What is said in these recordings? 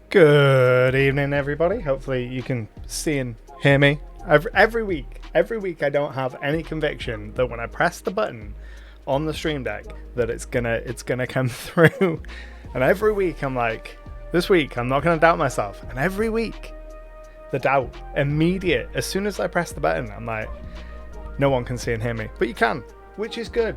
Good evening, everybody. Hopefully you can see and hear me. Every week I don't have any conviction that when I press the button on the stream deck that it's gonna come through. And every week I'm like, this week I'm not gonna doubt myself. And every week the doubt immediate. As soon as I press the button, I'm like, no one can see and hear me. But you can, which is good.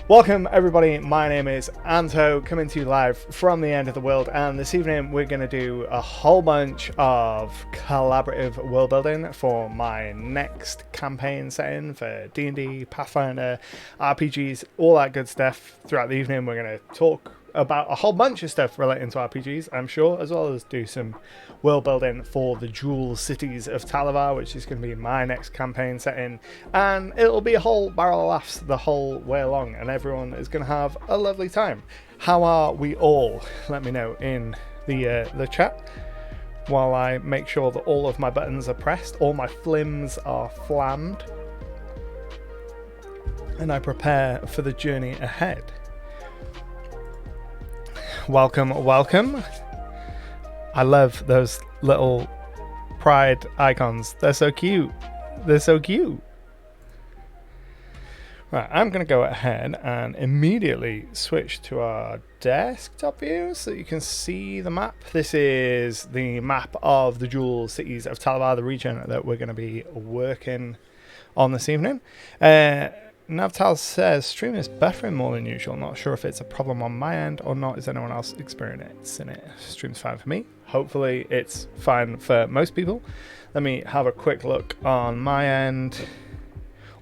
Welcome everybody, my name is Anto, coming to you live from the end of the world, and this evening we're going to do a whole bunch of collaborative world building for my next campaign setting for D&D, Pathfinder, RPGs, all that good stuff. Throughout the evening we're going to talk about a whole bunch of stuff relating to RPGs, I'm sure, as well as do some world building for the Jewel Cities of Talavar, which is going to be my next campaign setting, and it'll be a whole barrel of laughs the whole way along, and everyone is going to have a lovely time. How are we all? Let me know in the chat while I make sure that all of my buttons are pressed, all my flims are flammed, and I prepare for the journey ahead. Welcome. I love those little pride icons. They're so cute. Right, I'm going to go ahead and immediately switch to our desktop view so you can see the map. This is the map of the Jewel Cities of Talavar, the region that we're going to be working on this evening. Navtal says, stream is buffering more than usual. Not sure if it's a problem on my end or not. Is anyone else experiencing it? Stream's fine for me. Hopefully it's fine for most people. Let me have a quick look on my end.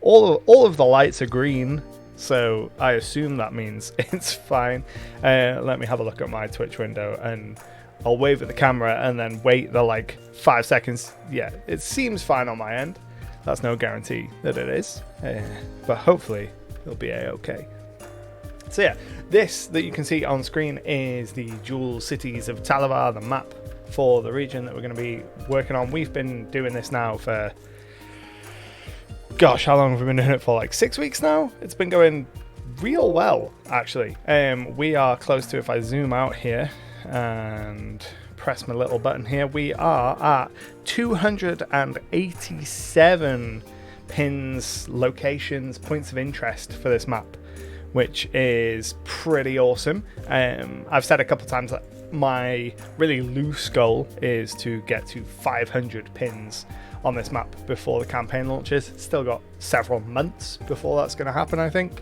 All of the lights are green, so I assume that means it's fine. Let me have a look at my Twitch window, and I'll wave at the camera and then wait the 5 seconds. Yeah, it seems fine on my end. That's no guarantee that it is, but hopefully it'll be a-okay. So yeah, this that you can see on screen is the Jewel Cities of Talavar, the map for the region that we're going to be working on. We've been doing this now for, gosh, how long have we been doing it for? Like 6 weeks now? It's been going real well, actually. We are close to, if I zoom out here and press my little button here, we are at 287 pins, locations, points of interest for this map, which is pretty awesome. I've said a couple times that my really loose goal is to get to 500 pins on this map before the campaign launches. Still got several months before that's going to happen, I think.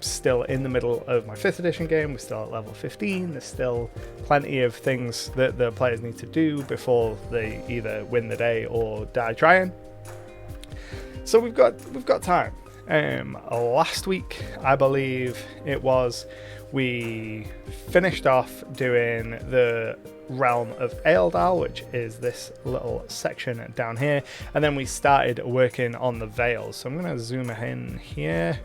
Still in the middle of my 5th edition game. We're still at level 15. There's still plenty of things that the players need to do before they either win the day or die trying. So we've got time. Last week, I believe it was, we finished off doing the realm of Aeldal, which is this little section down here, and then we started working on the Vales. So I'm going to zoom in here.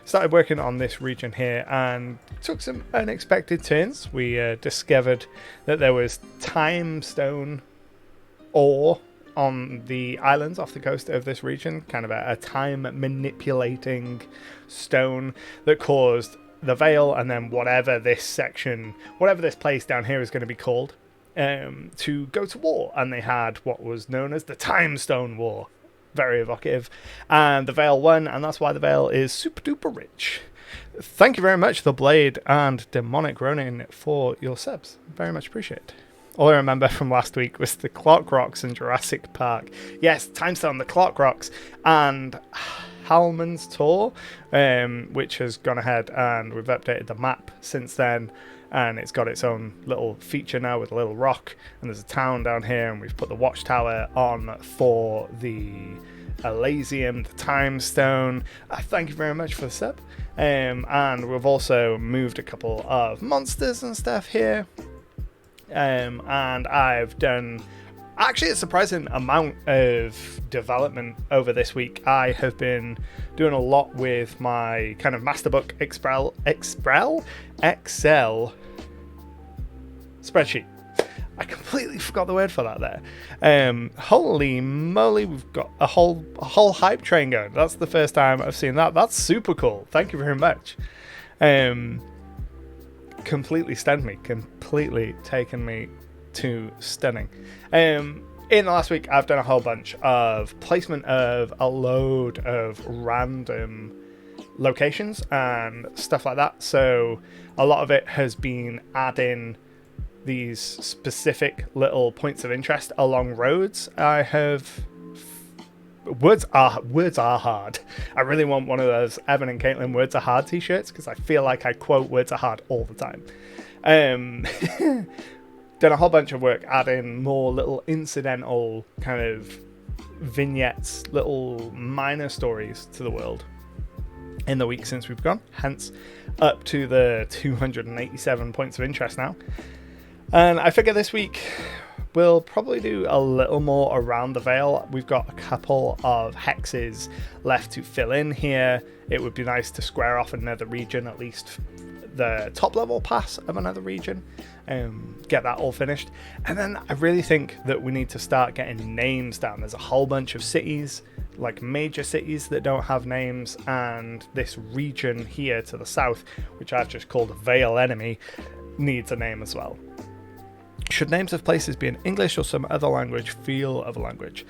Started working on this region here and took some unexpected turns. We discovered that there was time stone ore on the islands off the coast of this region, kind of a time manipulating stone that caused the Vale, and then whatever this section, whatever this place down here is going to be called, to go to war. And they had what was known as the Time Stone War. Very evocative, and the Vale won, and that's why the Vale is super duper rich. Thank you very much, The Blade and Demonic Ronin, for your subs. Very much appreciated. All I remember from last week was the Clock Rocks in Jurassic Park. Yes, Timestone, the Clock Rocks, and Halman's Tor, which has gone ahead and we've updated the map since then. And it's got its own little feature now with a little rock, and there's a town down here, and we've put the watchtower on for the Elysium, the Time Stone. Thank you very much for the sub. And we've also moved a couple of monsters and stuff here. And I've done actually a surprising amount of development over this week. I have been doing a lot with my kind of masterbook Excel spreadsheet. I completely forgot the word for that there. Holy moly, we've got a whole hype train going. That's the first time I've seen that. That's super cool. Thank you very much. completely stunned me, completely taken me to stunning. In the last week, I've done a whole bunch of placement of a load of random locations and stuff like that. So a lot of it has been adding these specific little points of interest along roads. I have words are hard. I really want one of those Evan and Caitlin words are hard t-shirts, because I feel like I quote words are hard all the time. Done a whole bunch of work adding more little incidental kind of vignettes, little minor stories to the world in the week since we've gone, hence up to the 287 points of interest now. And I figure this week we'll probably do a little more around the Vale. We've got a couple of hexes left to fill in here. It would be nice to square off another region, at least the top level pass of another region, get that all finished. And then I really think that we need to start getting names down. There's a whole bunch of cities, like major cities, that don't have names, and this region here to the south, which I've just called Vale Enemy, needs a name as well. Should names of places be in English or some other language? Feel of a language.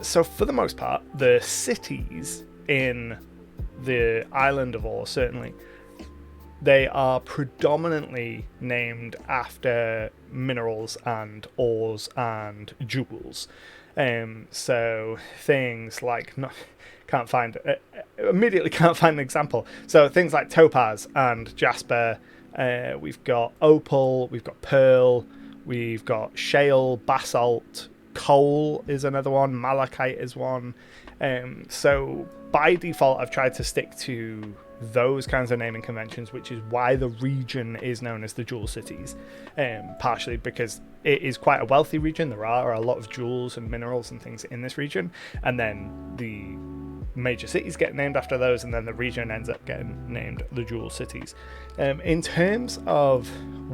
So for the most part, the cities in the island of Ore, certainly, they are predominantly named after minerals and ores and jewels. So things like immediately can't find an example. So things like topaz and jasper. We've got opal. We've got pearl. We've got shale, basalt, coal is another one, malachite is one. So by default, I've tried to stick to those kinds of naming conventions, which is why the region is known as the Jewel Cities, partially because it is quite a wealthy region. There are a lot of jewels and minerals and things in this region, and then the major cities get named after those, and then the region ends up getting named the Jewel Cities. In terms of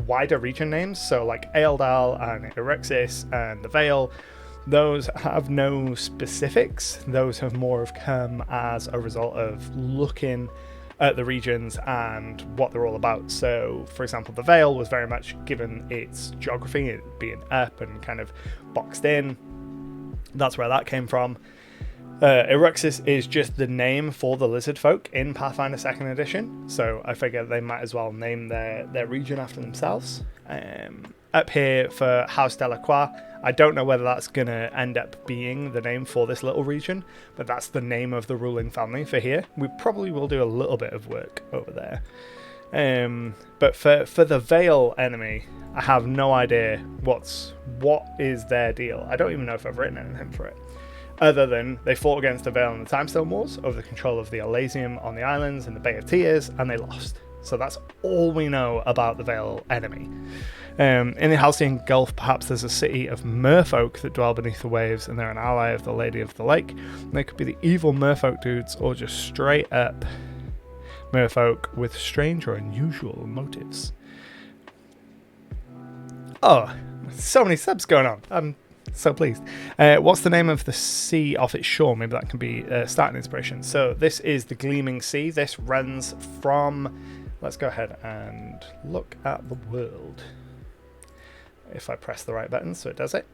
wider region names, so like Ealdal and Eruxis and the Vale, those have no specifics. Those have more have come as a result of looking at the regions and what they're all about. So, for example, the Vale was very much given its geography, it being up and kind of boxed in. That's where that came from. Eruxis is just the name for the lizard folk in Pathfinder 2nd Edition, so I figure they might as well name their region after themselves. Up here for House Delacroix, I don't know whether that's going to end up being the name for this little region, but that's the name of the ruling family for here. We probably will do a little bit of work over there. But for the Vale Enemy, I have no idea what is their deal. I don't even know if I've written anything for it, other than they fought against the Vale in the Timestone Wars over the control of the Elysium on the islands in the Bay of Tears, and they lost. So that's all we know about the Vale Enemy. In the Halcyon Gulf, perhaps there's a city of merfolk that dwell beneath the waves, and they're an ally of the Lady of the Lake. And they could be the evil merfolk dudes, or just straight up merfolk with strange or unusual motives. Oh, so many subs going on. I'm so pleased. What's the name of the sea off its shore? Maybe that can be starting inspiration. So this is the Gleaming Sea. This runs from... Let's go ahead and look at the world. If I press the right button, so it does it.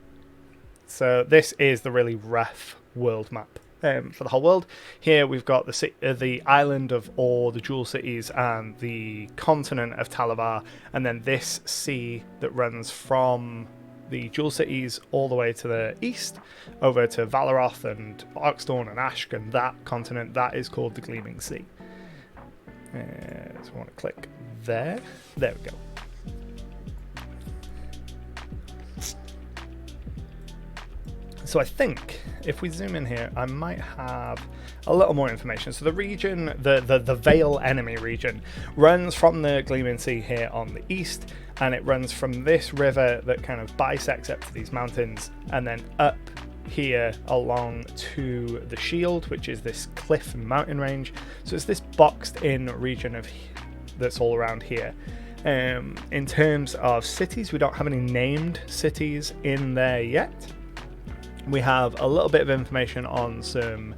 So this is the really rough world map for the whole world. Here we've got the island of Ore, the Jewel Cities, and the continent of Talavar, and then this sea that runs from the Jewel Cities all the way to the east, over to Valeroth and Oxthorn and Ashk, and that continent, that is called the Gleaming Sea. So I want to click there. There we go. So I think if we zoom in here, I might have a little more information. So the region, the Vale Enemy region, runs from the Gleaming Sea here on the east, and it runs from this river that kind of bisects up to these mountains, and then up here along to the Shield, which is this cliff and mountain range. So it's this boxed in region that's all around here. In terms of cities, we don't have any named cities in there yet. We have a little bit of information on some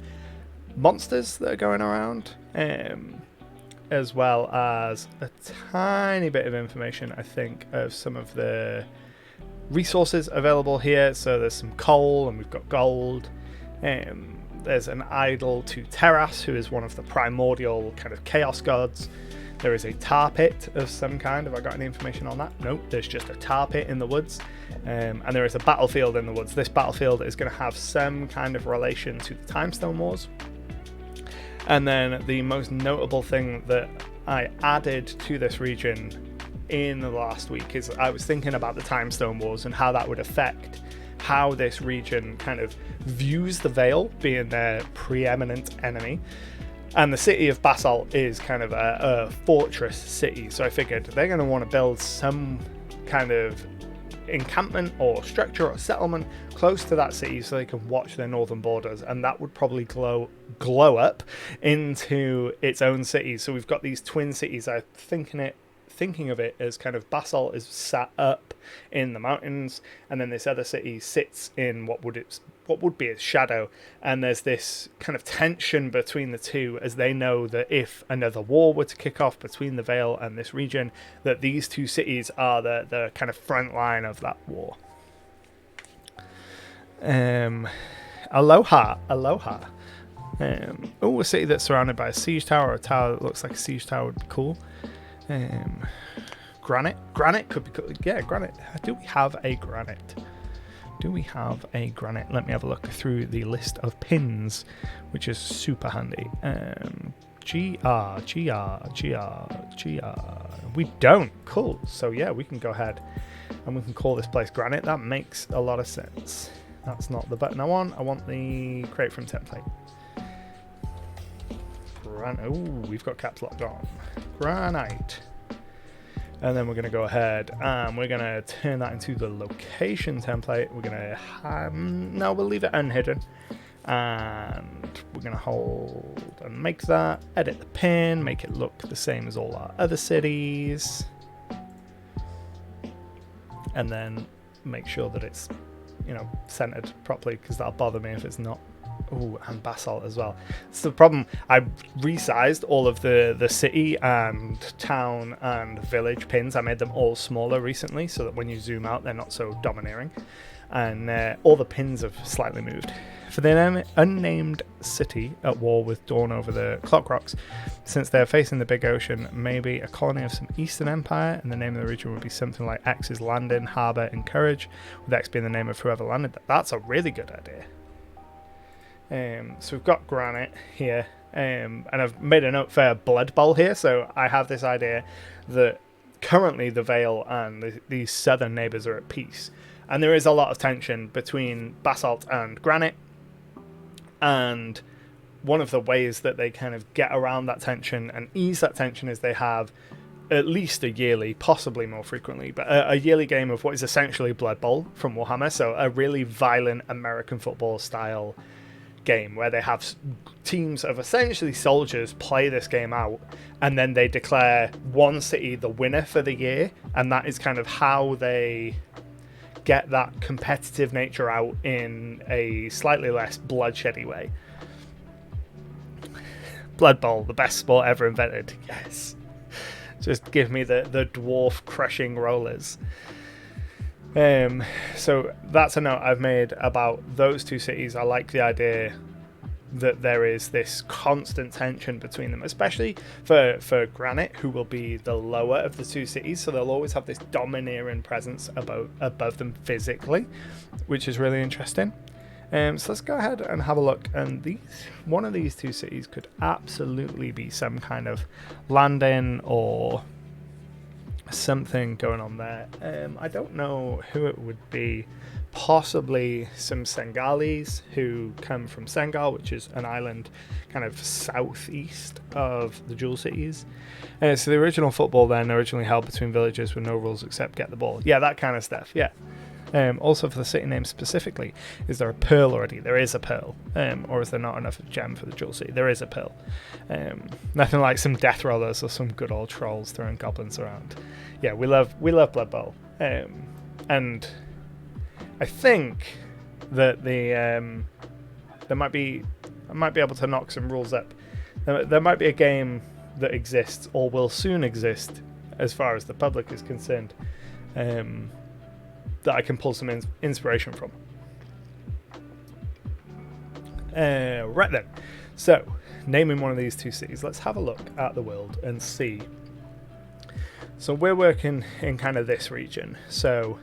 monsters that are going around. as well as a tiny bit of information, I think, of some of the resources available here. So there's some coal, and we've got gold. There's an idol to Terras, who is one of the primordial kind of chaos gods. There is a tar pit of some kind. Have I got any information on that? Nope, there's just a tar pit in the woods. And there is a battlefield in the woods. This battlefield is going to have some kind of relation to the Timestone Wars. And then the most notable thing that I added to this region in the last week is I was thinking about the Timestone Wars and how that would affect how this region kind of views the Vale being their preeminent enemy. And the city of Basalt is kind of a fortress city, so I figured they're going to want to build some kind of encampment or structure or settlement close to that city so they can watch their northern borders, and that would probably glow up into its own city. So we've got these twin cities. I'm thinking of it as kind of Basalt is sat up in the mountains, and then this other city sits in what would be its shadow, and there's this kind of tension between the two, as they know that if another war were to kick off between the Vale and this region, that these two cities are the kind of front line of that war. Aloha. A city that's surrounded by a siege tower, or a tower that looks like a siege tower would be cool. Granite could be cool. Yeah, granite. Do we have a granite? Let me have a look through the list of pins, which is super handy. GR. We don't. Cool. So yeah, we can go ahead and we can call this place granite. That makes a lot of sense. That's not the button I want. I want the create from template. We've got caps locked on. Granite. And then we're going to go ahead and we're going to turn that into the location template. We're going to we'll leave it unhidden, and we're going to hold and make that, edit the pin, make it look the same as all our other cities, and then make sure that it's centered properly, because that'll bother me if it's not. And Basalt as well. It's the problem. I resized all of the city and town and village pins. I made them all smaller recently, so that when you zoom out, they're not so domineering. And all the pins have slightly moved. For the unnamed city at war with Dawn over the Clock Rocks, since they're facing the big ocean, maybe a colony of some Eastern Empire, and the name of the region would be something like X's Landing, Harbour, and Courage, with X being the name of whoever landed that. That's a really good idea. So we've got granite here, and I've made a note for Blood Bowl here. So I have this idea that currently the Vale and these southern neighbours are at peace, and there is a lot of tension between Basalt and granite, and one of the ways that they kind of get around that tension and ease that tension is they have at least a yearly, possibly more frequently, but a yearly game of what is essentially Blood Bowl from Warhammer. So a really violent American football style game where they have teams of essentially soldiers play this game out, and then they declare one city the winner for the year, and that is kind of how they get that competitive nature out in a slightly less bloodsheddy way. Blood Bowl, the best sport ever invented. Yes, just give me the dwarf crushing rollers. So that's a note I've made about those two cities. I like the idea that there is this constant tension between them, especially for Granite, who will be the lower of the two cities, so they'll always have this domineering presence above them physically, which is really interesting. So let's go ahead and have a look, and one of these two cities could absolutely be some kind of landing or something going on there. I don't know who it would be. Possibly some Sengalis who come from Sengal, which is an island kind of southeast of the Jewel Cities. So the original football then originally held between villages with no rules except get the ball. Yeah, that kind of stuff, yeah. Also for the city name specifically, is there a pearl already? There is a pearl. Or is there not enough gem for the Jewel City? There is a pearl. Nothing like some death rollers or some good old trolls throwing goblins around. Yeah, we love Blood Bowl. And I think that I might be able to knock some rules up. There might be a game that exists or will soon exist as far as the public is concerned, that I can pull some inspiration from. Right then, so naming one of these two cities, let's have a look at the world and see. So we're working in kind of this region. So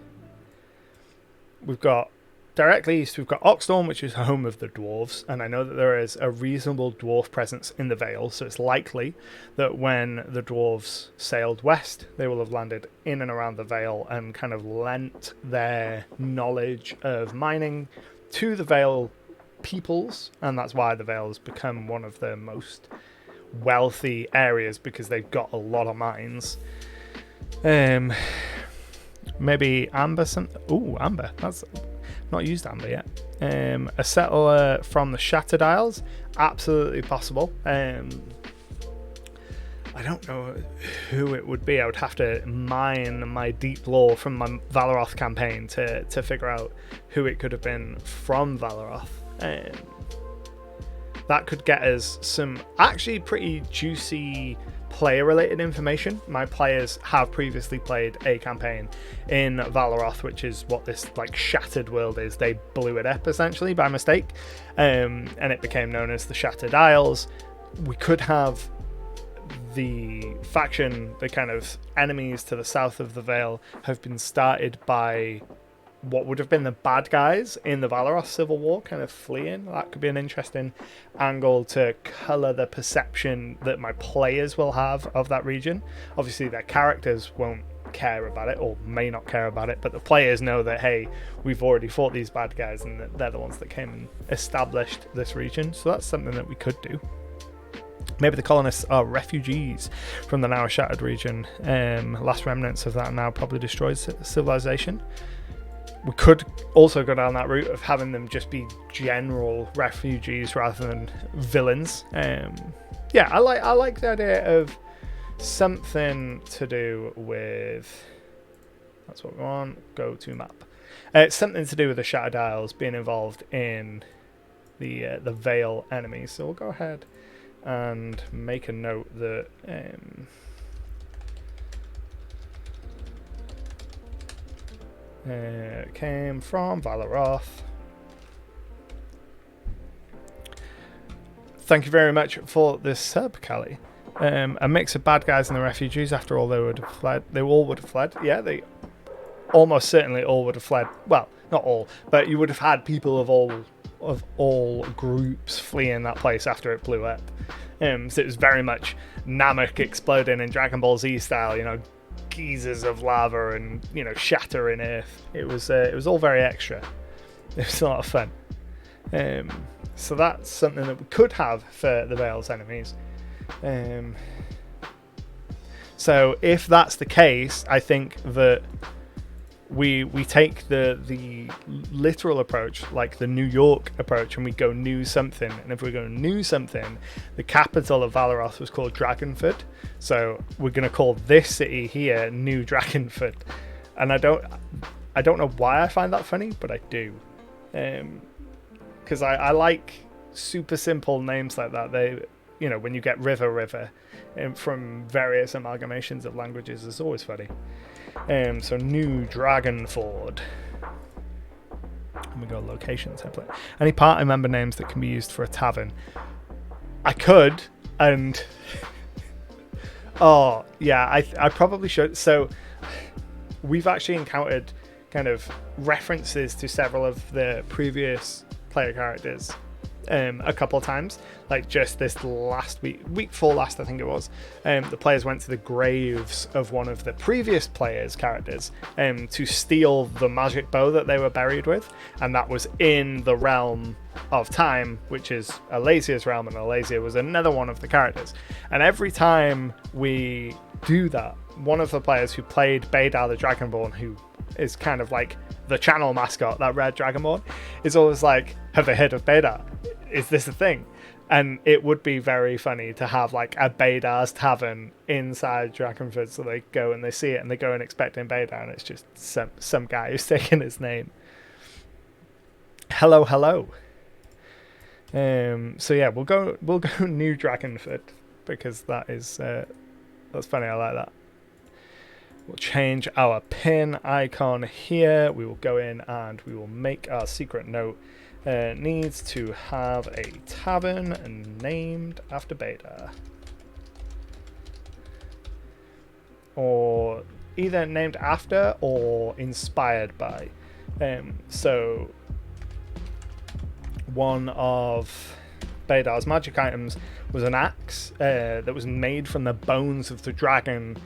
we've got directly east, we've got Oxstorm, which is home of the dwarves, and I know that there is a reasonable dwarf presence in the Vale, so it's likely that when the dwarves sailed west, they will have landed in and around the Vale and kind of lent their knowledge of mining to the Vale peoples, and that's why the Vale has become one of the most wealthy areas, because they've got a lot of mines. Maybe Amber. Amber. That's not used Amber yet. A settler from the Shattered Isles, absolutely possible. I don't know who it would be. I would have to mine my deep lore from my Valeroth campaign to figure out who it could have been from Valeroth. That could get us some actually pretty juicy player-related information. My players have previously played a campaign in Valeroth, which is what this like shattered world is. They blew it up essentially by mistake, and it became known as the Shattered Isles. We could have the faction, the kind of enemies to the south of the Vale, have been started by what would have been the bad guys in the Valeroth Civil War, kind of fleeing. That could be an interesting angle to colour the perception that my players will have of that region. Obviously, their characters won't care about it, or may not care about it, but the players know that, hey, we've already fought these bad guys, and that they're the ones that came and established this region. So that's something that we could do. Maybe the colonists are refugees from the now shattered region. Last remnants of that now probably destroyed civilization. We could also go down that route of having them just be general refugees rather than villains. Yeah, I like the idea of something to do with. That's what we want. Go to map. Something to do with the Shattered Isles being involved in the Vale enemies. So we'll go ahead and make a note that. Came from Valeroth. Thank you very much for this sub, Callie. A mix of bad guys and the refugees. After all, they would have fled. They all would have fled. Yeah, they almost certainly all would have fled. Well, not all, but you would have had people of all groups fleeing that place after it blew up. So it was very much Namek exploding in Dragon Ball Z style. You know, geysers of lava and, you know, shattering earth. It was all very extra. It was a lot of fun. So that's something that we could have for the Vale's enemies. So if that's the case, I think that we take the literal approach, like the New York approach, and we go new something. And if we're going to new something, the capital of Valeroth was called Dragonford. So we're going to call this city here New Dragonford. And I don't know why I find that funny, but I do. Because I like super simple names like that. They, you know, when you get river from various amalgamations of languages, it's always funny. So New Dragonford. And we go location template. Any party member names that can be used for a tavern. I could, and oh yeah, I probably should. So we've actually encountered kind of references to several of the previous player characters a couple of times, like just this last week before last, I think it was. The players went to the graves of one of the previous players' characters to steal the magic bow that they were buried with, and that was in the realm of time, which is Alasia's realm, and Alasia was another one of the characters. And every time we do that, one of the players who played Baydar the Dragonborn, who is kind of like the channel mascot, that red Dragonborn, is always like, have they heard of Baydar? Is this a thing? And it would be very funny to have like a Baydar's tavern inside Dragonford, so they go and they see it and they go and expecting Baydar, and it's just some guy who's taking his name. Hello. So yeah, we'll go New Dragonford, because that's funny. I like that. We'll change our pin icon here. We will go in and we will make our secret note. Needs to have a tavern named after Beta. Or either named after or inspired by. So one of Bedar's magic items was an axe that was made from the bones of the dragon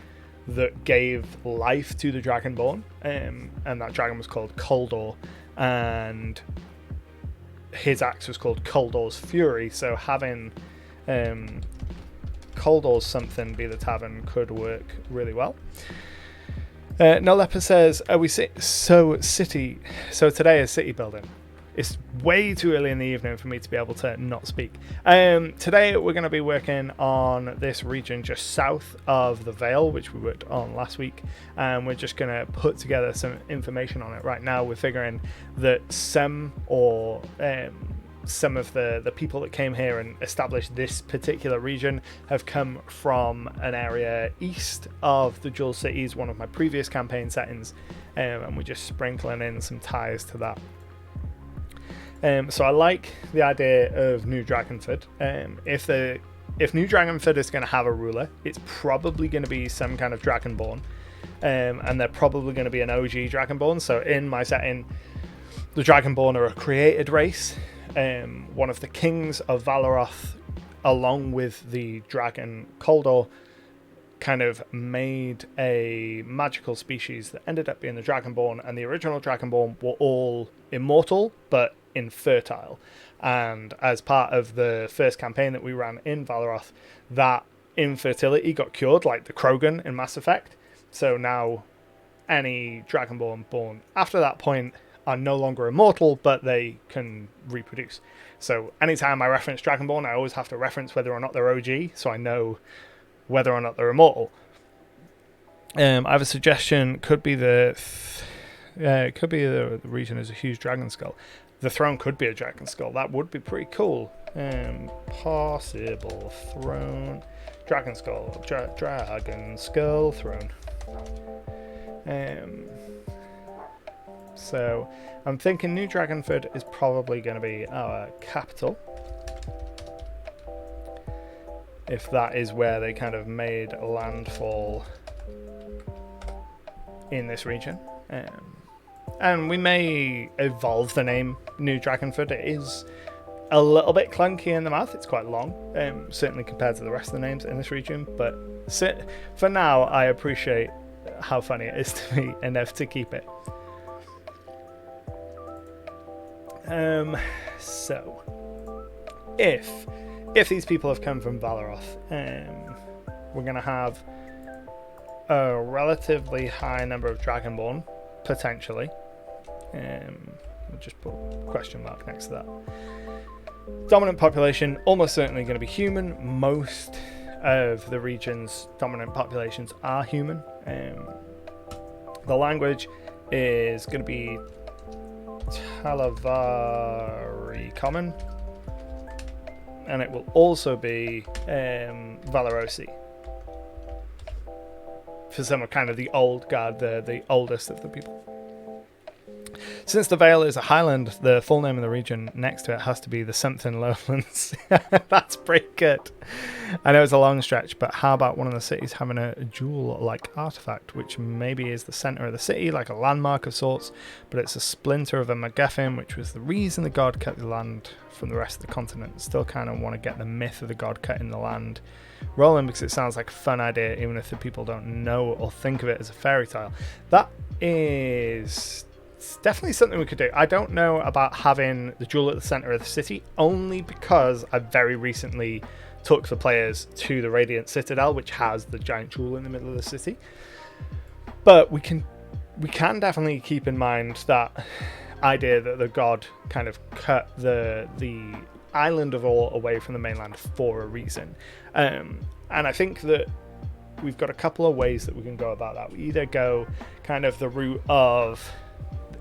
that gave life to the Dragonborn, and that dragon was called Koldor, and his axe was called Koldor's Fury. So having Koldor's something be the tavern could work really well. No Leper says, "Are we city? So today is city building. It's way too early in the evening for me to be able to not speak. Today we're going to be working on this region just south of the Vale, which we worked on last week, and we're just going to put together some information on it. Right now we're figuring that some of the people that came here and established this particular region have come from an area east of the Jewel Cities, one of my previous campaign settings, and we're just sprinkling in some ties to that. So I like the idea of New Dragonford. If New Dragonford is going to have a ruler, it's probably going to be some kind of Dragonborn, and they're probably going to be an OG Dragonborn. So in my setting, the Dragonborn are a created race. One of the kings of Valoroth, along with the dragon Koldor, kind of made a magical species that ended up being the Dragonborn, and the original Dragonborn were all immortal but infertile. And as part of the first campaign that we ran in Valoroth, that infertility got cured, like the Krogan in Mass Effect. So now any Dragonborn born after that point are no longer immortal, but they can reproduce. So anytime I reference Dragonborn, I always have to reference whether or not they're OG, so I know whether or not they're immortal. I have a suggestion. Could be the region is a huge dragon skull. The throne could be a dragon skull. That would be pretty cool. Possible throne, dragon skull, dragon skull throne. So I'm thinking New Dragonford is probably going to be our capital, if that is where they kind of made a landfall in this region. And we may evolve the name New Dragonford. It is a little bit clunky in the mouth. It's quite long, certainly compared to the rest of the names in this region. But for now, I appreciate how funny it is to me enough to keep it. So, if these people have come from Valoroth, we're going to have a relatively high number of Dragonborn, potentially. We'll just put a question mark next to that. Dominant population, almost certainly going to be human. Most of the region's dominant populations are human. The language is going to be Talavari Common, and it will also be Valorosi. For some of kind of the old guard, the oldest of the people. Since the Vale is a highland, the full name of the region next to it has to be the something lowlands. That's pretty good. I know it's a long stretch, but how about one of the cities having a jewel-like artifact, which maybe is the center of the city, like a landmark of sorts, but it's a splinter of a MacGuffin, which was the reason the god cut the land from the rest of the continent. Still kind of want to get the myth of the god cutting the land rolling, because it sounds like a fun idea, even if the people don't know or think of it as a fairy tale. That is... it's definitely something we could do. I don't know about having the jewel at the center of the city, only because I very recently took the players to the Radiant Citadel, which has the giant jewel in the middle of the city. But we can definitely keep in mind that idea that the god kind of cut the island of Or away from the mainland for a reason. And I think that we've got a couple of ways that we can go about that. We either go kind of the route of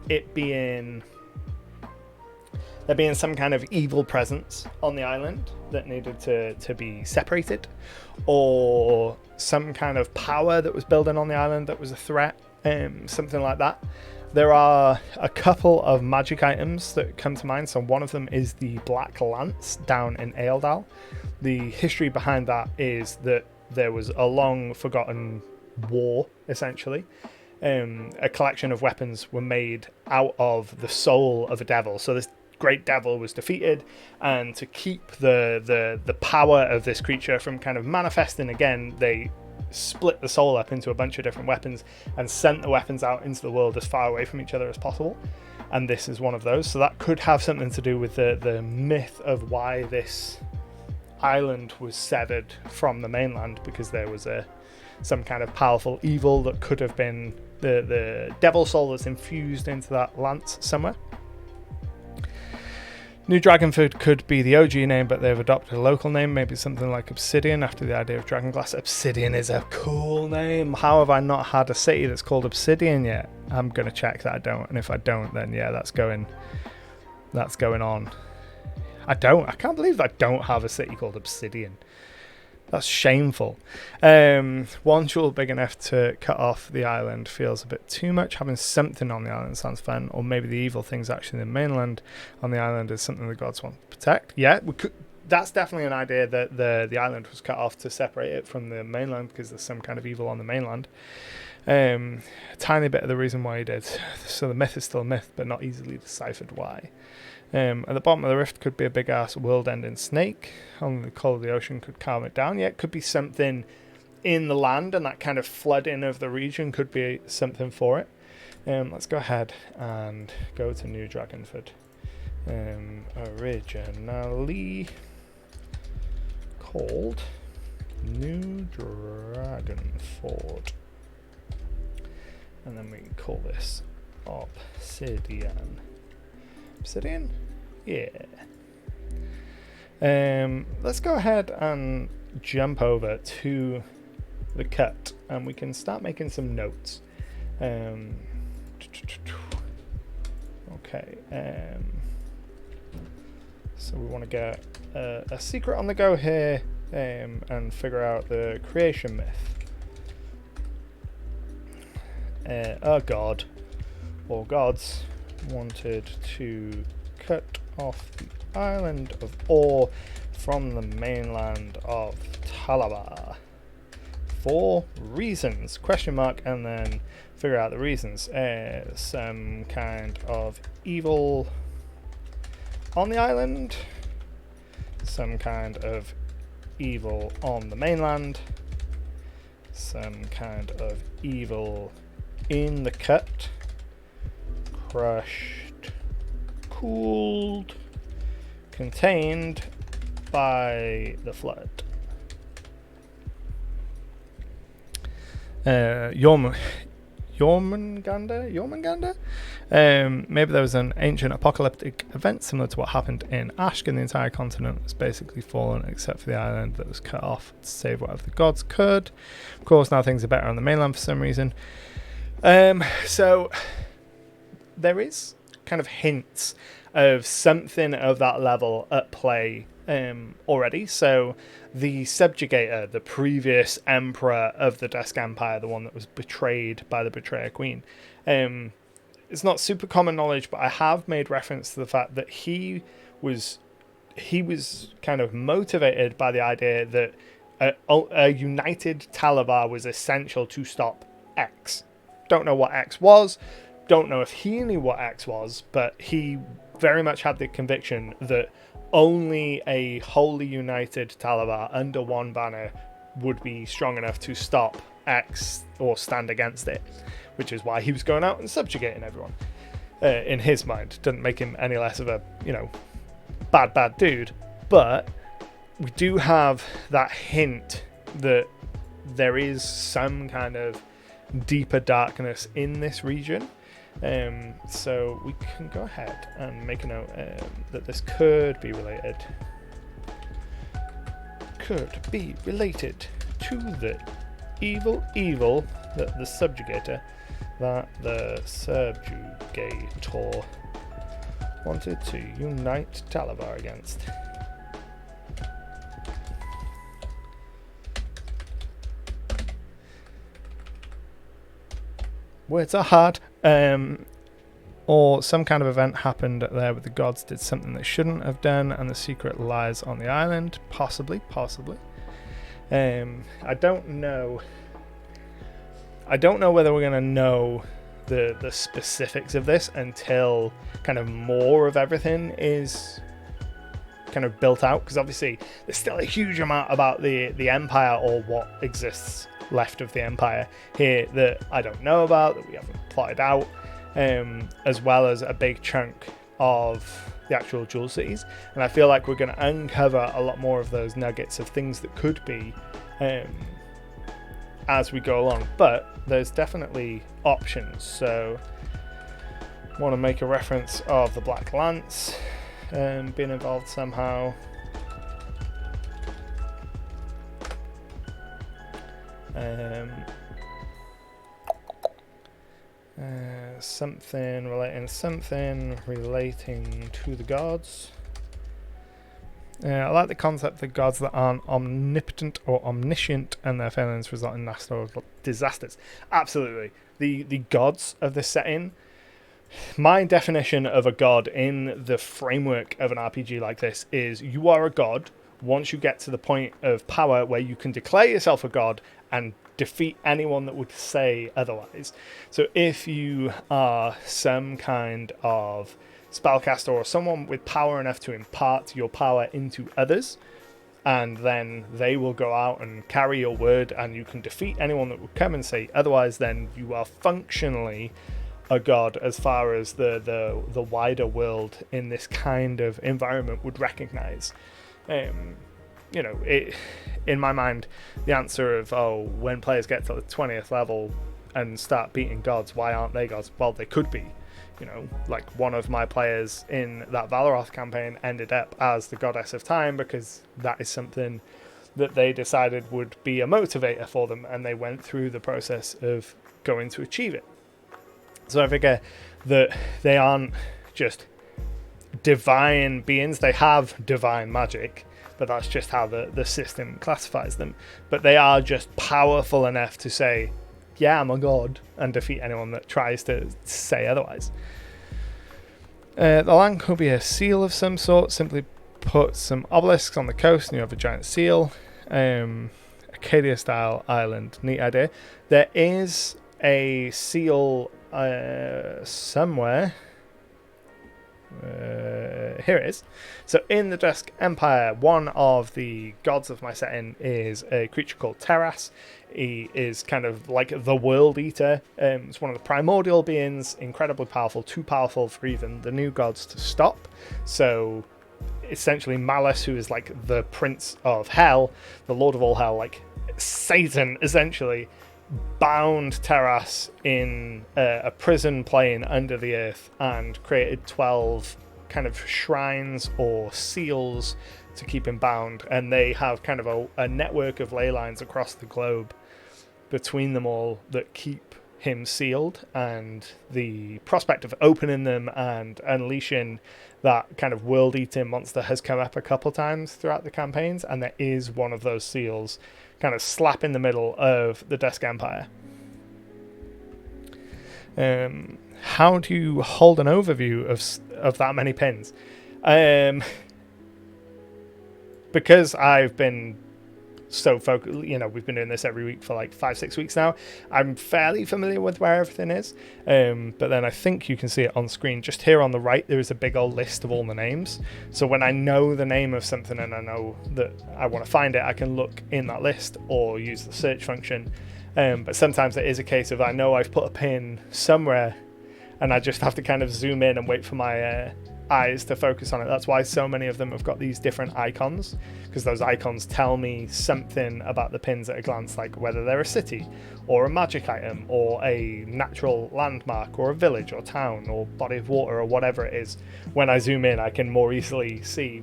it being there being some kind of evil presence on the island that needed to be separated, or some kind of power that was building on the island that was a threat, something like that. There are a couple of magic items that come to mind. So one of them is the Black Lance down in Aeldal. The history behind that is that there was a long forgotten war, essentially. A collection of weapons were made out of the soul of a devil. So this great devil was defeated, and to keep the power of this creature from kind of manifesting again, they split the soul up into a bunch of different weapons and sent the weapons out into the world as far away from each other as possible. And this is one of those. So that could have something to do with the myth of why this island was severed from the mainland, because there was some kind of powerful evil that could have been the devil soul that's infused into that lance somewhere. New Dragonford could be the OG name, but they've adopted a local name, maybe something like Obsidian, after the idea of Dragonglass. Obsidian is a cool name. How have I not had a city that's called Obsidian yet? I'm going to check that I don't, and if I don't, then yeah, that's going on. I can't believe I don't have a city called Obsidian. That's shameful. One jewel big enough to cut off the island feels a bit too much. Having something on the island sounds fun. Or maybe the evil things actually in the mainland on the island is something the gods want to protect. Yeah, that's definitely an idea, that the island was cut off to separate it from the mainland because there's some kind of evil on the mainland. A tiny bit of the reason why he did. So the myth is still a myth, but not easily deciphered why. At the bottom of the rift could be a big ass world-ending snake. Only the cold of the ocean could calm it down. Yeah, it could be something in the land, and that kind of flooding of the region could be something for it. Let's go ahead and go to New Dragonford. Originally called New Dragonford. And then we can call this Obsidian. Obsidian? Yeah. Let's go ahead and jump over to the cut, and we can start making some notes. Okay. So we want to get a secret on the go here, and figure out the creation myth. A god or gods wanted to cut off the island of Or from the mainland of Talabar for reasons, ? And then figure out the reasons. Some kind of evil on the island, some kind of evil on the mainland, some kind of evil in the cut, crushed, cooled, contained by the flood. Jormungandr? Maybe there was an ancient apocalyptic event similar to what happened in Ashk, and the entire continent was basically fallen except for the island that was cut off to save whatever the gods could. Of course, now things are better on the mainland for some reason. So there is kind of hints of something of that level at play already. So the Subjugator, the previous emperor of the Dusk Empire, the one that was betrayed by the Betrayer Queen, it's not super common knowledge, but I have made reference to the fact that he was kind of motivated by the idea that a united Talabar was essential to stop X. Don't know what X was, don't know if he knew what X was, but he very much had the conviction that only a wholly united Talabar under one banner would be strong enough to stop X or stand against it, which is why he was going out and subjugating everyone. In his mind, doesn't make him any less of a, bad dude, but we do have that hint that there is some kind of deeper darkness in this region. So we can go ahead and make a note that this could be related to the evil that the subjugator wanted to unite Talavar against. Words are hard. Or some kind of event happened there with the gods did something they shouldn't have done, and the secret lies on the island. Possibly. I don't know. I don't know whether we're going to know the specifics of this until kind of more of everything is kind of built out, because obviously there's still a huge amount about the Empire, or what exists left of the Empire here, that I don't know about, that we haven't plotted out, as well as a big chunk of the actual Jewel Cities. And I feel like we're going to uncover a lot more of those nuggets of things that could be as we go along, but there's definitely options. So I want to make a reference of the Black Lance being involved somehow. Something relating to the gods. I like the concept of the gods that aren't omnipotent or omniscient, and their failings result in natural disasters. Absolutely. The gods of the setting. My definition of a god in the framework of an RPG like this is you are a god once you get to the point of power where you can declare yourself a god and defeat anyone that would say otherwise. So if you are some kind of spellcaster or someone with power enough to impart your power into others, and then they will go out and carry your word, and you can defeat anyone that would come and say otherwise, then you are functionally a god as far as the wider world in this kind of environment would recognize. In my mind, the answer of, when players get to the 20th level and start beating gods, why aren't they gods? Well, they could be. Like one of my players in that Valoroth campaign ended up as the goddess of time, because that is something that they decided would be a motivator for them, and they went through the process of going to achieve it. So I figure that they aren't just divine beings. They have divine magic, but that's just how the system classifies them. But they are just powerful enough to say, yeah, I'm a god, and defeat anyone that tries to say otherwise. The land could be a seal of some sort. Simply put some obelisks on the coast and you have a giant seal. Acadia style island. Neat idea. There is a seal somewhere. Here it is. So in the Dusk Empire, one of the gods of my setting is a creature called Terras. He is kind of like the World Eater. It's one of the primordial beings, incredibly powerful, too powerful for even the new gods to stop. So essentially Malus, who is like the Prince of Hell, the Lord of all Hell, like Satan essentially, bound Terras in a prison plane under the earth and created 12 kind of shrines or seals to keep him bound, and they have kind of a network of ley lines across the globe between them all that keep him sealed, and the prospect of opening them and unleashing that kind of world-eating monster has come up a couple times throughout the campaigns, and there is one of those seals kind of slap in the middle of the Dusk Empire. How do you hold an overview of that many pins? Because I've been so focused, we've been doing this every week for like 5-6 weeks now, I'm fairly familiar with where everything is. But then I think you can see it on screen. Just here on the right, there is a big old list of all the names. So when I know the name of something and I know that I want to find it, I can look in that list or use the search function. But sometimes it is a case of I know I've put a pin somewhere and I just have to kind of zoom in and wait for my eyes to focus on it. That's why so many of them have got these different icons, because those icons tell me something about the pins at a glance, like whether they're a city or a magic item or a natural landmark or a village or town or body of water or whatever it is. When I zoom in, I can more easily see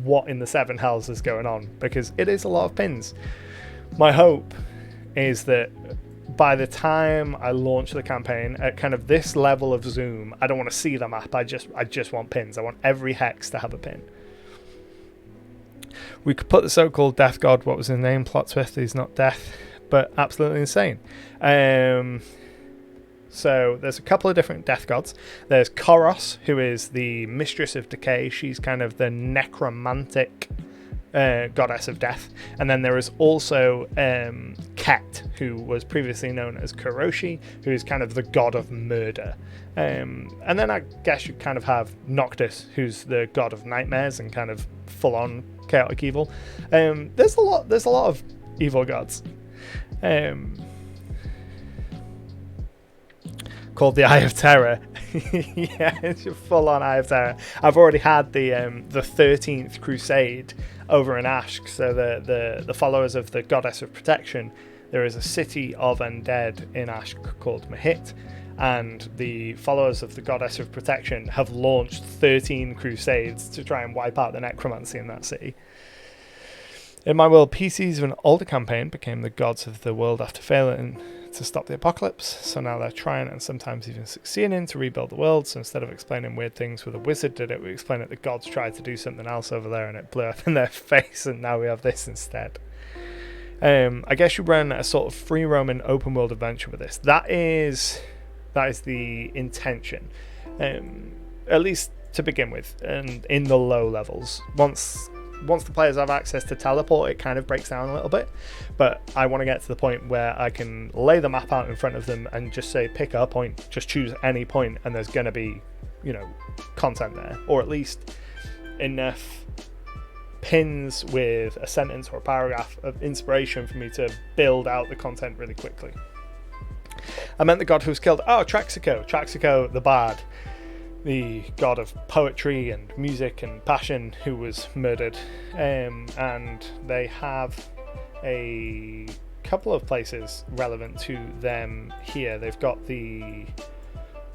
what in the seven hells is going on, because it is a lot of pins. My hope is that by the time I launch the campaign at kind of this level of zoom, I don't want to see the map. I just want pins. I want every hex to have a pin. We could put the so-called death god, what was his name? Plot twist, he's not death, but absolutely insane. So there's a couple of different death gods. There's Koros, who is the mistress of decay. She's kind of the necromantic goddess of death. And then there is also Ket, who was previously known as Kuroshi, who is kind of the god of murder. And then I guess you kind of have Noctis, who's the god of nightmares and kind of full-on chaotic evil. There's a lot of evil gods. Called the Eye of Terror. Yeah, it's a full-on Eye of Terror. I've already had the 13th Crusade over in Ashk, so the followers of the Goddess of Protection. There is a city of undead in Ashk called Mahit, and the followers of the Goddess of Protection have launched 13 crusades to try and wipe out the necromancy in that city. In my world, PCs of an older campaign became the gods of the world after failing to stop the apocalypse, so now they're trying and sometimes even succeeding to rebuild the world. So instead of explaining weird things with a wizard did it, we explain that the gods tried to do something else over there and it blew up in their face, and now we have this instead. I guess you run a sort of free roaming open world adventure with this. That is the intention, at least to begin with, and in the low levels. Once the players have access to teleport, it kind of breaks down a little bit, but I want to get to the point where I can lay the map out in front of them and just say pick a point, just choose any point, and there's going to be, content there, or at least enough pins with a sentence or a paragraph of inspiration for me to build out the content really quickly. I meant the god who was killed. Oh, Traxico the bard, the god of poetry and music and passion, who was murdered. And they have a couple of places relevant to them here. They've got the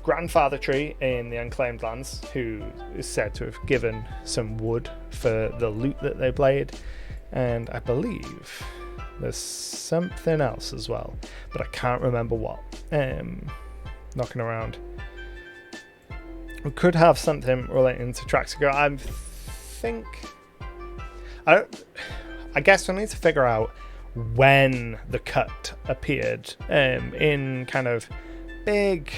grandfather tree in the Unclaimed Lands, who is said to have given some wood for the loot that they played. And I believe there's something else as well, but I can't remember what. Knocking around. We could have something relating to Traxico. I guess I need to figure out when the cut appeared in kind of big,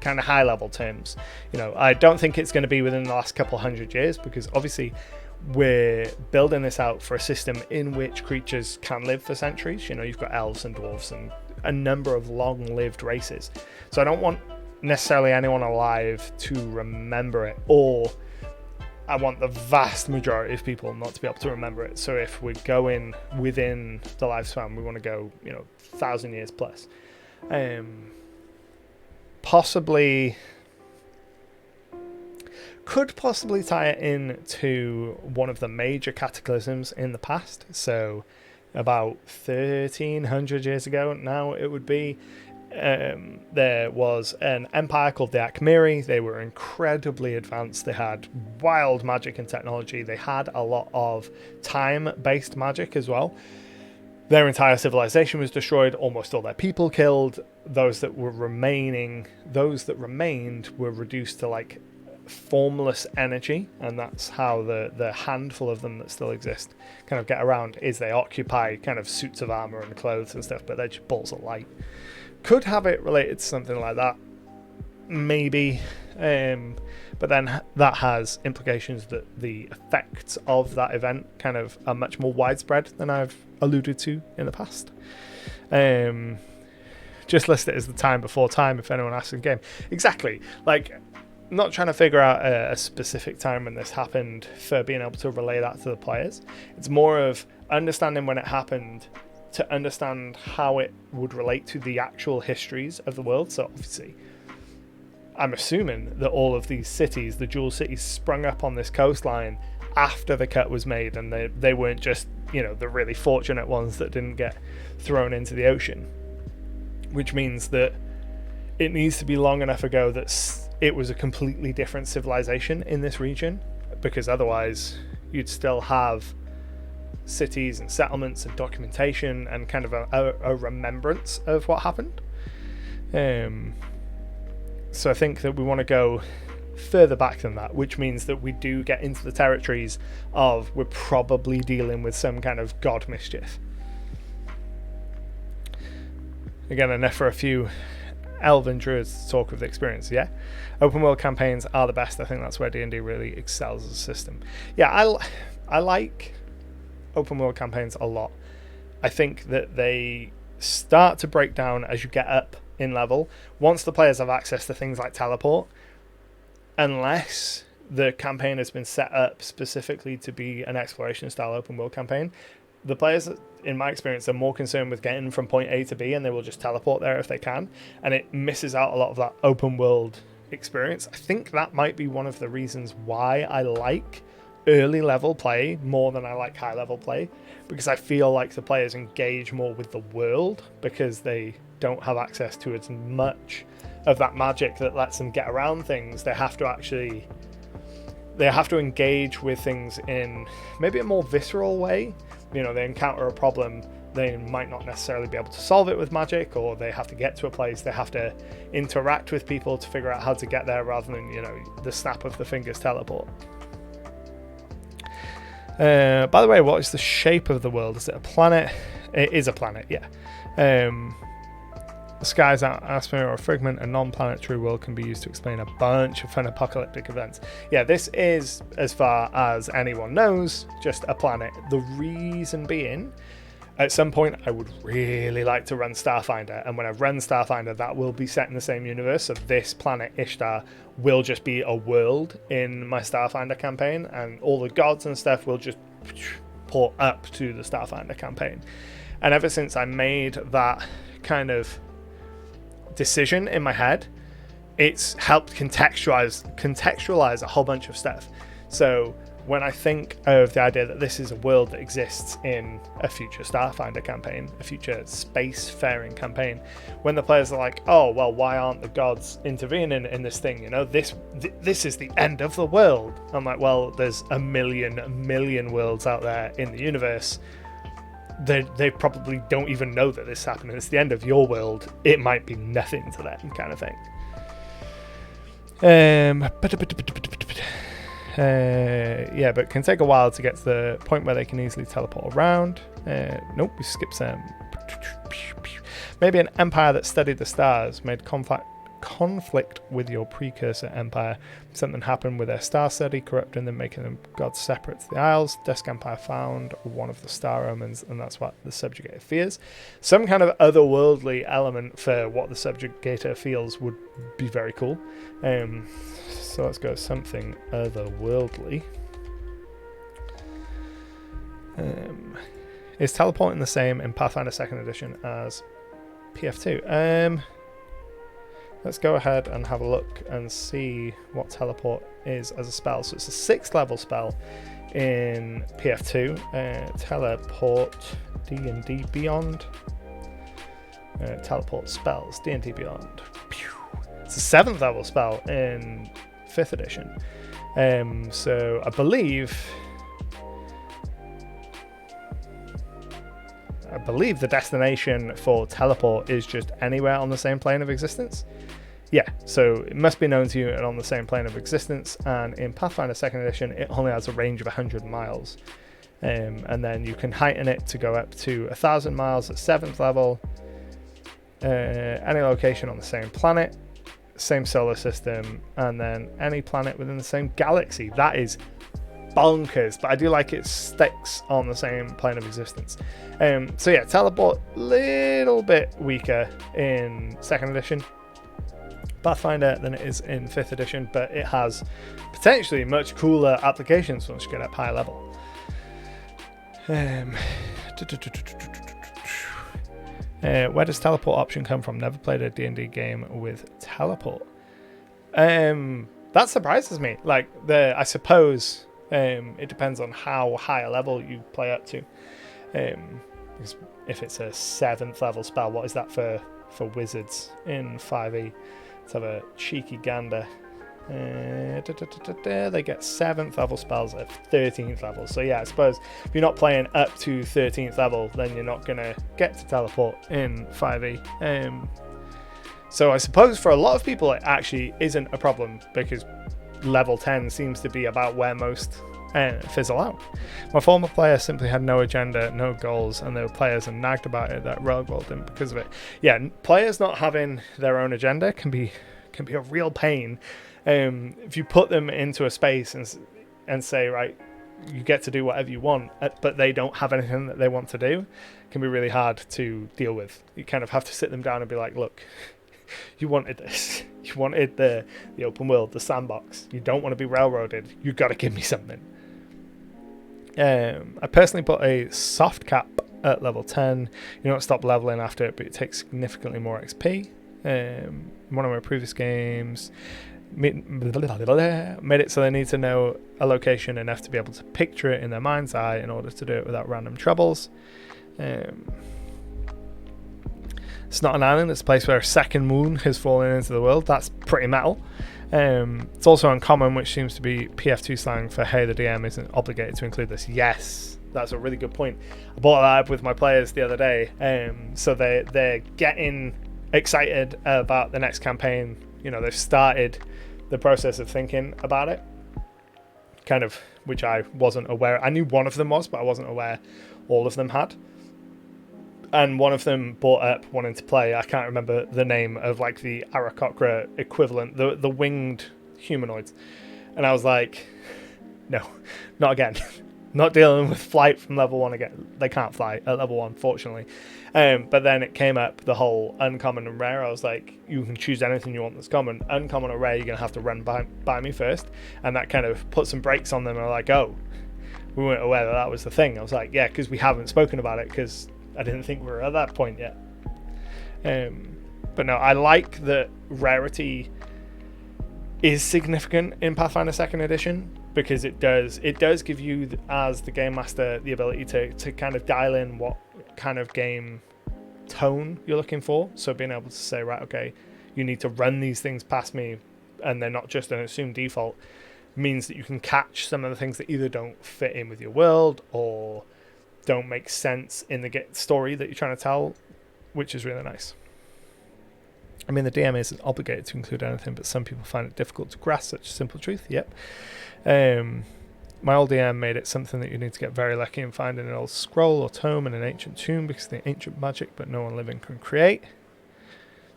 kind of high level terms. I don't think it's going to be within the last couple hundred years, because obviously we're building this out for a system in which creatures can live for centuries. You've got elves and dwarves and a number of long-lived races. So I don't want necessarily anyone alive to remember it, or I want the vast majority of people not to be able to remember it. So if we're going within the lifespan, we want to go 1,000 years plus. Could possibly tie it in to one of the major cataclysms in the past. So about 1,300 years ago now it would be, there was an empire called the Akmiri. They were incredibly advanced. They had wild magic and technology. They had a lot of time-based magic as well. Their entire civilization was destroyed, almost all their people killed. Those that remained were reduced to like formless energy, and that's how the handful of them that still exist kind of get around, is they occupy kind of suits of armor and clothes and stuff, but they're just balls of light. Could have it related to something like that, maybe, but then that has implications that the effects of that event kind of are much more widespread than I've alluded to in the past. Just list it as the time before time if anyone asks in game. Exactly. Like, I'm not trying to figure out a specific time when this happened for being able to relay that to the players. It's more of understanding when it happened to understand how it would relate to the actual histories of the world. So obviously, I'm assuming that all of these cities, the jewel cities, sprung up on this coastline after the cut was made, and they weren't just, the really fortunate ones that didn't get thrown into the ocean. Which means that it needs to be long enough ago that it was a completely different civilization in this region, because otherwise you'd still have cities and settlements and documentation and kind of a remembrance of what happened. So I think that we want to go further back than that, which means that we do get into the territories of we're probably dealing with some kind of god mischief. Again, enough for a few elven druids to talk with experience. Yeah, open world campaigns are the best. I think that's where D&D really excels as a system. Yeah, I like open world campaigns a lot. I think that they start to break down as you get up in level. Once the players have access to things like teleport, unless the campaign has been set up specifically to be an exploration style open world campaign, the players, in my experience, are more concerned with getting from point A to B, and they will just teleport there if they can, and it misses out a lot of that open world experience. I think that might be one of the reasons why I like early level play more than I like high level play, because I feel like the players engage more with the world because they don't have access to as much of that magic that lets them get around things. They have to engage with things in maybe a more visceral way. You know, they encounter a problem, they might not necessarily be able to solve it with magic, or they have to get to a place, they have to interact with people to figure out how to get there rather than, you know, the snap of the fingers teleport. By the way, what is the shape of the world? Is it a planet? It is a planet, yeah. The skies atmosphere or a fragment, a non-planetary world, can be used to explain a bunch of fun apocalyptic events. Yeah, this is, as far as anyone knows, just a planet. The reason being, at some point I would really like to run Starfinder, and when I run Starfinder, that will be set in the same universe, so this planet Ishtar will just be a world in my Starfinder campaign, and all the gods and stuff will just port up to the Starfinder campaign. And ever since I made that kind of decision in my head, it's helped contextualize a whole bunch of stuff. So when I think of the idea that this is a world that exists in a future Starfinder campaign, a future spacefaring campaign, when the players are like, oh, well, why aren't the gods intervening in this thing? You know, this is the end of the world. I'm like, well, there's a million worlds out there in the universe. They probably don't even know that this is happening. It's the end of your world. It might be nothing to them, kind of thing. Yeah, but it can take a while to get to the point where they can easily teleport around. Nope, we skipped some. Maybe an empire that studied the stars made conflict with your precursor empire. Something happened with their star study, corrupting them, making them gods separate to the Isles. Desk Empire found one of the star omens, and that's what the subjugator fears. Some kind of otherworldly element for what the subjugator feels would be very cool. So let's go something otherworldly. Is teleporting the same in Pathfinder 2nd Edition as PF2? Let's go ahead and have a look and see what teleport is as a spell. So it's a 6th level spell in PF2. Teleport D&D Beyond. Teleport spells D&D Beyond. It's a 7th level spell in 5th edition. So I believe the destination for teleport is just anywhere on the same plane of existence. Yeah, so it must be known to you and on the same plane of existence, and in Pathfinder 2nd Edition it only has a range of 100 miles. And then you can heighten it to go up to 1,000 miles at 7th level. Any location on the same planet, same solar system, and then any planet within the same galaxy. That is bonkers, but I do like it sticks on the same plane of existence. So yeah, teleport little bit weaker in 2nd edition Pathfinder than it is in 5th edition, but it has potentially much cooler applications once you get up high level. Where does teleport option come from? Never played a D&D game with teleport. That surprises me. Like, I suppose it depends on how high a level you play up to. Because if it's a 7th level spell, what is that for wizards in 5e? Let's have a cheeky gander. They get 7th level spells at 13th level. So yeah, I suppose if you're not playing up to 13th level, then you're not going to get to teleport in 5e. So I suppose for a lot of people it actually isn't a problem, because level 10 seems to be about where most fizzle out. My former player simply had no agenda, no goals, and there were players and nagged about it that Rogue didn't because of it. Yeah, players not having their own agenda can be a real pain. If you put them into a space and say, right, you get to do whatever you want, but they don't have anything that they want to do, it can be really hard to deal with. You kind of have to sit them down and be like, look, you wanted this. You wanted the open world, the sandbox. You don't want to be railroaded. You got to give me something. I personally put a soft cap at level 10. You don't stop leveling after it, but it takes significantly more XP. One of my previous games made it so they need to know a location enough to be able to picture it in their mind's eye in order to do it without random troubles. It's not an island, it's a place where a second moon has fallen into the world. That's pretty metal. It's also uncommon, which seems to be PF2 slang for hey, the DM isn't obligated to include this. Yes, that's a really good point. I brought that up with my players the other day. So they're getting excited about the next campaign. You know, they've started the process of thinking about it, kind of, which I wasn't aware. I knew one of them was, but I wasn't aware all of them had. And one of them brought up wanting to play, I can't remember the name of like the Aarakocra equivalent, the winged humanoids. And I was like, no, not again. Not dealing with flight from level 1 again. They can't fly at level 1, fortunately. But then it came up, the whole uncommon and rare. I was like, you can choose anything you want that's common. Uncommon or rare, you're going to have to run by me first. And that kind of put some brakes on them. And I'm like, oh, we weren't aware that was the thing. I was like, yeah, because we haven't spoken about it, because I didn't think we were at that point yet. But no, I like that rarity is significant in Pathfinder 2nd Edition, because it does give you, as the game master, the ability to kind of dial in what kind of game tone you're looking for. So being able to say, right, okay, you need to run these things past me, and they're not just an assumed default, means that you can catch some of the things that either don't fit in with your world or don't make sense in the story that you're trying to tell, which is really nice. I mean, the DM isn't obligated to include anything, but some people find it difficult to grasp such a simple truth. Yep. My old DM made it something that you need to get very lucky and find in an old scroll or tome in an ancient tomb, because of the ancient magic but no one living can create.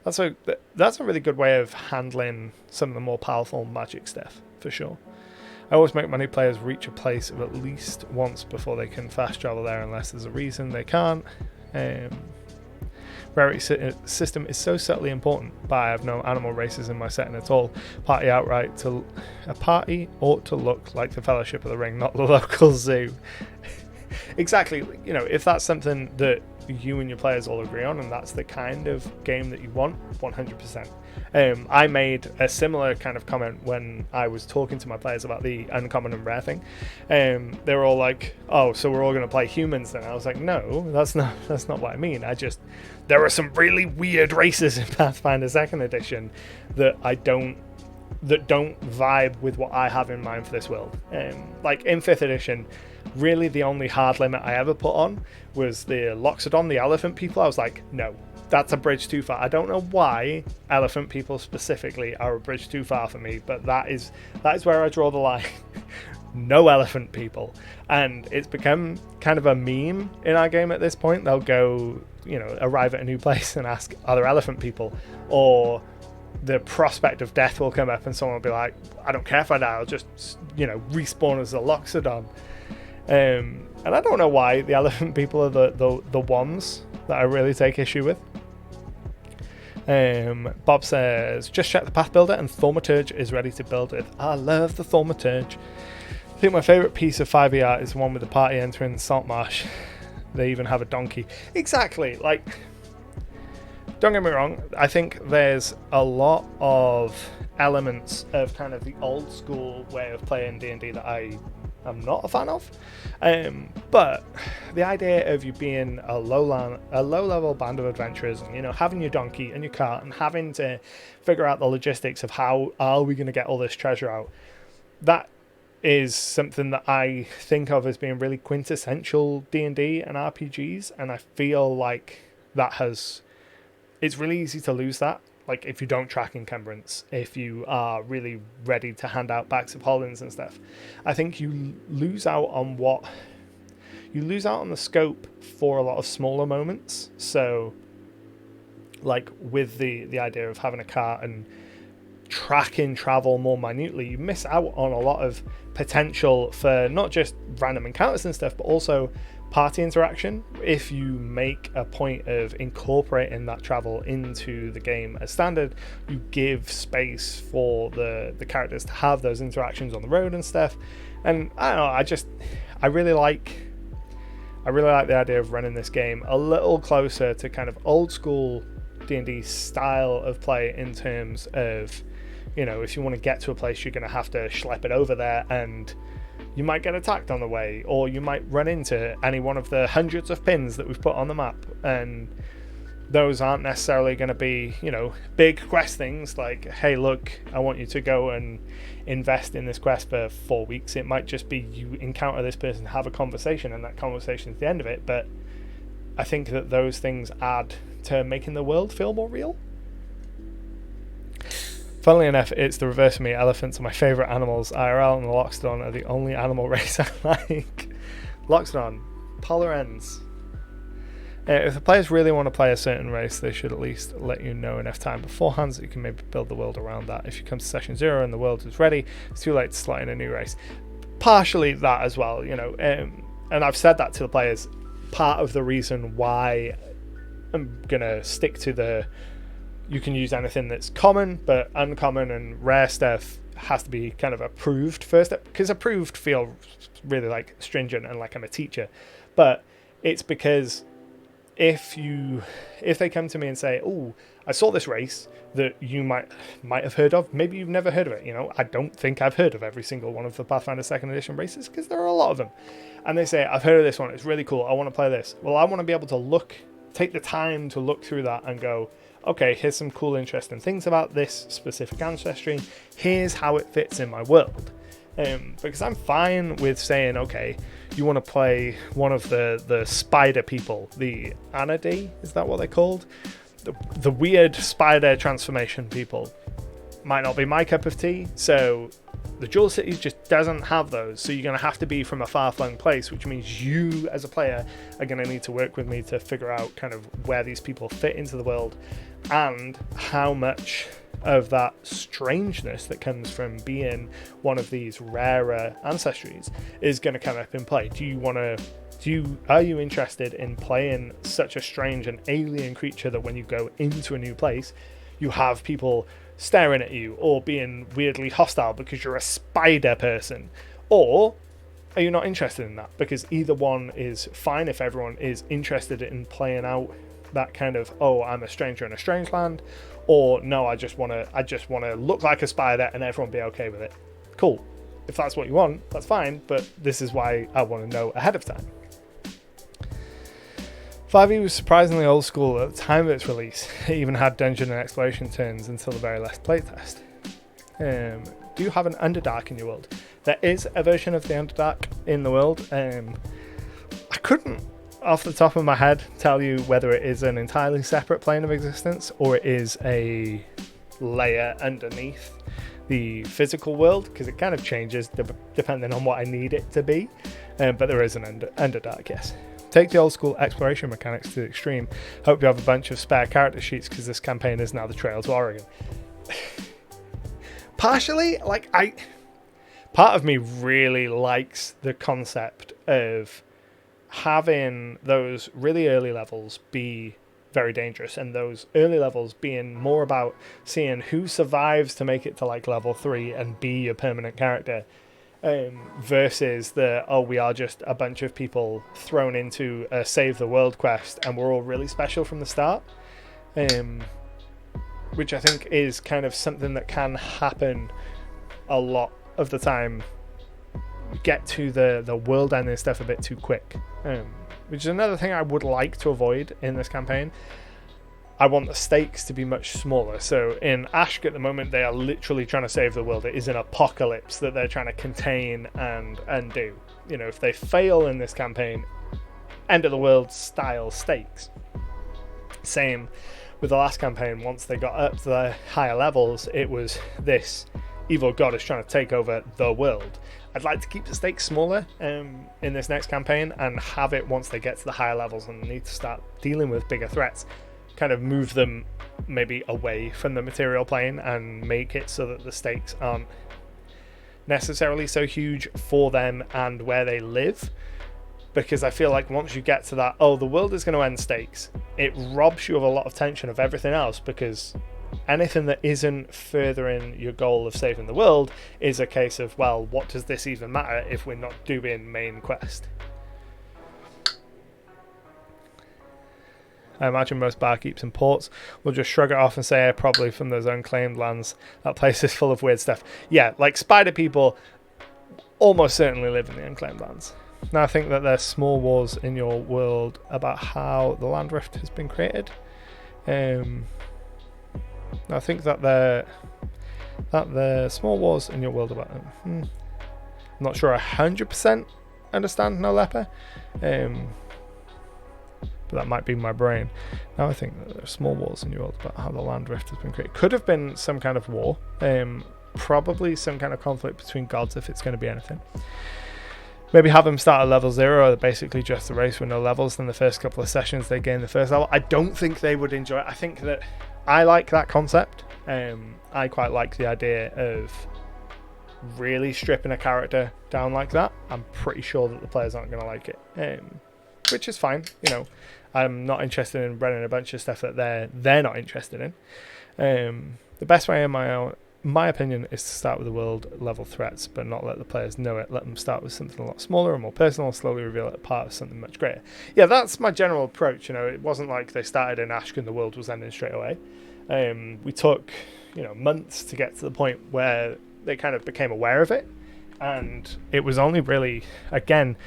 That's a really good way of handling some of the more powerful magic stuff, for sure. I always make my new players reach a place of at least once before they can fast travel there, unless there's a reason they can't. Rarity system is so subtly important, but I have no animal races in my setting at all. A party ought to look like the Fellowship of the Ring, not the local zoo. Exactly. You know, if that's something that you and your players all agree on, and that's the kind of game that you want, 100%. I made a similar kind of comment when I was talking to my players about the uncommon and rare thing. They were all like, oh, so we're all going to play humans then? I was like, no, that's not what I mean. There are some really weird races in Pathfinder 2nd Edition that don't vibe with what I have in mind for this world. Like in 5th Edition, really the only hard limit I ever put on was the Loxodon, the elephant people. I was like, no, that's a bridge too far. I don't know why elephant people specifically are a bridge too far for me, but that is where I draw the line. No elephant people. And it's become kind of a meme in our game at this point. They'll go, arrive at a new place and ask, are there elephant people? Or the prospect of death will come up and someone will be like, I don't care if I die, I'll just, respawn as a Loxodon. And I don't know why the elephant people are the ones that I really take issue with. Bob says, just check the Path Builder and Thaumaturge is ready to build with. I love the Thaumaturge. I think my favourite piece of 5e art is the one with the party entering the salt marsh. They even have a donkey. Exactly. Like, don't get me wrong, I think there's a lot of elements of kind of the old school way of playing D&D that I I'm not a fan of. But the idea of you being a low level band of adventurers, and having your donkey and your cart and having to figure out the logistics of how are we going to get all this treasure out, that is something that I think of as being really quintessential D&D and RPGs, and I feel like it's really easy to lose that. Like, if you don't track encumbrance, if you are really ready to hand out bags of holdings and stuff, I think you lose out on the scope for a lot of smaller moments. So, like, with the idea of having a cart and tracking travel more minutely, you miss out on a lot of potential for not just random encounters and stuff, but also party interaction. If you make a point of incorporating that travel into the game as standard, you give space for the characters to have those interactions on the road and stuff. And I don't know, I really like the idea of running this game a little closer to kind of old school D&D style of play, in terms of, if you want to get to a place, you're going to have to schlep it over there, and you might get attacked on the way, or you might run into any one of the hundreds of pins that we've put on the map, and those aren't necessarily going to be, big quest things like, hey, look, I want you to go and invest in this quest for 4 weeks. It might just be you encounter this person, have a conversation, and that conversation is the end of it. But I think that those things add to making the world feel more real. Funnily enough, it's the reverse for me. Elephants are my favourite animals. IRL and the Loxodon are the only animal race I like. Loxodon, polar ends. If the players really want to play a certain race, they should at least let you know enough time beforehand so you can maybe build the world around that. If you come to session 0 and the world is ready, it's too late to slot in a new race. Partially that as well, and I've said that to the players. Part of the reason why I'm going to stick to you can use anything that's common, but uncommon and rare stuff has to be kind of approved first, because approved feel really like stringent and like I'm a teacher. But it's because if they come to me and say, oh, I saw this race that you might have heard of, maybe you've never heard of it, I don't think I've heard of every single one of the Pathfinder 2nd edition races, because there are a lot of them, and they say, I've heard of this one, it's really cool, I want to play this. Well, I want to be able to take the time to look through that and go, okay, here's some cool, interesting things about this specific ancestry. Here's how it fits in my world. Because I'm fine with saying, okay, you want to play one of the spider people, the Anidae, is that what they're called? The weird spider transformation people. Might not be my cup of tea, so the Jewel City just doesn't have those, so you're going to have to be from a far-flung place, which means you, as a player, are going to need to work with me to figure out kind of where these people fit into the world, and how much of that strangeness that comes from being one of these rarer ancestries is going to come up in play. Are you interested in playing such a strange and alien creature that when you go into a new place, you have people staring at you or being weirdly hostile because you're a spider person? Or are you not interested in that? Because either one is fine if everyone is interested in playing out that kind of, oh, I'm a stranger in a strange land, or no, I just want to look like a spider and everyone be okay with it. Cool. If that's what you want, that's fine, but this is why I want to know ahead of time. 5e was surprisingly old school at the time of its release. It even had dungeon and exploration turns until the very last playtest. Do you have an Underdark in your world? There is a version of the Underdark in the world. I couldn't, off the top of my head, tell you whether it is an entirely separate plane of existence or it is a layer underneath the physical world, because it kind of changes depending on what I need it to be. But there is an Underdark, yes. Take the old school exploration mechanics to the extreme. Hope you have a bunch of spare character sheets, because this campaign is now the Trail to Oregon. Partially, part of me really likes the concept of having those really early levels be very dangerous, and those early levels being more about seeing who survives to make it to level 3 and be a permanent character, versus we are just a bunch of people thrown into a save the world quest and we're all really special from the start, which I think is kind of something that can happen a lot of the time get to the world ending stuff a bit too quick, which is another thing I would like to avoid in this campaign. I want the stakes to be much smaller. So in Ashk at the moment, they are literally trying to save the world. It is an apocalypse that they're trying to contain and undo. You know, if they fail in this campaign, end of the world style stakes. Same with the last campaign. Once they got up to the higher levels, it was this evil goddess trying to take over the world. I'd like to keep the stakes smaller in this next campaign, and have it once they get to the higher levels and need to start dealing with bigger threats, kind of move them maybe away from the material plane and make it so that the stakes aren't necessarily so huge for them and where they live. Because I feel like once you get to that, oh, the world is going to end stakes, it robs you of a lot of tension of everything else, because anything that isn't furthering your goal of saving the world is a case of, well, what does this even matter if we're not doing main quest? I imagine most barkeeps and ports will just shrug it off and say, probably from those unclaimed lands. That place is full of weird stuff. Yeah, like spider people almost certainly live in the unclaimed lands. Now I think that there's small wars in your world about how the land rift has been created. I think that the small wars in your world about them. I'm not sure 100% understand No Leper. But that might be my brain. Now I think that there are small wars in your world about how the land rift has been created. Could have been some kind of war. Probably some kind of conflict between gods if it's going to be anything. Maybe have them start at level 0, or basically just a race with no levels. Then the first couple of sessions they gain the first level. I don't think they would enjoy it. I think that I like that concept. I quite like the idea of really stripping a character down like that. I'm pretty sure that the players aren't going to like it. Which is fine, you know. I'm not interested in running a bunch of stuff that they're not interested in. The best way, in my opinion, is to start with the world level threats, but not let the players know it. Let them start with something a lot smaller and more personal, slowly reveal it part of something much greater. Yeah, that's my general approach. You know, it wasn't like they started in Ashk and the world was ending straight away. We took, months to get to the point where they kind of became aware of it, and it was only really, again,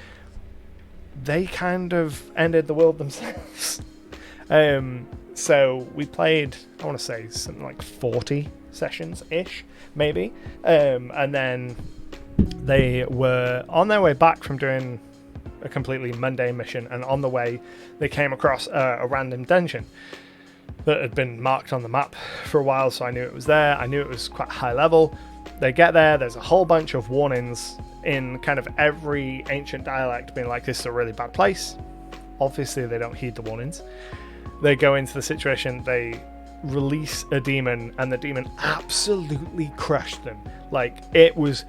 they kind of ended the world themselves. So we played, I want to say, something like 40 sessions-ish, maybe. And then they were on their way back from doing a completely mundane mission, and on the way they came across a random dungeon that had been marked on the map for a while, so I knew it was there. I knew it was quite high level. They get there, there's a whole bunch of warnings in kind of every ancient dialect being like, this is a really bad place. Obviously they don't heed the warnings. They go into the situation, they release a demon, and the demon absolutely crushed them. Like, it was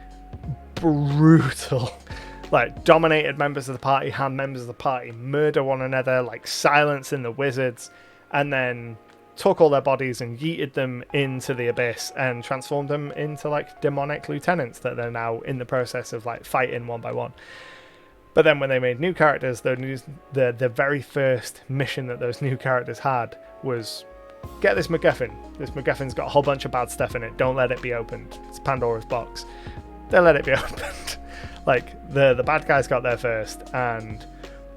brutal. Like, dominated members of the party, hand members of the party, murder one another, like silencing the wizards, and then took all their bodies and yeeted them into the abyss and transformed them into like demonic lieutenants that they're now in the process of like fighting one by one. But then when they made new characters, the very first mission that those new characters had was, get this MacGuffin. This MacGuffin's got a whole bunch of bad stuff in it. Don't let it be opened. It's Pandora's box. They let it be opened. Like, the bad guys got there first, and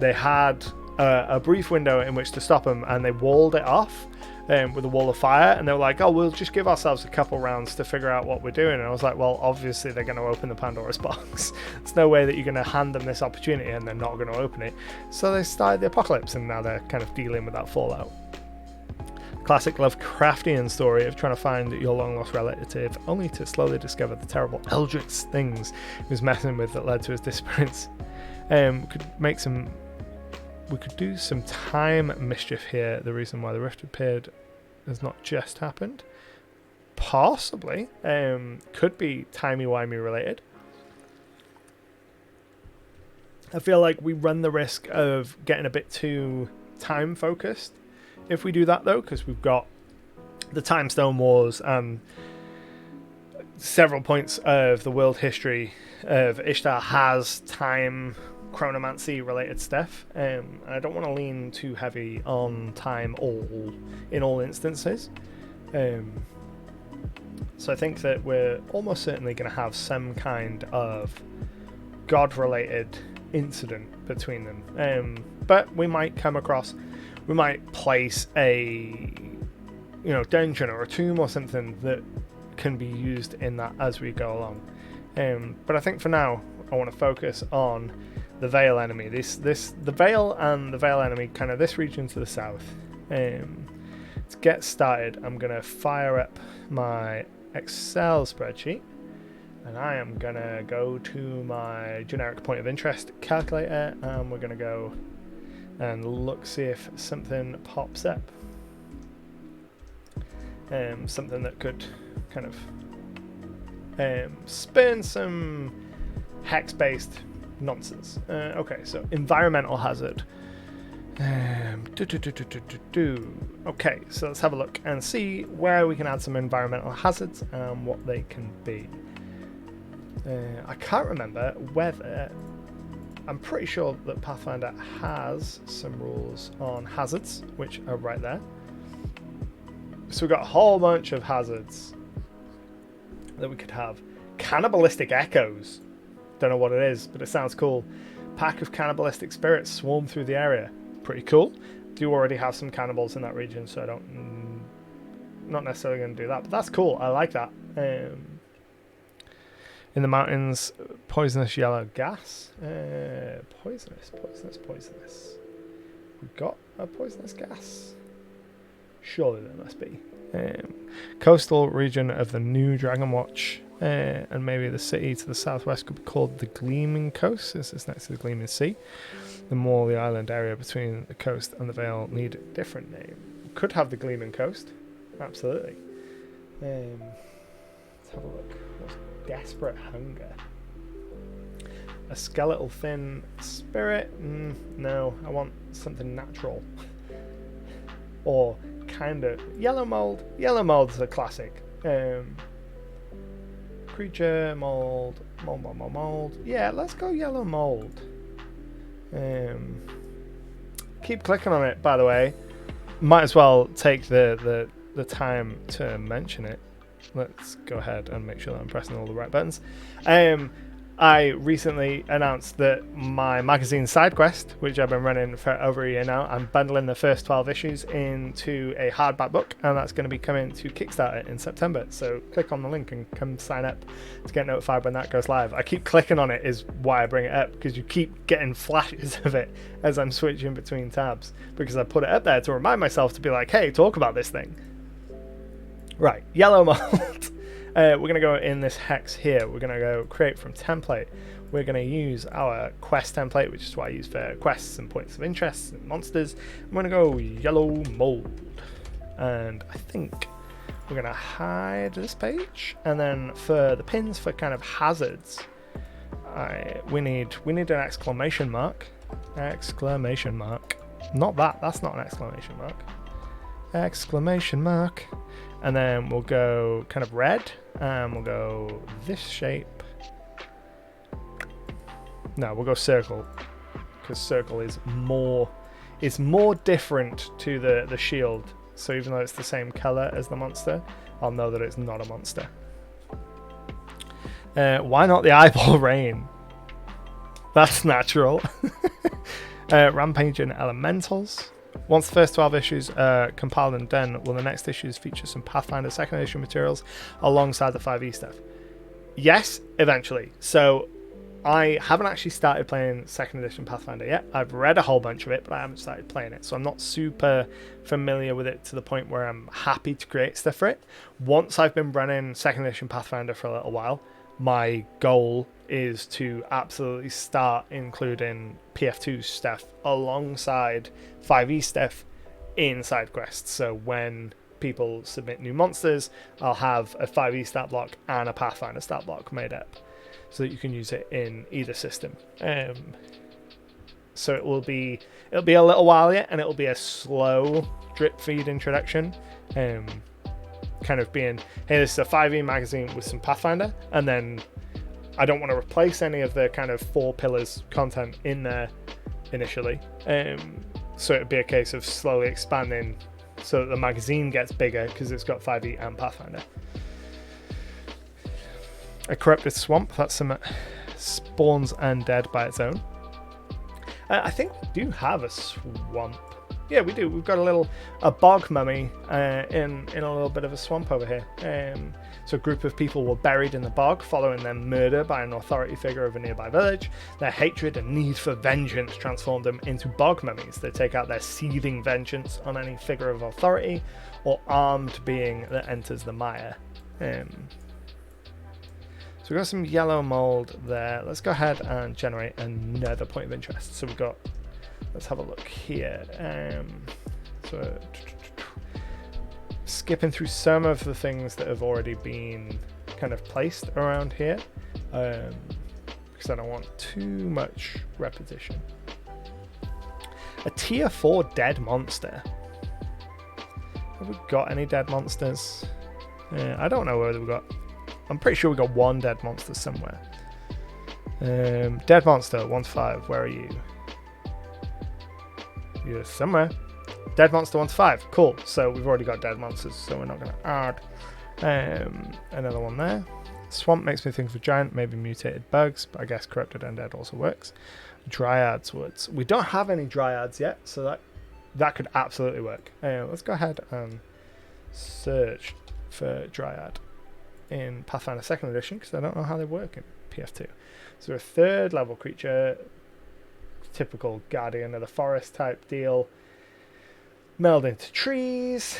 they had a brief window in which to stop them, and they walled it off with a wall of fire, and they were like, oh, we'll just give ourselves a couple rounds to figure out what we're doing. And I was like, well, obviously they're going to open the Pandora's box. There's no way that you're going to hand them this opportunity and they're not going to open it. So they started the apocalypse, and now they're kind of dealing with that fallout. Classic Lovecraftian story of trying to find your long-lost relative, only to slowly discover the terrible eldritch things he was messing with that led to his disappearance. We could do some time mischief here. The reason why the rift appeared has not just happened. Possibly. Could be timey-wimey related. I feel like we run the risk of getting a bit too time-focused if we do that, though, because we've got the Time Stone Wars and several points of the world history of Ishtar has time chronomancy related stuff. I don't want to lean too heavy on time in all instances. So I think that we're almost certainly going to have some kind of god-related incident between them. But we might place a dungeon or a tomb or something that can be used in that as we go along. But I think for now I want to focus on the Vale enemy. The Vale and the Vale enemy, kind of this region to the south. To get started, I'm going to fire up my Excel spreadsheet, and I am going to go to my generic point of interest calculator, and we're going to go and look, see if something pops up. Something that could kind of spin some hex-based nonsense. Okay, so environmental hazard. Okay, so let's have a look and see where we can add some environmental hazards and what they can be. I can't remember whether... I'm pretty sure that Pathfinder has some rules on hazards, which are right there. So we've got a whole bunch of hazards that we could have. Cannibalistic echoes. Don't know what it is, but it sounds cool. Pack of cannibalistic spirits swarm through the area. Pretty cool. Do already have some cannibals in that region, so I don't... not necessarily going to do that, but that's cool. I like that. In the mountains, poisonous yellow gas. Poisonous. We've got a poisonous gas. Surely there must be. Coastal region of the New Dragon Watch, and maybe the city to the southwest could be called the Gleaming Coast. This is next to the Gleaming Sea. The more the island area between the coast and the Vale need a different name. We could have the Gleaming Coast. Absolutely. Let's have a look. What's desperate hunger? A skeletal thin spirit? No, I want something natural. Or kind of yellow mold. Yellow mold's a classic. Creature mold. Mold. Yeah, let's go yellow mold. Keep clicking on it, by the way. Might as well take the time to mention it. Let's go ahead and make sure that I'm pressing all the right buttons. I recently announced that my magazine side quest, which I've been running for over a year now, I'm bundling the first 12 issues into a hardback book, and that's going to be coming to Kickstarter in September. So click on the link and come sign up to get notified when that goes live. I keep clicking on it is why I bring it up, because you keep getting flashes of it as I'm switching between tabs, because I put it up there to remind myself to be like, hey, talk about this thing. Right, yellow mold. We're going to go in this hex here. We're going to go create from template. We're going to use our quest template, which is what I use for quests and points of interest and monsters. I'm going to go yellow mold. And I think we're going to hide this page. And then for the pins for kind of hazards, we need an exclamation mark. Exclamation mark. Not that. That's not an exclamation mark. Exclamation mark. And then we'll go kind of red, and we'll go this shape. No, we'll go circle, because circle is more different to the shield. So even though it's the same color as the monster, I'll know that it's not a monster. Why not the eyeball rain? That's natural. Rampaging elementals. Once the first 12 issues are compiled and done, will the next issues feature some Pathfinder 2nd edition materials alongside the 5e stuff? Yes, eventually. So I haven't actually started playing 2nd edition Pathfinder yet. I've read a whole bunch of it, but I haven't started playing it. So I'm not super familiar with it to the point where I'm happy to create stuff for it. Once I've been running 2nd edition Pathfinder for a little while, my goal is to absolutely start including PF2 stuff alongside 5e stuff in side quests. So when people submit new monsters, I'll have a 5e stat block and a Pathfinder stat block made up, so that you can use it in either system. So it'll be a little while yet, and it'll be a slow drip feed introduction. Kind of being, hey, this is a 5e magazine with some Pathfinder, and then I don't want to replace any of the kind of 4 pillars content in there initially. So it'd be a case of slowly expanding so that the magazine gets bigger because it's got 5e and Pathfinder. A corrupted swamp, that's spawns undead by its own. I think we do have a swamp. Yeah, we do. We've got a bog mummy in a little bit of a swamp over here. So a group of people were buried in the bog following their murder by an authority figure of a nearby village. Their hatred and need for vengeance transformed them into bog mummies. They take out their seething vengeance on any figure of authority or armed being that enters the mire. So we've got some yellow mold there. Let's go ahead and generate another point of interest. So we've got, let's have a look here. So skipping through some of the things that have already been kind of placed around here, because I don't want too much repetition. A tier 4 dead monster. Have we got any dead monsters? I don't know whether we've got. I'm pretty sure we got one dead monster somewhere. Dead monster 1-5. Where are you? You're somewhere. Dead monster 1-5. Cool. So we've already got dead monsters, so we're not going to add another one there. Swamp makes me think of a giant, maybe mutated bugs, but I guess corrupted undead also works. Dryads woods. We don't have any dryads yet, so that could absolutely work. Let's go ahead and search for dryad in Pathfinder 2nd edition, because I don't know how they work in PF2. So a 3rd level creature, typical guardian of the forest type deal, meld into trees.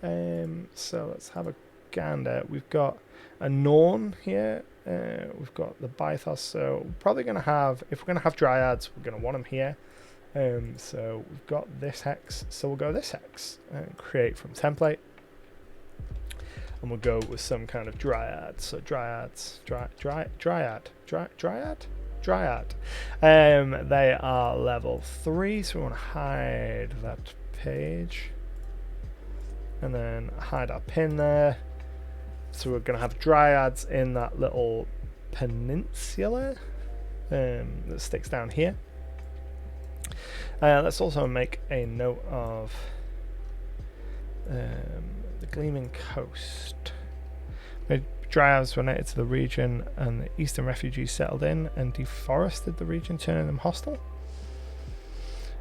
So let's have a gander. We've got a Norn here, we've got the Bythos, so we're probably going to have, if we're going to have dryads, we're going to want them here. So we've got this hex, so we'll go this hex and create from template. And we'll go with some kind of dryad. So dryads, dryad. They are level 3, so we want to hide that page. And then hide our pin there. So we're going to have dryads in that little peninsula that sticks down here. Let's also make a note of the Gleaming Coast. Dryads were native to the region, and the eastern refugees settled in and deforested the region, turning them hostile.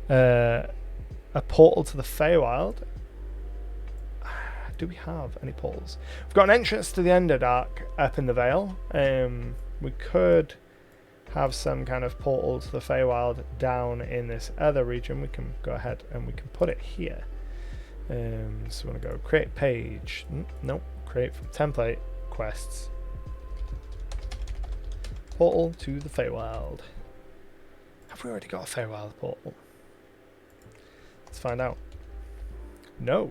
A portal to the Feywild. Do we have any portals? We've got an entrance to the Underdark up in the Vale. We could have some kind of portal to the Feywild down in this other region. We can go ahead and we can put it here. So we want to go create page. Nope. Create from template quests. Portal to the Feywild. Have we already got a Feywild portal? Let's find out. No.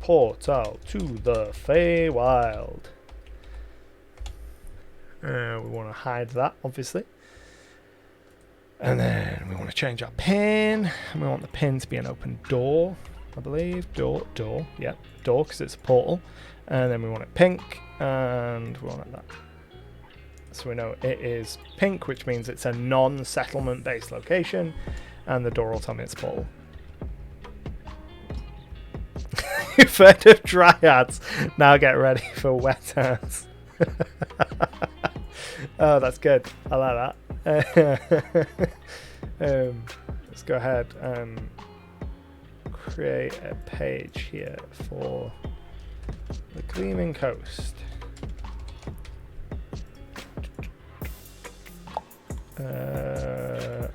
Portal to the Feywild. We want to hide that, obviously. And then we want to change our pin. And we want the pin to be an open door, I believe. Door. Yep, door, because it's a portal. And then we want it pink. And we want it that. So we know it is pink, which means it's a non-settlement based location. And the door will tell me it's a portal. You've heard of dryads. Now get ready for wet hands. Oh, that's good. I like that. Let's go ahead and create a page here for the Gleaming Coast.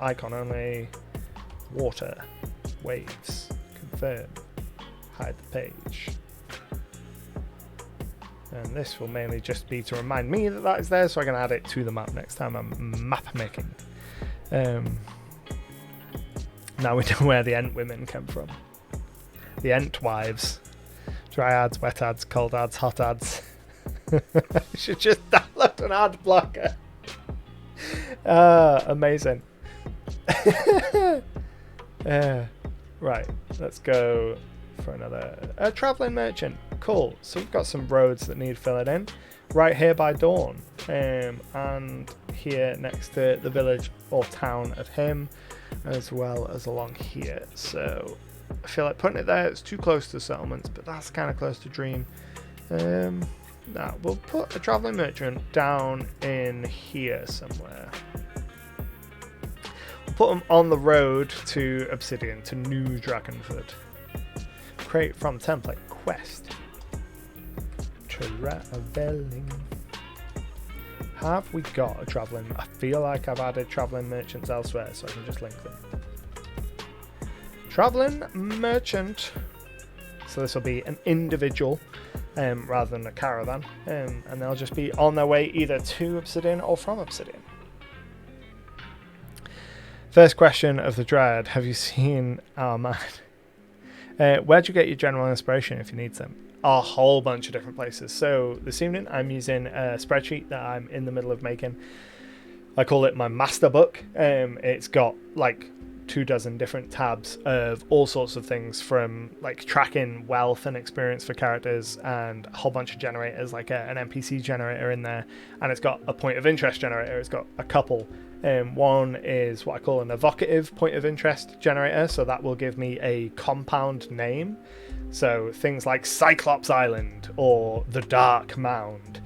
Icon only. Water. Waves. Confirm. Hide the page. And this will mainly just be to remind me that that is there, so I can add it to the map next time I'm map making. Now we know where the Ent women come from. The Ent wives. Dryads, wet ads, cold ads, hot ads. You should just download an ad blocker. Amazing. Right, let's go for another traveling merchant. Cool. So we've got some roads that need filling in right here by Dawn, and here next to the village or town of him, as well as along here. So I feel like putting it there, it's too close to settlements, but that's kind of close to Dream. Now, we'll put a traveling merchant down in here somewhere. We'll put them on the road to Obsidian, to New Dragonford. Create from template quest. Traveling. Have we got a traveling? I feel like I've added traveling merchants elsewhere, so I can just link them. Traveling merchant. So this will be an individual rather than a caravan, and they'll just be on their way either to Obsidian or from Obsidian. First question of the Dryad: have you seen our man? Where'd you get your general inspiration if you need some? A whole bunch of different places. So this evening I'm using a spreadsheet that I'm in the middle of making. I call it my master book. It's got like 24 different tabs of all sorts of things, from like tracking wealth and experience for characters, and a whole bunch of generators, like an NPC generator in there, and it's got a point of interest generator. It's got a couple. One is what I call an evocative point of interest generator, so that will give me a compound name. So things like Cyclops Island or the Dark Mound,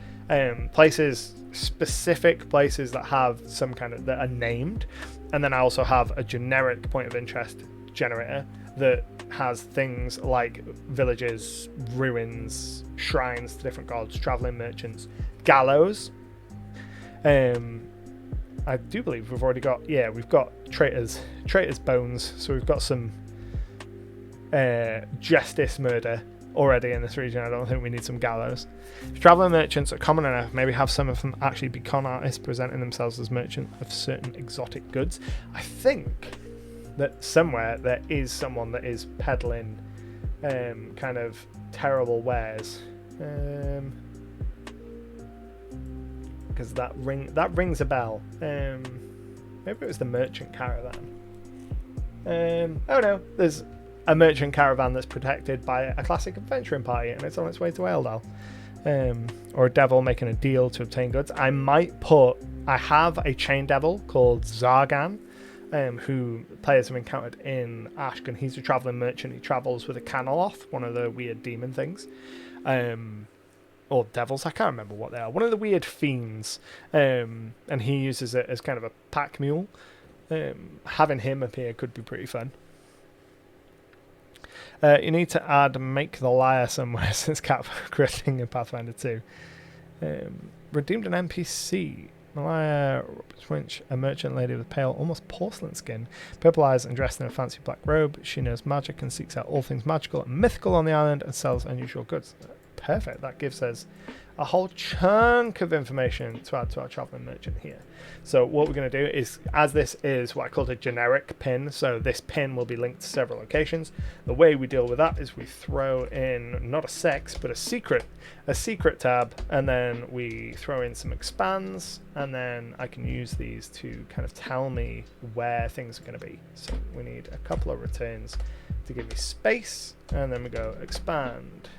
places, specific places that have some kind of, that are named. And then I also have a generic point of interest generator that has things like villages, ruins, shrines to different gods, traveling merchants, gallows. I do believe we've already got, yeah, we've got traitors bones. So we've got some justice murder already in this region. I don't think we need some gallows. If traveling merchants are common enough, maybe have some of them actually be con artists presenting themselves as merchant of certain exotic goods. I think that somewhere there is someone that is peddling kind of terrible wares, because that rings a bell. Maybe it was the merchant caravan. Oh no, there's a merchant caravan that's protected by a classic adventuring party, and it's on its way to Eldal. Or a devil making a deal to obtain goods. I have a chain devil called Zargan, who players have encountered in Ashken. He's a traveling merchant. He travels with a Canoloth, one of the weird demon things. Or devils, I can't remember what they are. One of the weird fiends. And he uses it as kind of a pack mule. Having him appear could be pretty fun. You need to add Make the Liar somewhere, since cat crafting in Pathfinder 2. Redeemed an NPC. Malaya Swinch, a merchant lady with pale, almost porcelain skin, purple eyes, and dressed in a fancy black robe. She knows magic and seeks out all things magical and mythical on the island and sells unusual goods. Perfect. That gives us a whole chunk of information to add to our traveling merchant here. So what we're going to do is, as this is what I call a generic pin, so this pin will be linked to several locations. The way we deal with that is we throw in not a sex but a secret tab, and then we throw in some expands, and then I can use these to kind of tell me where things are going to be. So we need a couple of returns to give me space, and then we go expand.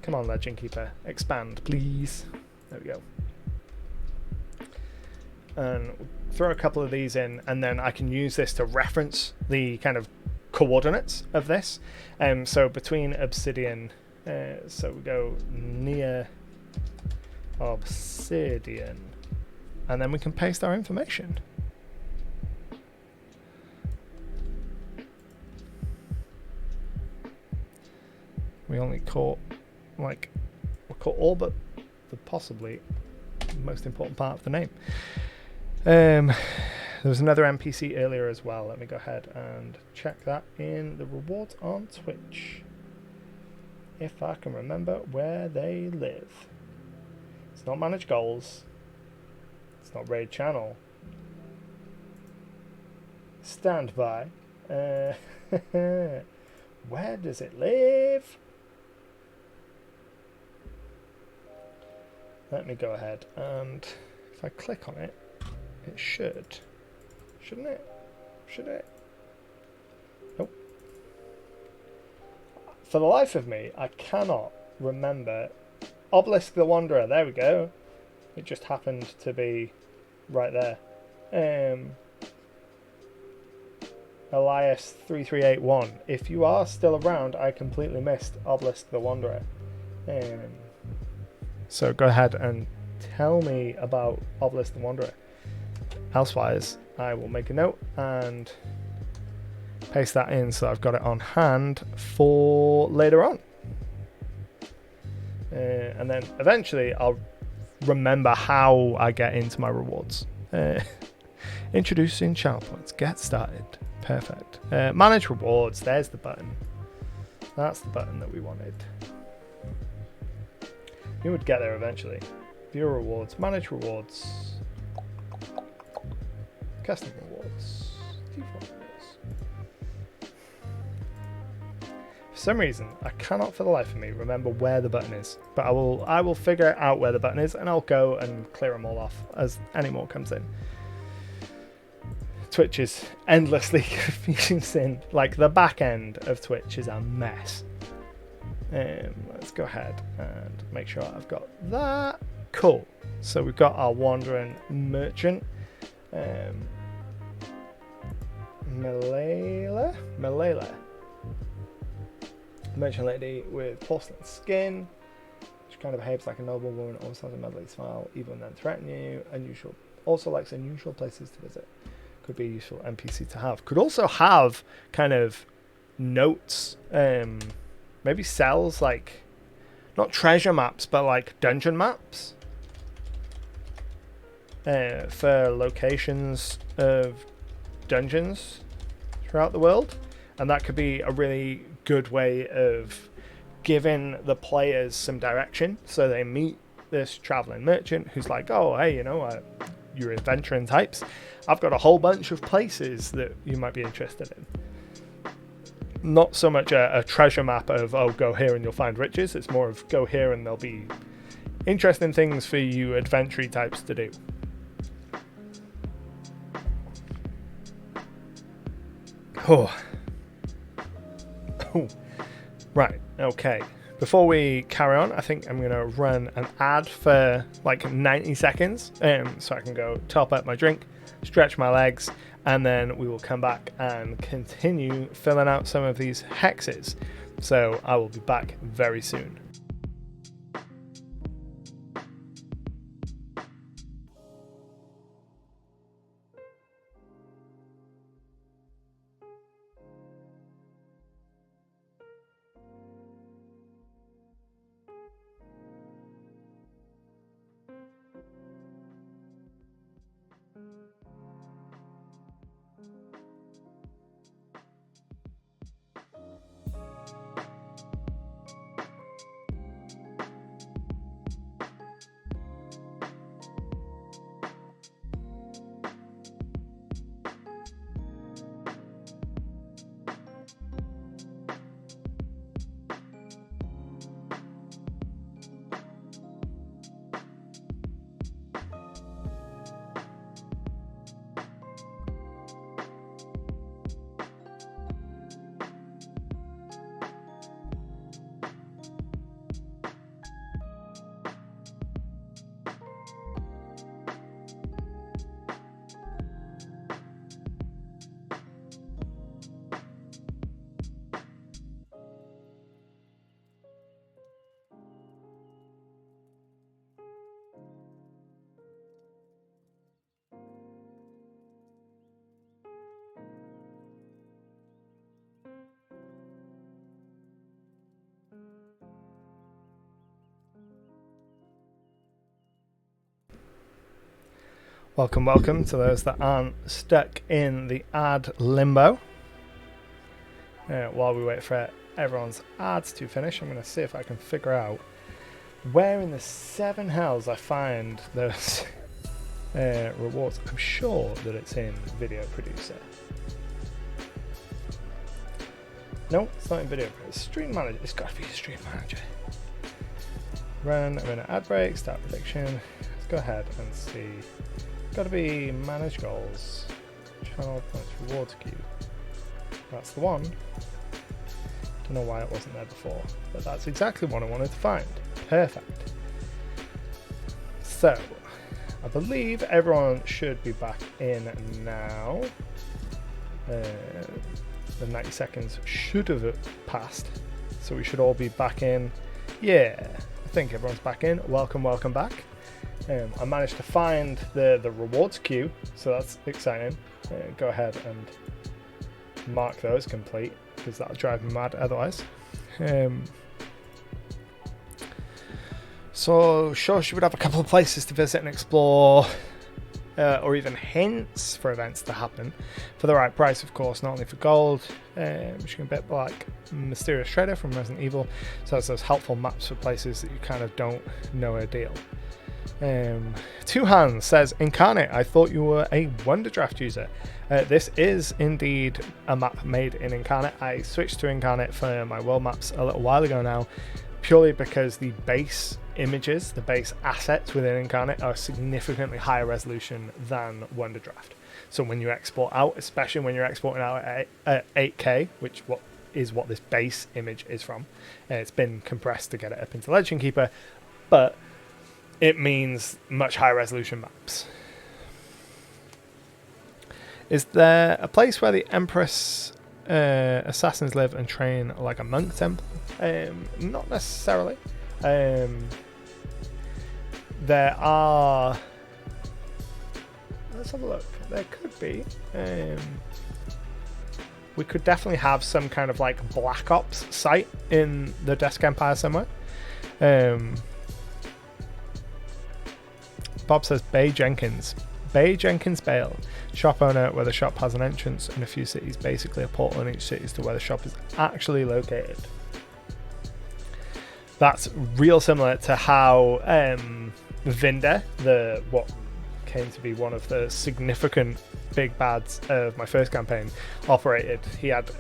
Come on, Legend Keeper, expand, please. There we go. And throw a couple of these in, and then I can use this to reference the kind of coordinates of this. So between Obsidian, so we go near Obsidian, and then we can paste our information. We only caught we caught all but the possibly most important part of the name. There was another NPC earlier as well. Let me go ahead and check that in the rewards on Twitch, if I can remember where they live. It's not manage goals. It's not raid channel. Stand by. Where does it live? Let me go ahead, and if I click on it, it shouldn't it? Should it? Nope. For the life of me, I cannot remember. Obelisk the Wanderer, there we go. It just happened to be right there. Elias 3381. If you are still around, I completely missed Obelisk the Wanderer. So go ahead and tell me about Obelisk the Wanderer. Elsewise, I will make a note and paste that in so I've got it on hand for later on. And then eventually I'll remember how I get into my rewards. Introducing channel points. Get started. Perfect. Manage rewards. There's the button. That's the button that we wanted. You would get there eventually. View rewards. Manage rewards. Custom rewards. Default rewards. For some reason, I cannot for the life of me remember where the button is. But I will figure out where the button is, and I'll go and clear them all off as any more comes in. Twitch is endlessly confusing. Like, the back end of Twitch is a mess. Let's go ahead and make sure I've got that. Cool. So we've got our wandering merchant. Malela. Merchant lady with porcelain skin. She kind of behaves like a noble woman, always has a motherly smile, even when then threaten you. Unusual. Also likes unusual places to visit. Could be a useful NPC to have. Could also have kind of notes. Maybe sells like not treasure maps, but like dungeon maps for locations of dungeons throughout the world, and that could be a really good way of giving the players some direction. So they meet this traveling merchant who's like, "Oh, hey, you know, you're adventuring types. I've got a whole bunch of places that you might be interested in." Not so much a treasure map of, oh, go here and you'll find riches. It's more of, go here and there'll be interesting things for you adventure types to do. Oh. Right, okay. Before we carry on, I think I'm going to run an ad for like 90 seconds so I can go top up my drink, stretch my legs, and then we will come back and continue filling out some of these hexes. So I will be back very soon. Welcome to those that aren't stuck in the ad limbo. While we wait for everyone's ads to finish, I'm going to see if I can figure out where in the seven hells I find those rewards. I'm sure that it's in Video Producer. No, it's not in Video Producer. Stream Manager. It's got to be Stream Manager. Run a minute ad break, start prediction. Let's go ahead and see. Got to be manage goals, channel points, rewards queue. That's the one. Don't know why it wasn't there before, but that's exactly what I wanted to find. Perfect. So, I believe everyone should be back in now. The 90 seconds should have passed, so we should all be back in. Yeah, I think everyone's back in. Welcome back. I managed to find the rewards queue, so that's exciting. Go ahead and mark those complete, because that'll drive me mad otherwise. So sure, she would have a couple of places to visit and explore, or even hints for events to happen for the right price, of course, not only for gold. She can bet like Mysterious Trader from Resident Evil, so that's those helpful maps for places that you kind of don't know a deal. Two Hands says, Incarnate, I thought you were a Wonderdraft user. This is indeed a map made in Incarnate. I switched to Incarnate for my world maps a little while ago now, purely because the base images, the base assets within Incarnate are significantly higher resolution than Wonderdraft. So when you export out, especially when you're exporting out at 8K, which is what this base image is from, it's been compressed to get it up into Legend Keeper, but it means much higher resolution maps. Is there a place where the Empress assassins live and train like a monk temple? Not necessarily. There are... Let's have a look. There could be. We could definitely have some kind of like Black Ops site in the Desk Empire somewhere. Bob says Bay Jenkins Bale, shop owner where the shop has an entrance in a few cities, basically a portal in each city as to where the shop is actually located. That's real similar to how Vinder, what came to be one of the significant big bads of my first campaign, operated. He had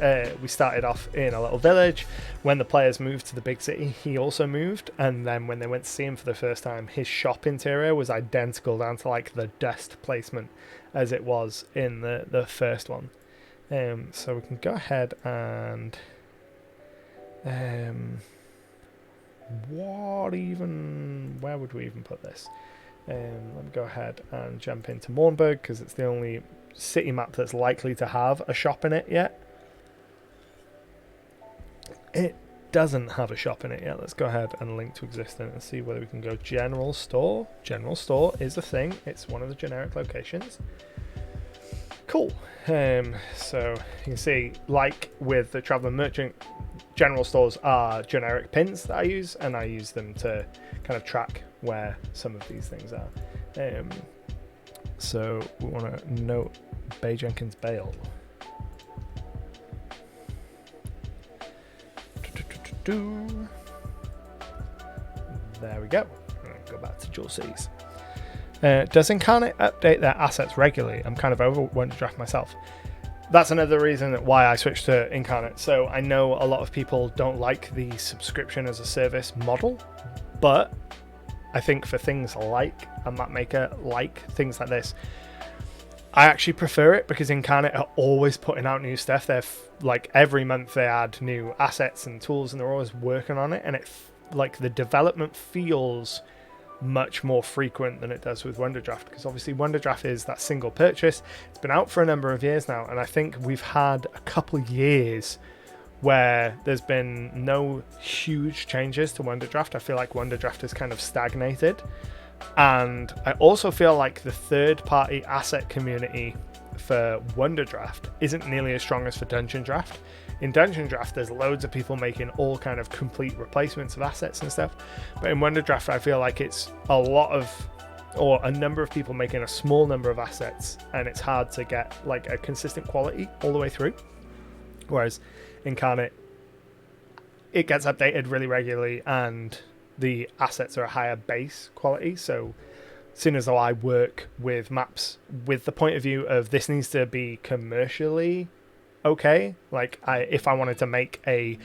we started off in a little village. When the players moved to the big city, he also moved, and then when they went to see him for the first time, his shop interior was identical down to like the dust placement as it was in the first one. So we can go ahead and where would we even put this? Let me go ahead and jump into Mornburg, because it's the only city map that's likely to have a shop in it yet. It doesn't have a shop in it yet. Let's go ahead and link to existent and see whether we can go General Store. General Store is a thing. It's one of the generic locations. Cool. So you can see, like with the Traveller Merchant, General Stores are generic pins that I use, and I use them to kind of track where some of these things are. So we want to note Bay Jenkins Bale. There we go. Go back to Jewel Cities. Does Incarnate update their assets regularly? I'm kind of over Wonderdraft myself. That's another reason why I switched to Incarnate. So I know a lot of people don't like the subscription as a service model, but I think for things like a map maker, like things like this, I actually prefer it, because Incarnate are always putting out new stuff. They're like every month they add new assets and tools, and they're always working on it, and like the development feels much more frequent than it does with Wonderdraft, because obviously Wonderdraft is that single purchase. It's been out for a number of years now, and I think we've had a couple of years where there's been no huge changes to Wonderdraft. I feel like Wonderdraft has kind of stagnated, and I also feel like the third-party asset community for Wonderdraft isn't nearly as strong as for Dungeon Draft. In Dungeon Draft, there's loads of people making all kind of complete replacements of assets and stuff, but in Wonderdraft, I feel like it's a number of people making a small number of assets, and it's hard to get like a consistent quality all the way through. Whereas Incarnate, it gets updated really regularly, and the assets are a higher base quality. So seeing as though I work with maps with the point of view of this needs to be commercially okay, like if I wanted to make a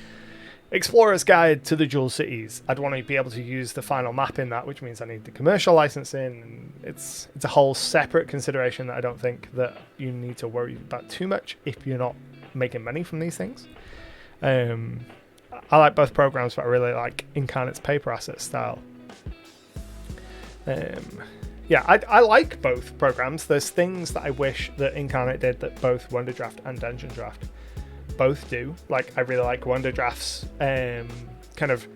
explorer's guide to the Jewel Cities, I'd want to be able to use the final map in that, which means I need the commercial licensing, and it's a whole separate consideration that I don't think that you need to worry about too much if you're not making money from these things. I like both programs, but I really like Incarnate's paper asset style. I like both programs. There's things that I wish that Incarnate did that both Wonderdraft and Dungeon Draft both do. Like, I really like Wonderdraft's kind of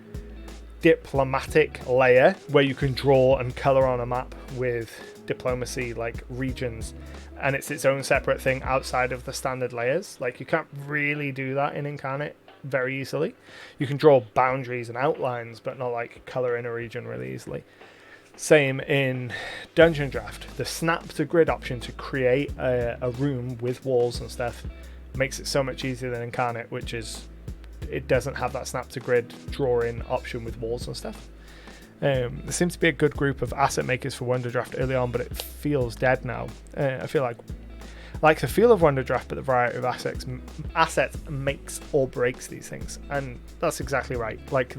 diplomatic layer where you can draw and color on a map with diplomacy like regions, and it's its own separate thing outside of the standard layers. Like, you can't really do that in Incarnate very easily. You can draw boundaries and outlines, but not like color in a region really easily. Same in Dungeon Draft. The snap to grid option to create a room with walls and stuff makes it so much easier than Incarnate, which is, it doesn't have that snap to grid drawing option with walls and stuff. There seems to be a good group of asset makers for Wonder Draft early on, but it feels dead now. I feel like the feel of Wonder Draft, but the variety of assets makes or breaks these things, and that's exactly right. Like,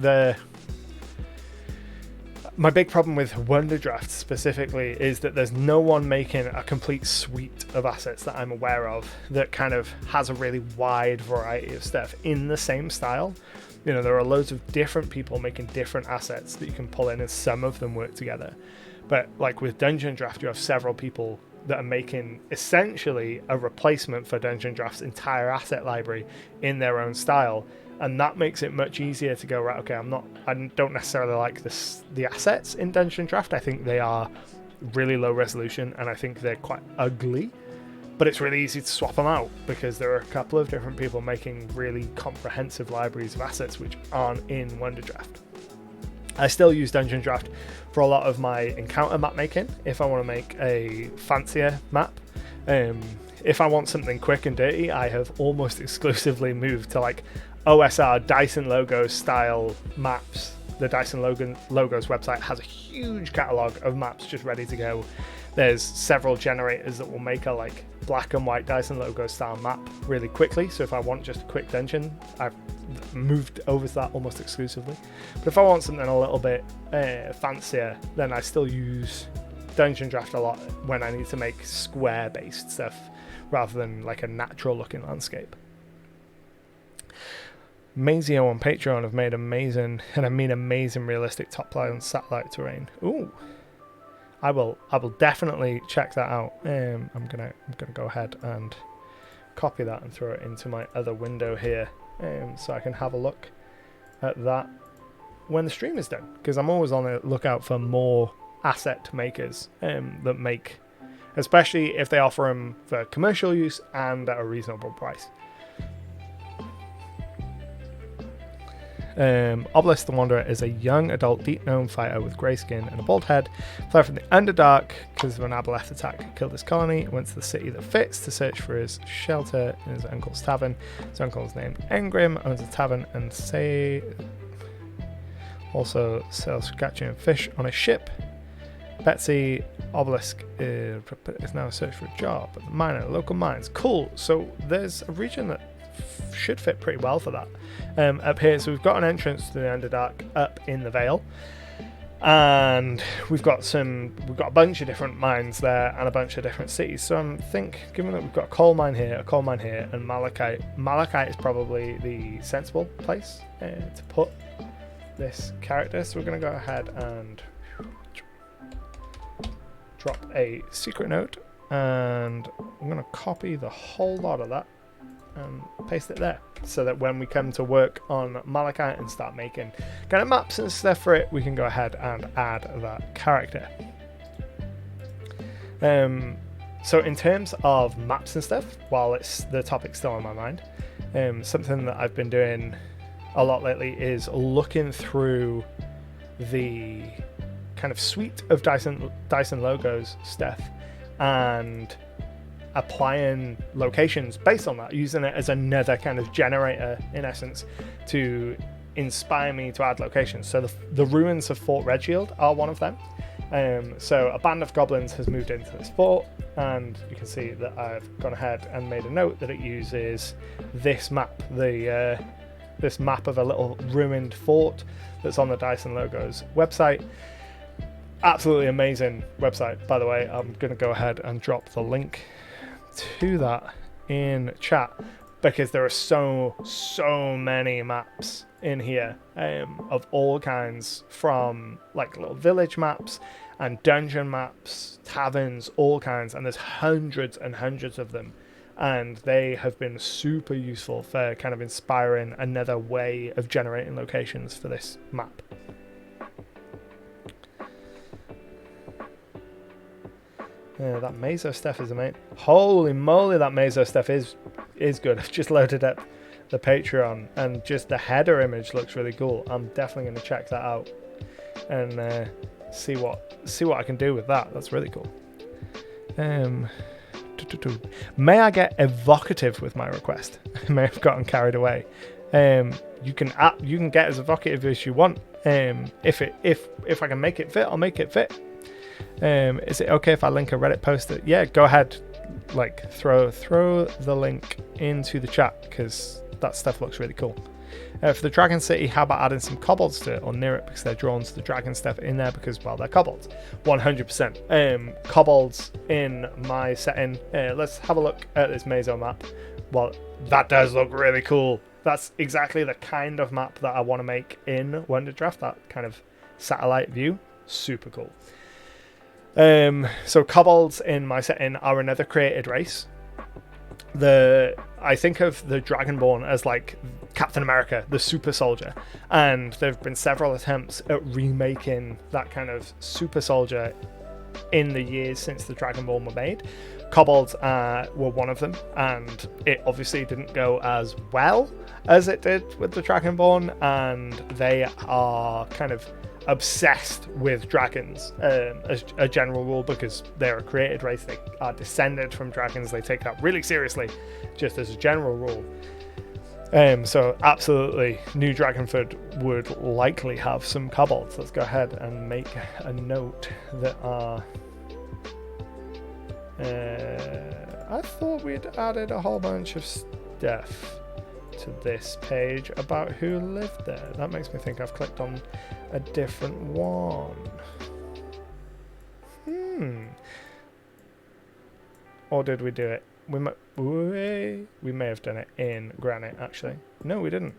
my big problem with Wonder Draft specifically is that there's no one making a complete suite of assets that I'm aware of that kind of has a really wide variety of stuff in the same style. You know, there are loads of different people making different assets that you can pull in, and some of them work together. But like with Dungeon Draft, you have several people that are making essentially a replacement for Dungeon Draft's entire asset library in their own style. And that makes it much easier to go, right, okay, I don't necessarily like the assets in Dungeon Draft. I think they are really low resolution, and I think they're quite ugly. But it's really easy to swap them out because there are a couple of different people making really comprehensive libraries of assets which aren't in Wonder Draft. I still use Dungeon Draft for a lot of my encounter map making if I want to make a fancier map. If I want something quick and dirty, I have almost exclusively moved to like OSR Dyson Logos style maps. The Dyson Logos website has a huge catalogue of maps just ready to go. There's several generators that will make a like black and white Dyson Logos style map really quickly. So if I want just a quick dungeon, I've moved over to that almost exclusively. But if I want something a little bit fancier, then I still use Dungeon Draft a lot when I need to make square based stuff rather than like a natural looking landscape. Mazio on Patreon have made amazing, and I mean amazing, realistic top-down satellite terrain. Ooh, I will definitely check that out. I'm gonna go ahead and copy that and throw it into my other window here, so I can have a look at that when the stream is done. Because I'm always on the lookout for more asset makers that make, especially if they offer them for commercial use and at a reasonable price. Obelisk the Wanderer is a young adult deep gnome fighter with grey skin and a bald head. Fled from the Underdark because of an aboleth attack killed his colony. Went to the city that fits to search for his shelter in his uncle's tavern. His uncle is named Engrim, owns a tavern and also sells catching fish on a ship. Betsy Obelisk is now a search for a job at the miner, local mines. Cool. So there's a region that should fit pretty well for that. Up here, so we've got an entrance to the Underdark up in the Vale, and we've got a bunch of different mines there and a bunch of different cities. So I think, given that we've got a coal mine here, and Malachite is probably the sensible place to put this character. So we're going to go ahead and drop a secret note, and I'm going to copy the whole lot of that and paste it there, so that when we come to work on Malachite and start making kind of maps and stuff for it, we can go ahead and add that character. So in terms of maps and stuff, while the topic's still on my mind, something that I've been doing a lot lately is looking through the kind of suite of Dyson Logos stuff and applying locations based on that, using it as another kind of generator in essence to inspire me to add locations. So the ruins of Fort Redshield are one of them. So a band of goblins has moved into this fort, and you can see that I've gone ahead and made a note that it uses this map, this map of a little ruined fort that's on the Dyson Logos website. Absolutely amazing website, by the way. I'm going to go ahead and drop the link to that in chat, because there are so many maps in here of all kinds, from like little village maps and dungeon maps, taverns, all kinds, and there's hundreds and hundreds of them, and they have been super useful for kind of inspiring another way of generating locations for this map. That Meso stuff is amazing. Holy moly, that Meso stuff is good. I've just loaded up the Patreon, and just the header image looks really cool. I'm definitely going to check that out and see what I can do with that. That's really cool. May I get evocative with my request? I may have gotten carried away. You can get as evocative as you want. If I can make it fit, I'll make it fit. Is it okay if I link a Reddit post? Yeah, go ahead. Like throw the link into the chat, because that stuff looks really cool. For the Dragon City, how about adding some kobolds to it or near it, because they're drawn to the dragon stuff in there because, well, they're kobolds. 100%. Kobolds in my setting. Let's have a look at this Meso map. Well, that does look really cool. That's exactly the kind of map that I want to make in Wonderdraft, that kind of satellite view. Super cool. So kobolds in my setting are another created race. I think of the Dragonborn as like Captain America, the super soldier, and there have been several attempts at remaking that kind of super soldier in the years since the Dragonborn were made. Kobolds were one of them, and it obviously didn't go as well as it did with the Dragonborn, and they are kind of obsessed with dragons as a general rule, because they're a created race. They are descended from dragons. They take that really seriously, just as a general rule. So absolutely, New Dragonford would likely have some kobolds. Let's go ahead and make a note that I thought we'd added a whole bunch of stuff to this page about who lived there. That makes me think I've clicked on a different one. Or did we do it? We may have done it in Granite, actually. No, we didn't.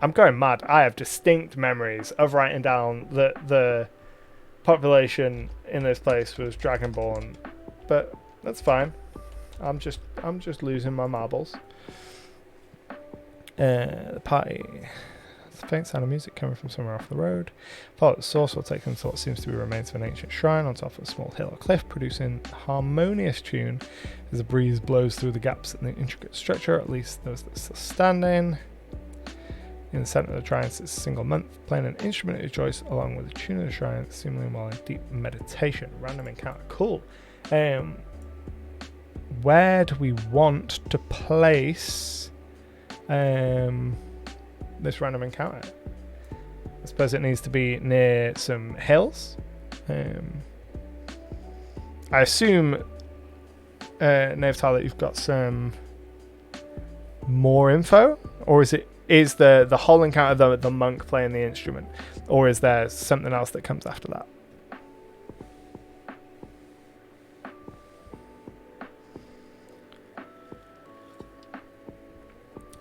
I'm going mad. I have distinct memories of writing down that the population in this place was Dragonborn, but that's fine. I'm just losing my marbles. The party. The faint sound of music coming from somewhere off the road. Follow the source will take them to what seems to be remains of an ancient shrine on top of a small hill or cliff, producing a harmonious tune as the breeze blows through the gaps in the intricate structure, at least those that are still standing. In the centre of the shrine sits a single monk playing an instrument of his choice along with the tune of the shrine, seemingly while in deep meditation. Random encounter. Cool. Where do we want to place this random encounter? I suppose it needs to be near some hills. I assume, Nevtal, that you've got some more info, or is the whole encounter the monk playing the instrument, or is there something else that comes after that?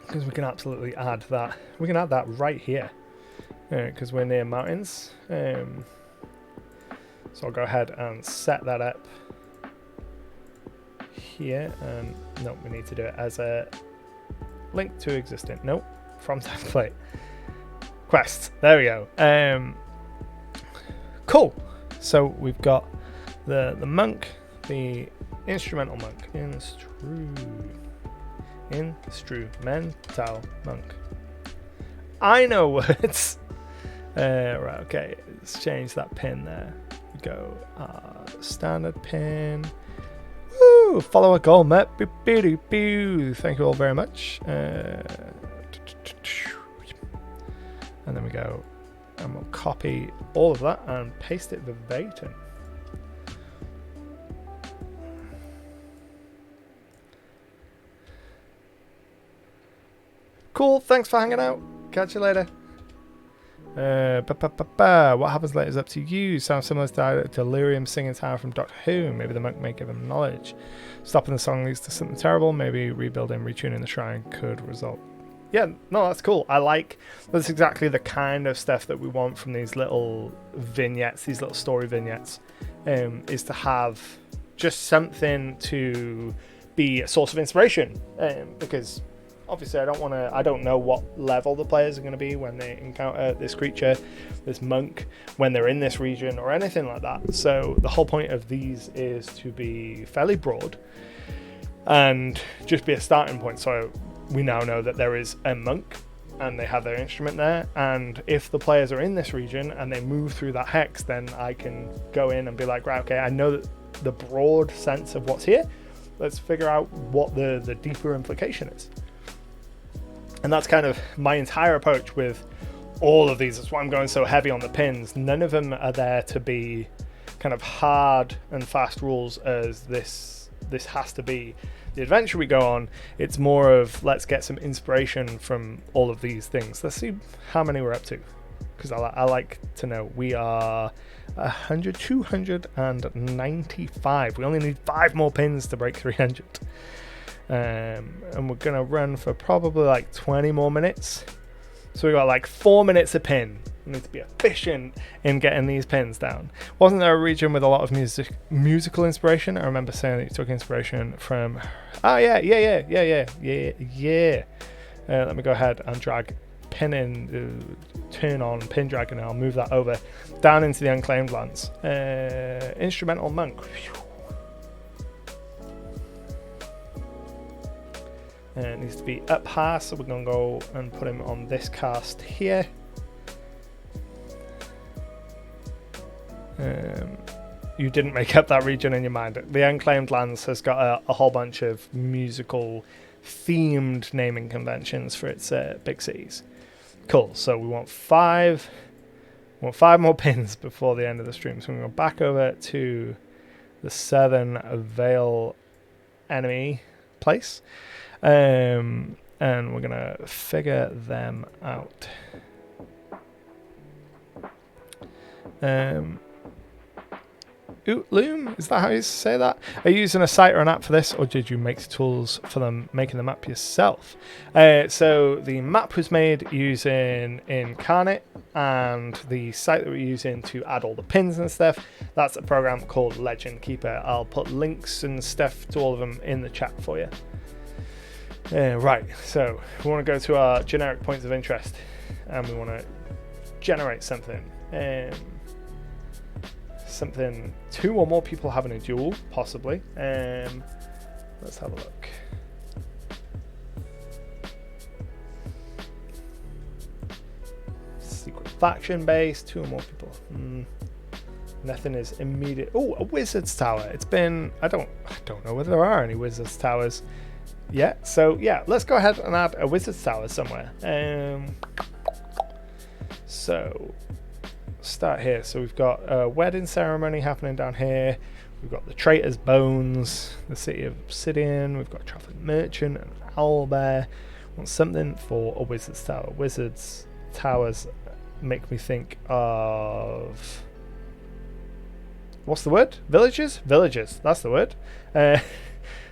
Because we can absolutely add that. We can add that right here, because we're near mountains. So I'll go ahead and set that up here. No, we need to do it as a link to existing. Nope, from template. Quests. There we go. Cool. So we've got the monk, the instrumental monk, instrumental monk. I know words. Right, okay, let's change that pin there. We go standard pin. Woo! Follow a goal map. Thank you all very much. And then we go and we'll copy all of that and paste it verbatim. Cool, thanks for hanging out. Catch you later. What happens later is up to you. Sounds similar to Delirium singing tower from Doctor Who. Maybe the monk may give him knowledge. Stopping the song leads to something terrible. Maybe rebuilding, retuning the shrine could result. Yeah, no, that's cool. That's exactly the kind of stuff that we want from these little vignettes, these little story vignettes, is to have just something to be a source of inspiration, because obviously I don't know what level the players are going to be when they encounter this creature, this monk, when they're in this region or anything like that. So the whole point of these is to be fairly broad and just be a starting point. So we now know that there is a monk and they have their instrument there, and if the players are in this region and they move through that hex, then I can go in and be like, right, okay, I know that the broad sense of what's here. Let's figure out what the deeper implication is. And that's kind of my entire approach with all of these. That's why I'm going so heavy on the pins. None of them are there to be kind of hard and fast rules as this has to be the adventure we go on. It's more of, let's get some inspiration from all of these things. Let's see how many we're up to, because I like to know. We are 295. We only need 5 more pins to break 300. And we're gonna run for probably like 20 more minutes. So we got like 4 minutes a pin. We need to be efficient in getting these pins down. Wasn't there a region with a lot of musical inspiration? I remember saying that you took inspiration from... Oh, yeah. Let me go ahead and drag pin in, turn on pin drag, and I'll move that over down into the unclaimed lands. Instrumental monk. It needs to be up high, so we're going to go and put him on this cast here. You didn't make up that region in your mind. The Unclaimed Lands has got a whole bunch of musical themed naming conventions for its big cities. Cool, so we want 5 more pins before the end of the stream. So we're going to go back over to the Southern Vale enemy place. And we're going to figure them out. Loom, is that how you say that? Are you using a site or an app for this, or did you make the tools for them making the map yourself? So the map was made using Incarnate, and the site that we're using to add all the pins and stuff, that's a program called Legend Keeper. I'll put links and stuff to all of them in the chat for you. Right, so we want to go to our generic points of interest, and we want to generate something. Something 2 or more people having a duel, possibly. Let's have a look. Secret faction base, 2 or more people. Nothing is immediate. Oh, a wizard's tower. It's been, I don't know whether there are any wizard's towers yet. So yeah, let's go ahead and add a wizard's tower somewhere. So start here. So we've got a wedding ceremony happening down here. We've got the Traitor's Bones, the City of Obsidian. We've got a Traveling Merchant and an Owlbear. Want something for a wizard's tower. Wizard's towers make me think of, what's the word? Villages? Villages, that's the word.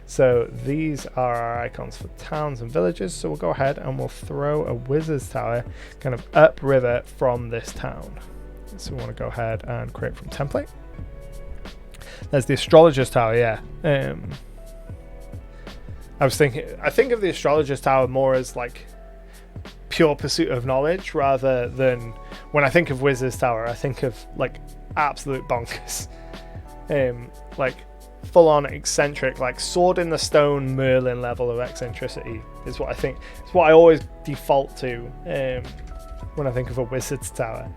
So these are our icons for towns and villages. So we'll go ahead and we'll throw a wizard's tower kind of upriver from this town. So we want to go ahead and create from template. There's the astrologer's tower, yeah. I think of the astrologer's tower more as like pure pursuit of knowledge, rather than, when I think of wizard's tower, I think of like absolute bonkers. Like full on eccentric, like sword in the stone Merlin level of eccentricity is what I think. It's what I always default to when I think of a wizard's tower.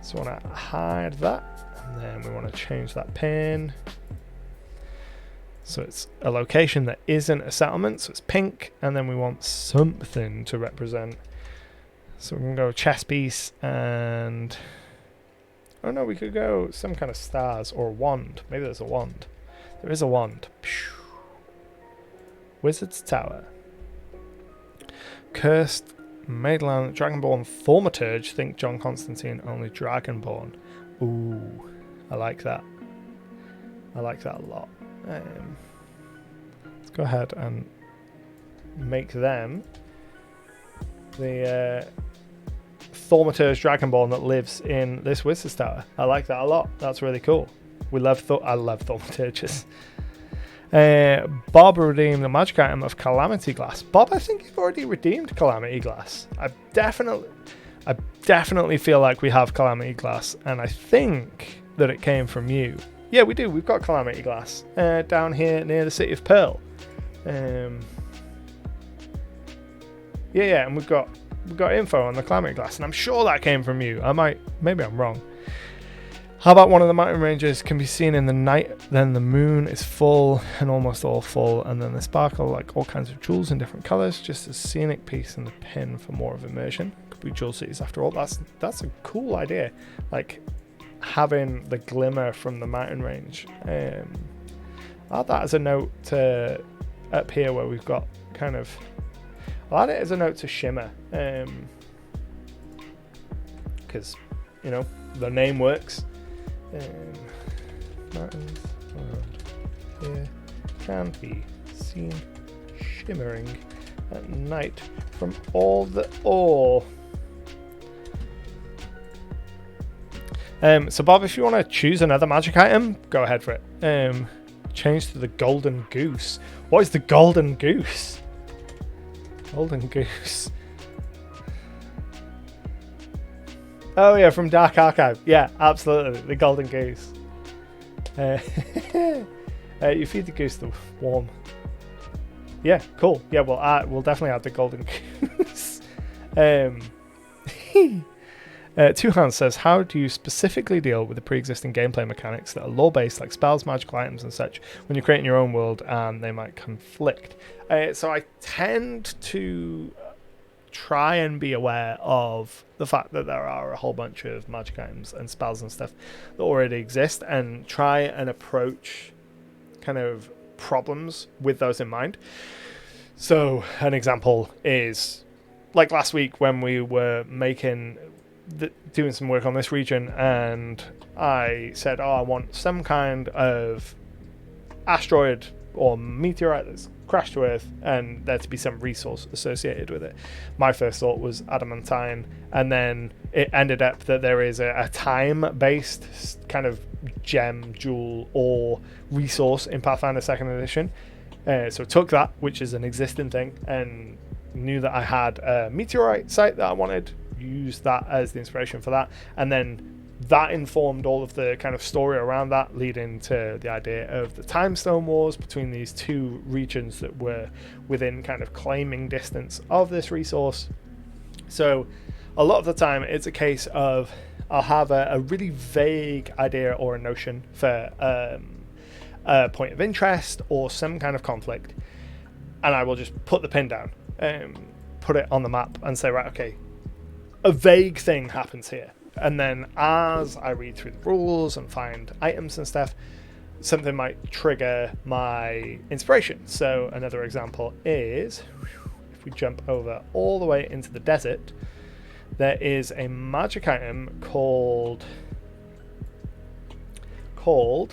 So I want to hide that, and then we want to change that pin. So it's a location that isn't a settlement, so it's pink, and then we want something to represent. So we're going to go chess piece, and oh no, we could go some kind of stars or a wand. Maybe there's a wand. There is a wand. Wizard's Tower. Cursed Maidland, Dragonborn, Thaumaturge. Think John Constantine, only Dragonborn. Ooh, I like that. I like that a lot. Let's go ahead and make them the Thaumaturge Dragonborn that lives in this Wizard's Tower. I like that a lot. That's really cool. I love Thaumaturges. Bob redeemed the magic item of Calamity Glass. Bob, I think you've already redeemed Calamity Glass. I definitely feel like we have Calamity Glass, and I think that it came from you. Yeah, we do. We've got Calamity Glass down here near the City of Pearl. Yeah, and we've got info on the Calamity Glass, and I'm sure that came from you. Maybe I'm wrong. How about one of the mountain ranges can be seen in the night, then the moon is full and almost all full, and then they sparkle like all kinds of jewels in different colours, just a scenic piece and the pin for more of immersion. Could be jewel cities after all. That's a cool idea, like having the glimmer from the mountain range. I'll add that as a note to up here where we've got kind of, I'll add it as a note to shimmer, because the name works. Mountains around here can be seen shimmering at night from all the ore. So Bob, if you want to choose another magic item, go ahead for it. Change to the golden goose. What is the golden goose? Golden goose. Oh yeah, from Dark Archive. Yeah, absolutely. The golden goose. You feed the goose the warm. Yeah, cool. Yeah, we'll definitely add the golden goose. Two Hands says, how do you specifically deal with the pre-existing gameplay mechanics that are lore-based, like spells, magical items and such, when you're creating your own world and they might conflict? So I tend to try and be aware of the fact that there are a whole bunch of magic items and spells and stuff that already exist, and try and approach kind of problems with those in mind. So an example is like last week when we were doing some work on this region, and I said, I want some kind of asteroid or meteorite that's crashed to Earth and there to be some resource associated with it. My first thought was adamantine, and then it ended up that there is a time-based kind of gem, jewel, or resource in Pathfinder 2nd Edition. So I took that, which is an existing thing, and knew that I had a meteorite site that I wanted, used that as the inspiration for that, and then that informed all of the kind of story around that, leading to the idea of the Timestone Wars between these two regions that were within kind of claiming distance of this resource. So a lot of the time it's a case of I'll have a really vague idea or a notion for a point of interest or some kind of conflict, and I will just put the pin down, put it on the map and say, right, okay, a vague thing happens here. And then as I read through the rules and find items and stuff, something might trigger my inspiration. So another example is, if we jump over all the way into the desert, there is a magic item called the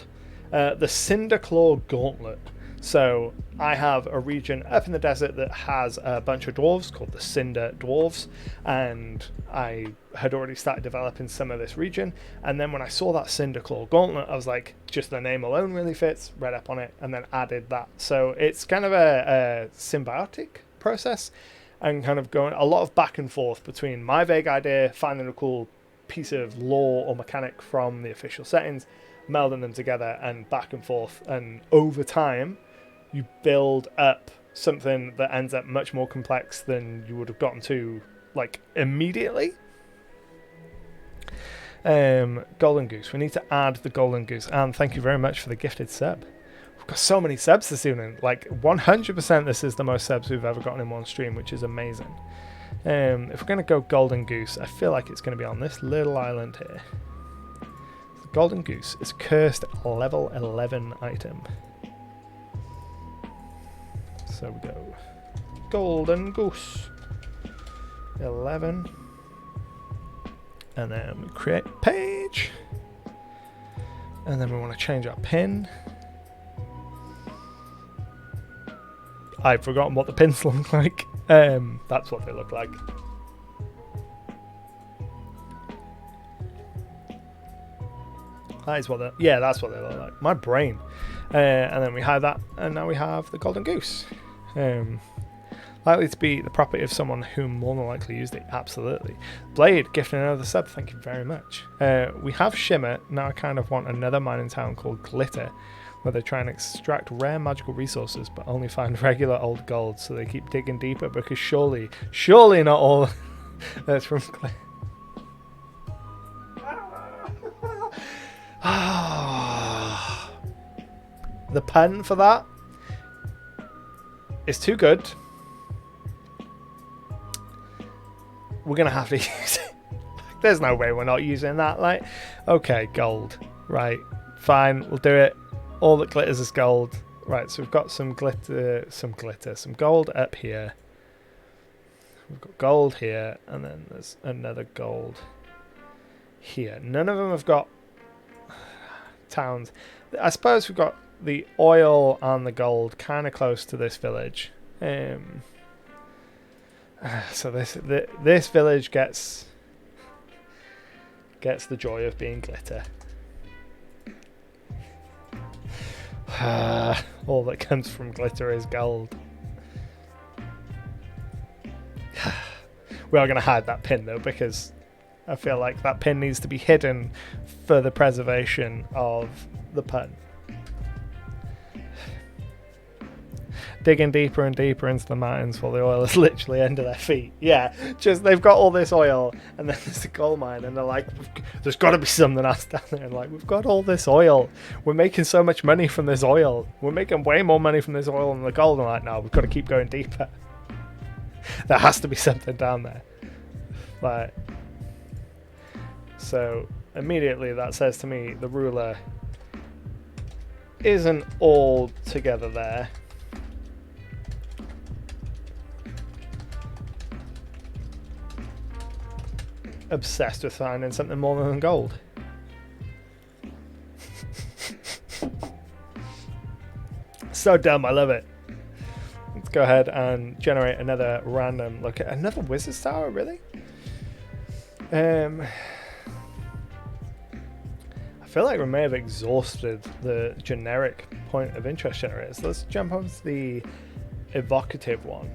Cinderclaw Gauntlet. So I have a region up in the desert that has a bunch of dwarves called the Cinder Dwarves, and I had already started developing some of this region, and then when I saw that Cinderclaw Gauntlet, I was like, just the name alone really fits, read up on it, and then added that. So it's kind of a symbiotic process, and kind of going a lot of back and forth between my vague idea, finding a cool piece of lore or mechanic from the official settings, melding them together, and back and forth, and over time you build up something that ends up much more complex than you would have gotten to like immediately. Golden Goose, we need to add the Golden Goose, and thank you very much for the gifted sub. We've got so many subs this evening, like 100% this is the most subs we've ever gotten in one stream, which is amazing. If we're going to go Golden Goose, I feel like it's going to be on this little island here. The Golden Goose is cursed level 11 item. So we go Golden Goose 11, and then we create page, and then we want to change our pin. I've forgotten what the pins look like. That's what they look like. That is what they, yeah, that's what they look like. My brain. And then we hide that, and now we have the golden goose. Likely to be the property of someone who more than likely used it. Absolutely. Blade, gifting another sub. Thank you very much. We have Shimmer. Now I kind of want another mining town called Glitter, where they try and extract rare magical resources, but only find regular old gold. So they keep digging deeper because surely not all that's from Glitter. The pun for that is too good. We're gonna have to use it. There's no way we're not using that. Like, okay, gold. Right, fine, we'll do it. All that glitters is gold. Right, so we've got some gold up here. We've got gold here, and then there's another gold here. None of them have got towns. I suppose we've got the oil and the gold kind of close to this village. So this village gets the joy of being glitter. All that comes from glitter is gold. We are going to hide that pin though, because I feel like that pin needs to be hidden for the preservation of the pun. Digging deeper and deeper into the mountains while the oil is literally under their feet. Yeah, just they've got all this oil, and then there's a gold mine, and they're like, there's got to be something else down there. And like, we've got all this oil. We're making so much money from this oil. We're making way more money from this oil than the gold. And like, no, we've got to keep going deeper. There has to be something down there. Like, so immediately that says to me the ruler isn't all together there. Obsessed with finding something more than gold. So dumb, I love it. Let's go ahead and generate another random look at another wizard's tower, really? I feel like we may have exhausted the generic point of interest generators. Let's jump on to the evocative one.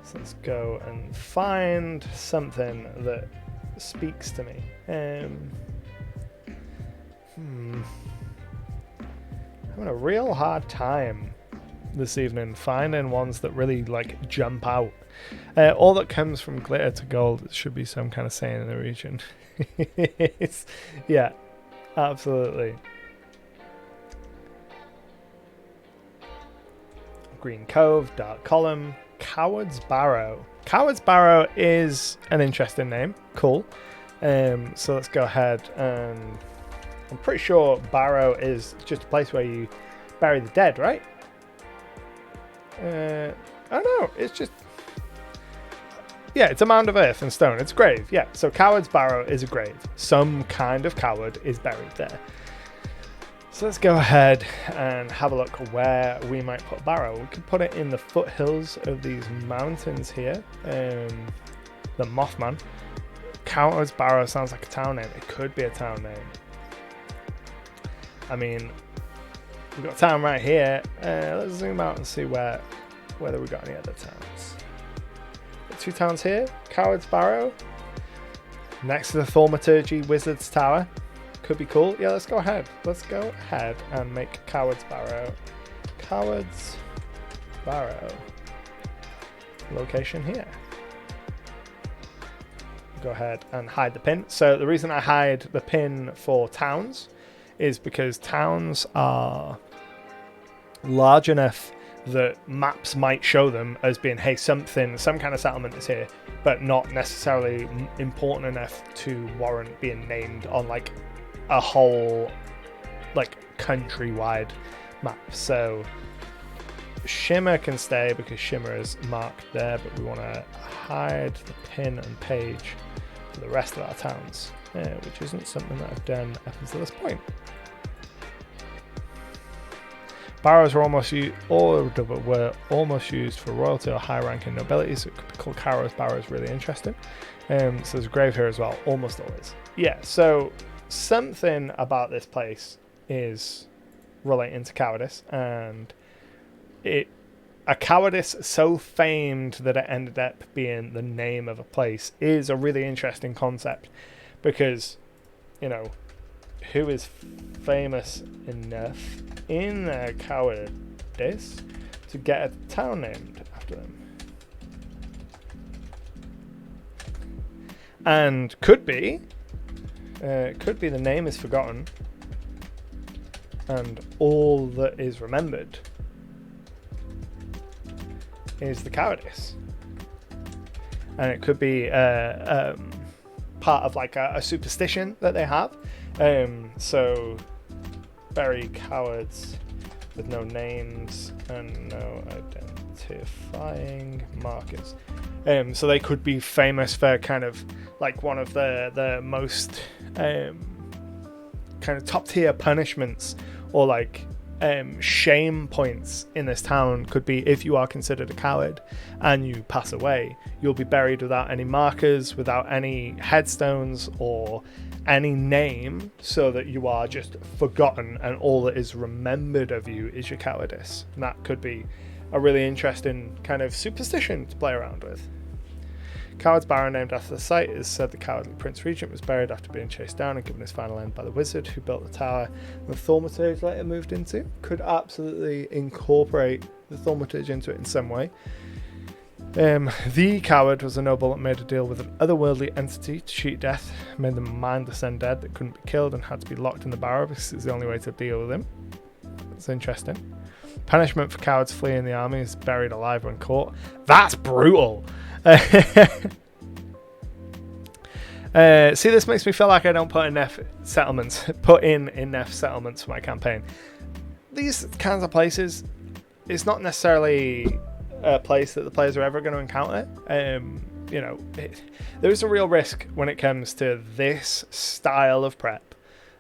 So let's go and find something that speaks to me. Having a real hard time this evening finding ones that really like jump out. All that comes from glitter to gold should be some kind of saying in the region. Yeah, absolutely. Green Cove, Dark Column, Coward's Barrow. Coward's Barrow is an interesting name. Cool. So let's go ahead and I'm pretty sure Barrow is just a place where you bury the dead, right? I don't know. It's just... yeah, it's a mound of earth and stone. It's a grave. Yeah, so Coward's Barrow is a grave. Some kind of coward is buried there. So let's go ahead and have a look where we might put Barrow. We could put it in the foothills of these mountains here. The Mothman. Coward's Barrow sounds like a town name. It could be a town name. I mean, we've got a town right here. Let's zoom out and see whether we've got any other towns. Got two towns here. Coward's Barrow. Next to the Thaumaturgy Wizard's Tower. Could be cool. Yeah, let's go ahead. Let's go ahead and make Coward's Barrow. Coward's Barrow. Location here. Go ahead and hide the pin. So the reason I hide the pin for towns is because towns are large enough that maps might show them as being, hey, some kind of settlement is here, but not necessarily important enough to warrant being named on like a whole like countrywide map. So Shimmer can stay because Shimmer is marked there, but we want to hide the pin and page for the rest of our towns, which isn't something that I've done up until this point. Barrows were almost used for royalty or high-ranking nobility, so it could be called Coward's Barrow is really interesting. So there's a grave here as well, almost always. Yeah, so something about this place is relating to cowardice, and a cowardice so famed that it ended up being the name of a place is a really interesting concept, because, you know, who is famous enough in their cowardice to get a town named after them? And could be the name is forgotten and all that is remembered is the cowardice. And it could be part of like a superstition that they have. So bury cowards with no names and no identifying markers. So they could be famous for kind of like one of the most kind of top tier punishments, or like shame points in this town could be if you are considered a coward and you pass away, you'll be buried without any markers, without any headstones or any name, so that you are just forgotten and all that is remembered of you is your cowardice. And that could be a really interesting kind of superstition to play around with. Coward's Barrow, named after the site, is said the cowardly Prince Regent was buried after being chased down and given his final end by the wizard who built the tower the Thaumaturge later moved into. Could absolutely incorporate the Thaumaturge into it in some way. The coward was a noble that made a deal with an otherworldly entity to cheat death, made them mindless undead that couldn't be killed and had to be locked in the barrow because it's the only way to deal with him. That's interesting. Punishment for cowards fleeing the army is buried alive when caught. That's brutal! See, this makes me feel like I don't put in enough settlements for my campaign. These kinds of places, it's not necessarily a place that the players are ever going to encounter. You know, there's a real risk when it comes to this style of prep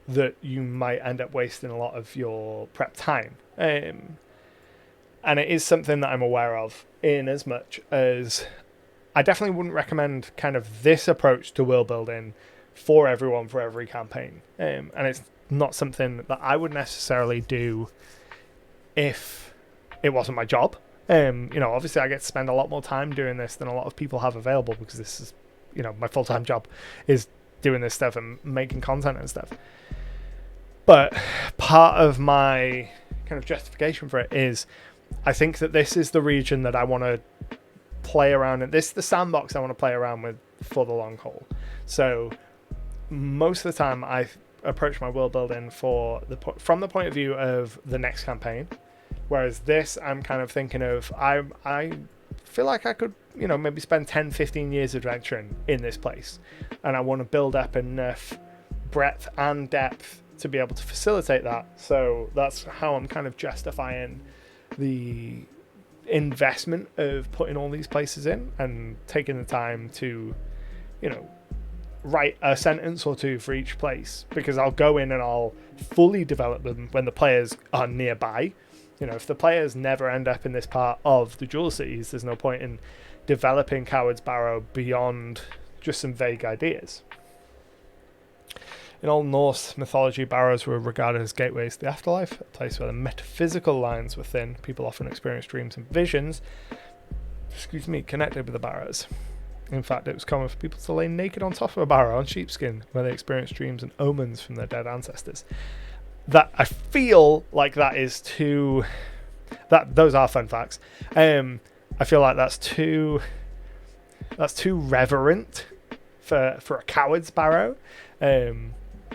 that you might end up wasting a lot of your prep time. And it is something that I'm aware of, in as much as I definitely wouldn't recommend kind of this approach to world building for everyone for every campaign. And it's not something that I would necessarily do if it wasn't my job. You know, obviously I get to spend a lot more time doing this than a lot of people have available, because this is, you know, my full-time job is doing this stuff and making content and stuff. But part of my kind of justification for it is I think that this is the region that I want to play around in. This is the sandbox I want to play around with for the long haul. So most of the time I approach my world building from the point of view of the next campaign, whereas this I'm kind of thinking of I feel like I could, you know, maybe spend 10-15 years adventuring in this place, and I want to build up enough breadth and depth to be able to facilitate that. So that's how I'm kind of justifying the investment of putting all these places in and taking the time to, you know, write a sentence or two for each place, because I'll go in and I'll fully develop them when the players are nearby. You know, if the players never end up in this part of the Jewel Cities, there's no point in developing Coward's Barrow beyond just some vague ideas. In Old Norse mythology, barrows were regarded as gateways to the afterlife, a place where the metaphysical lines were thin. People often experienced dreams and visions, connected with the barrows. In fact, it was common for people to lay naked on top of a barrow on sheepskin, where they experienced dreams and omens from their dead ancestors. That, I feel like that is too... those are fun facts. I feel like that's too reverent for a coward's barrow.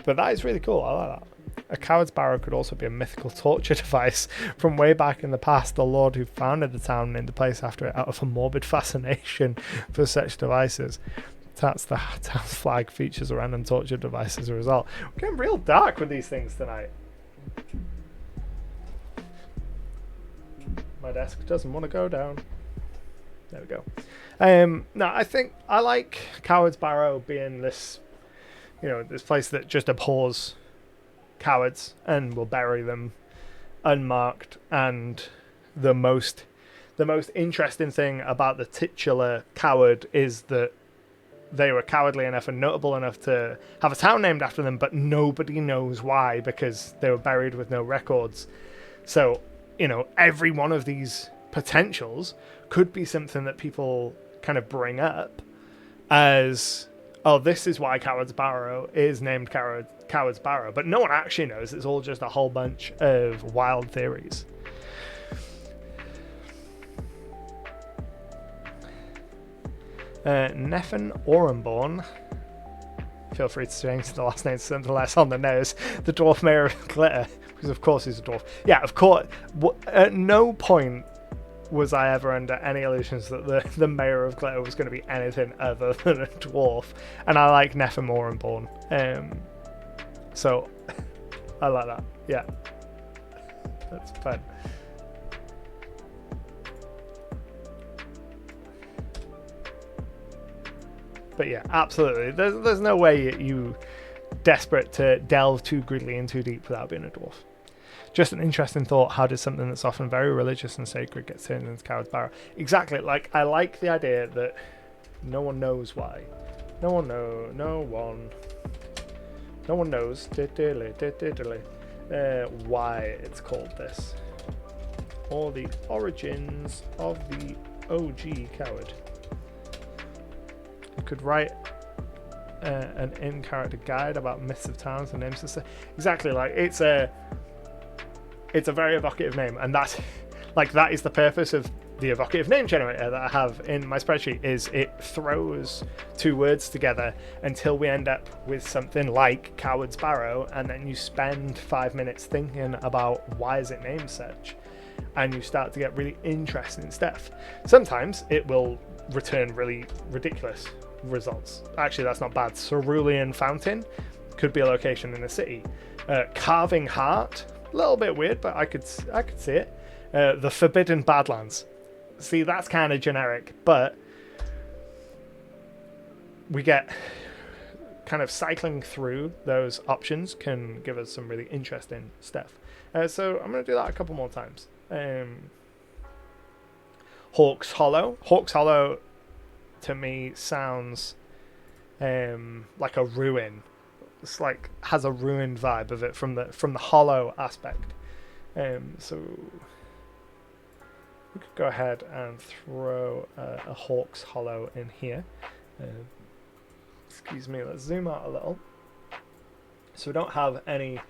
But that is really cool. I like that. A coward's barrow could also be a mythical torture device from way back in the past. The lord who founded the town named the place after it out of a morbid fascination for such devices. That's the town's flag, features a random torture device as a result. We're getting real dark with these things tonight. My desk doesn't want to go down. There we go. No, I think I like Coward's Barrow being this, you know, this place that just abhors cowards and will bury them unmarked. And the most interesting thing about the titular coward is that they were cowardly enough and notable enough to have a town named after them, but nobody knows why because they were buried with no records. So, every one of these potentials could be something that people kind of bring up as, oh, this is why Coward's Barrow is named Coward's Barrow, but no one actually knows. It's all just a whole bunch of wild theories. Neffin Orenborn. Feel free to change the last name to something less on the nose. The dwarf mayor of Glitter, because of course he's a dwarf. Yeah, of course. At no point was I ever under any illusions that the mayor of Glitter was going to be anything other than a dwarf. And I like Neffin Orenborn. So I like that. Yeah, that's fun. But yeah, absolutely. There's no way you desperate to delve too greedily and too deep without being a dwarf. Just an interesting thought. How did something that's often very religious and sacred get turned into Coward's Barrow? Exactly. Like, I like the idea that no one knows why. No one knows why it's called this, or the origins of the OG Coward. You could write an in-character guide about myths of towns and names of stuff. Exactly, like it's a very evocative name, and that is the purpose of the evocative name generator that I have in my spreadsheet. Is it throws two words together until we end up with something like Coward's Barrow, and then you spend 5 minutes thinking about why is it named such, and you start to get really interesting stuff. Sometimes it will return really ridiculous results. Actually, that's not bad. Cerulean Fountain could be a location in a city. Carving Heart, a little bit weird, but I could see it. The Forbidden Badlands. See, that's kind of generic, but we get kind of cycling through those options can give us some really interesting stuff. So I'm going to do that a couple more times. Hawk's Hollow. Hawk's Hollow to me sounds like a ruin. It's like has a ruined vibe of it from the hollow aspect. So we could go ahead and throw a Hawk's Hollow in here. Excuse me, let's zoom out a little. So we don't have any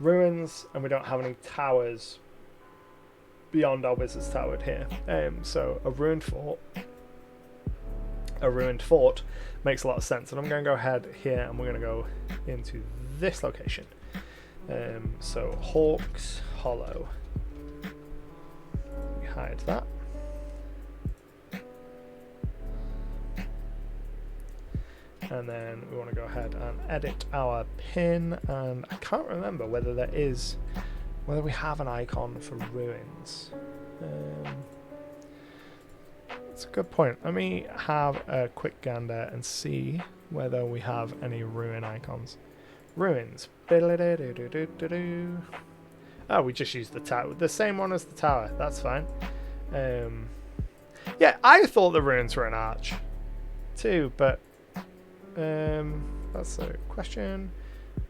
ruins and we don't have any towers beyond our Wizard's Tower here. So a ruined fort makes a lot of sense, and I'm going to go ahead here and we're going to go into this location. So Hawk's Hollow. We hide that. And then we want to go ahead and edit our pin, and I can't remember whether we have an icon for ruins. That's a good point. Let me have a quick gander and see whether we have any ruin icons. Ruins. Oh, we just used the tower. The same one as the tower. That's fine. Yeah, I thought the ruins were an arch too, but that's a question.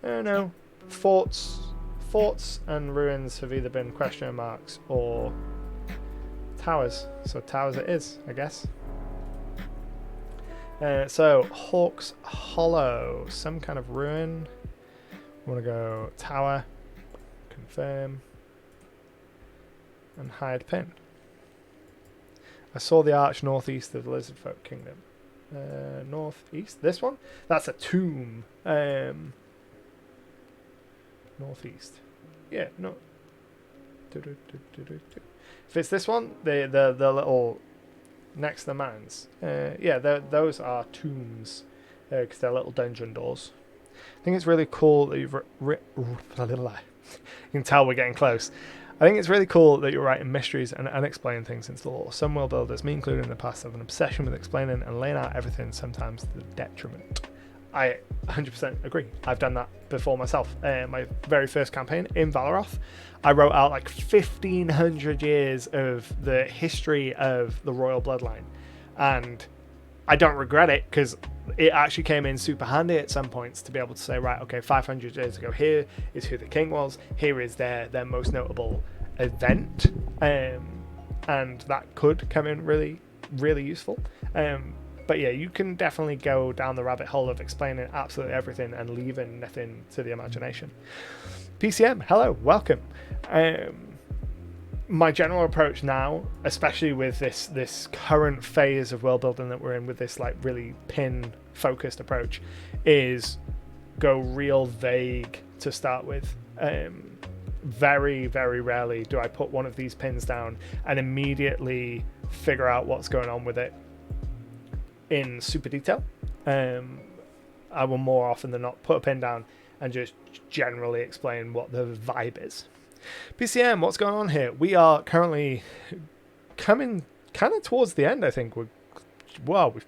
No. Forts and ruins have either been question marks or towers. So towers it is, I guess. So Hawk's Hollow, some kind of ruin. We want to go tower, confirm, and hide pin. I saw the arch northeast of the Lizardfolk Kingdom. Northeast, this one? That's a tomb. Northeast. Yeah, no. If it's this one, the little next to the mountains. Yeah, those are tombs because they're little dungeon doors. I think it's really cool that you've you can tell we're getting close. I think it's really cool that you're writing mysteries and unexplained things into the lore. Some world builders, me included in the past, have an obsession with explaining and laying out everything, sometimes to the detriment. I 100% agree. I've done that before myself. My very first campaign in Valoroth, I wrote out like 1,500 years of the history of the royal bloodline. And I don't regret it, because it actually came in super handy at some points to be able to say, right, okay, 500 years ago, here is who the king was, here is their most notable event, and that could come in really, really useful. But yeah, you can definitely go down the rabbit hole of explaining absolutely everything and leaving nothing to the imagination. PCM, hello, welcome. My general approach now, especially with this current phase of world building that we're in, with this like really pin focused approach, is go real vague to start with. Very, very rarely do I put one of these pins down and immediately figure out what's going on with it in super detail. I will more often than not put a pin down and just generally explain what the vibe is. PCM, what's going on here? We are currently coming kind of towards the end, I think. We've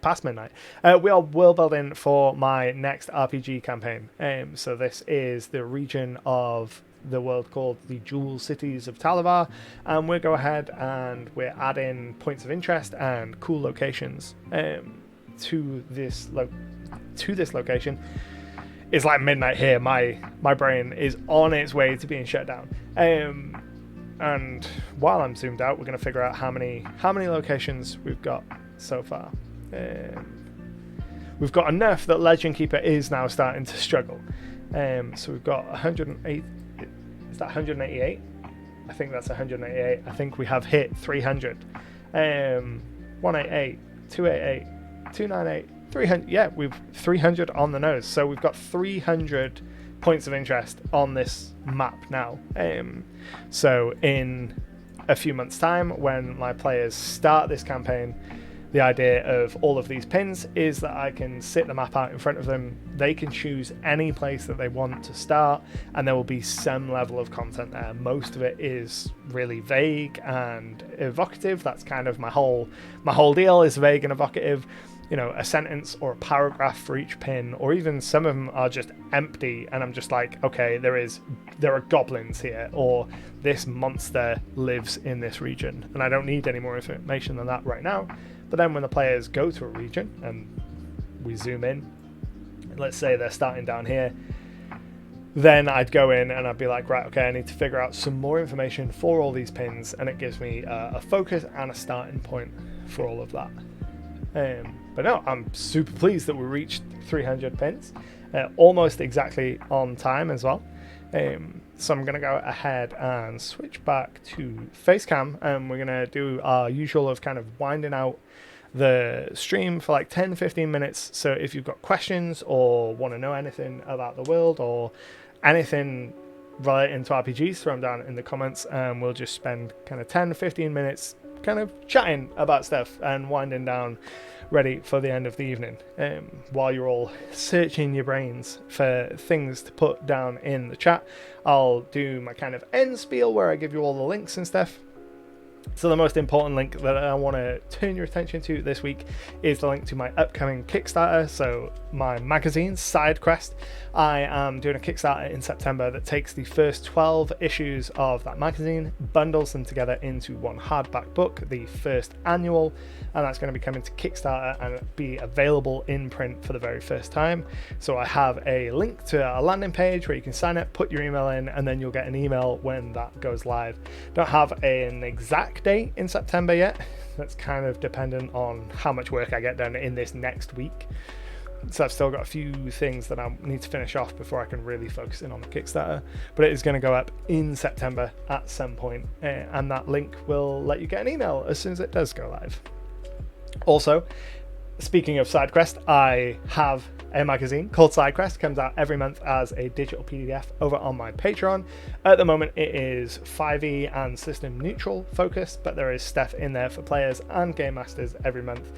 passed midnight. We are world building for my next RPG campaign. So this is the region of the world called the Jewel Cities of Talavar, and we'll go ahead and we're adding points of interest and cool locations to this location. It's like midnight here. My brain is on its way to being shut down. And while I'm zoomed out, we're going to figure out how many locations we've got so far. We've got enough that Legend Keeper is now starting to struggle. So we've got 108. Is that 188? I think that's 188. I think we have hit 300. 188, 288, 298. 300. Yeah, we've 300 on the nose. So we've got 300 points of interest on this map now. So in a few months' time, when my players start this campaign, the idea of all of these pins is that I can sit the map out in front of them. They can choose any place that they want to start, and there will be some level of content there. Most of it is really vague and evocative. That's kind of my whole deal, is vague and evocative. You know, a sentence or a paragraph for each pin, or even some of them are just empty, and I'm just like, okay, there are goblins here, or this monster lives in this region, and I don't need any more information than that right now. But then when the players go to a region and we zoom in, let's say they're starting down here, then I'd go in and I'd be like, right, okay, I need to figure out some more information for all these pins, and it gives me a focus and a starting point for all of that. But no, I'm super pleased that we reached 300 pins, almost exactly on time as well. So I'm going to go ahead and switch back to Facecam, and we're going to do our usual of kind of winding out the stream for like 10-15 minutes. So if you've got questions or want to know anything about the world or anything relating to RPGs, throw them down in the comments, and we'll just spend kind of 10-15 minutes kind of chatting about stuff and winding down, ready for the end of the evening, while you're all searching your brains for things to put down in the chat. I'll do my kind of end spiel where I give you all the links and stuff. So the most important link that I want to turn your attention to this week is the link to my upcoming Kickstarter. So my magazine, SideQuest, I am doing a Kickstarter in September that takes the first 12 issues of that magazine, bundles them together into one hardback book, the first annual, and that's going to be coming to Kickstarter and be available in print for the very first time. So I have a link to a landing page where you can sign up, put your email in, and then you'll get an email when that goes live. Don't have an exact date in September yet. That's kind of dependent on how much work I get done in this next week. So I've still got a few things that I need to finish off before I can really focus in on the Kickstarter, but it is going to go up in September at some point, and that link will let you get an email as soon as it does go live. Also, speaking of SideQuest, I have a magazine called SideQuest, comes out every month as a digital PDF over on my Patreon. At the moment it is 5e and system neutral focused, but there is stuff in there for players and game masters every month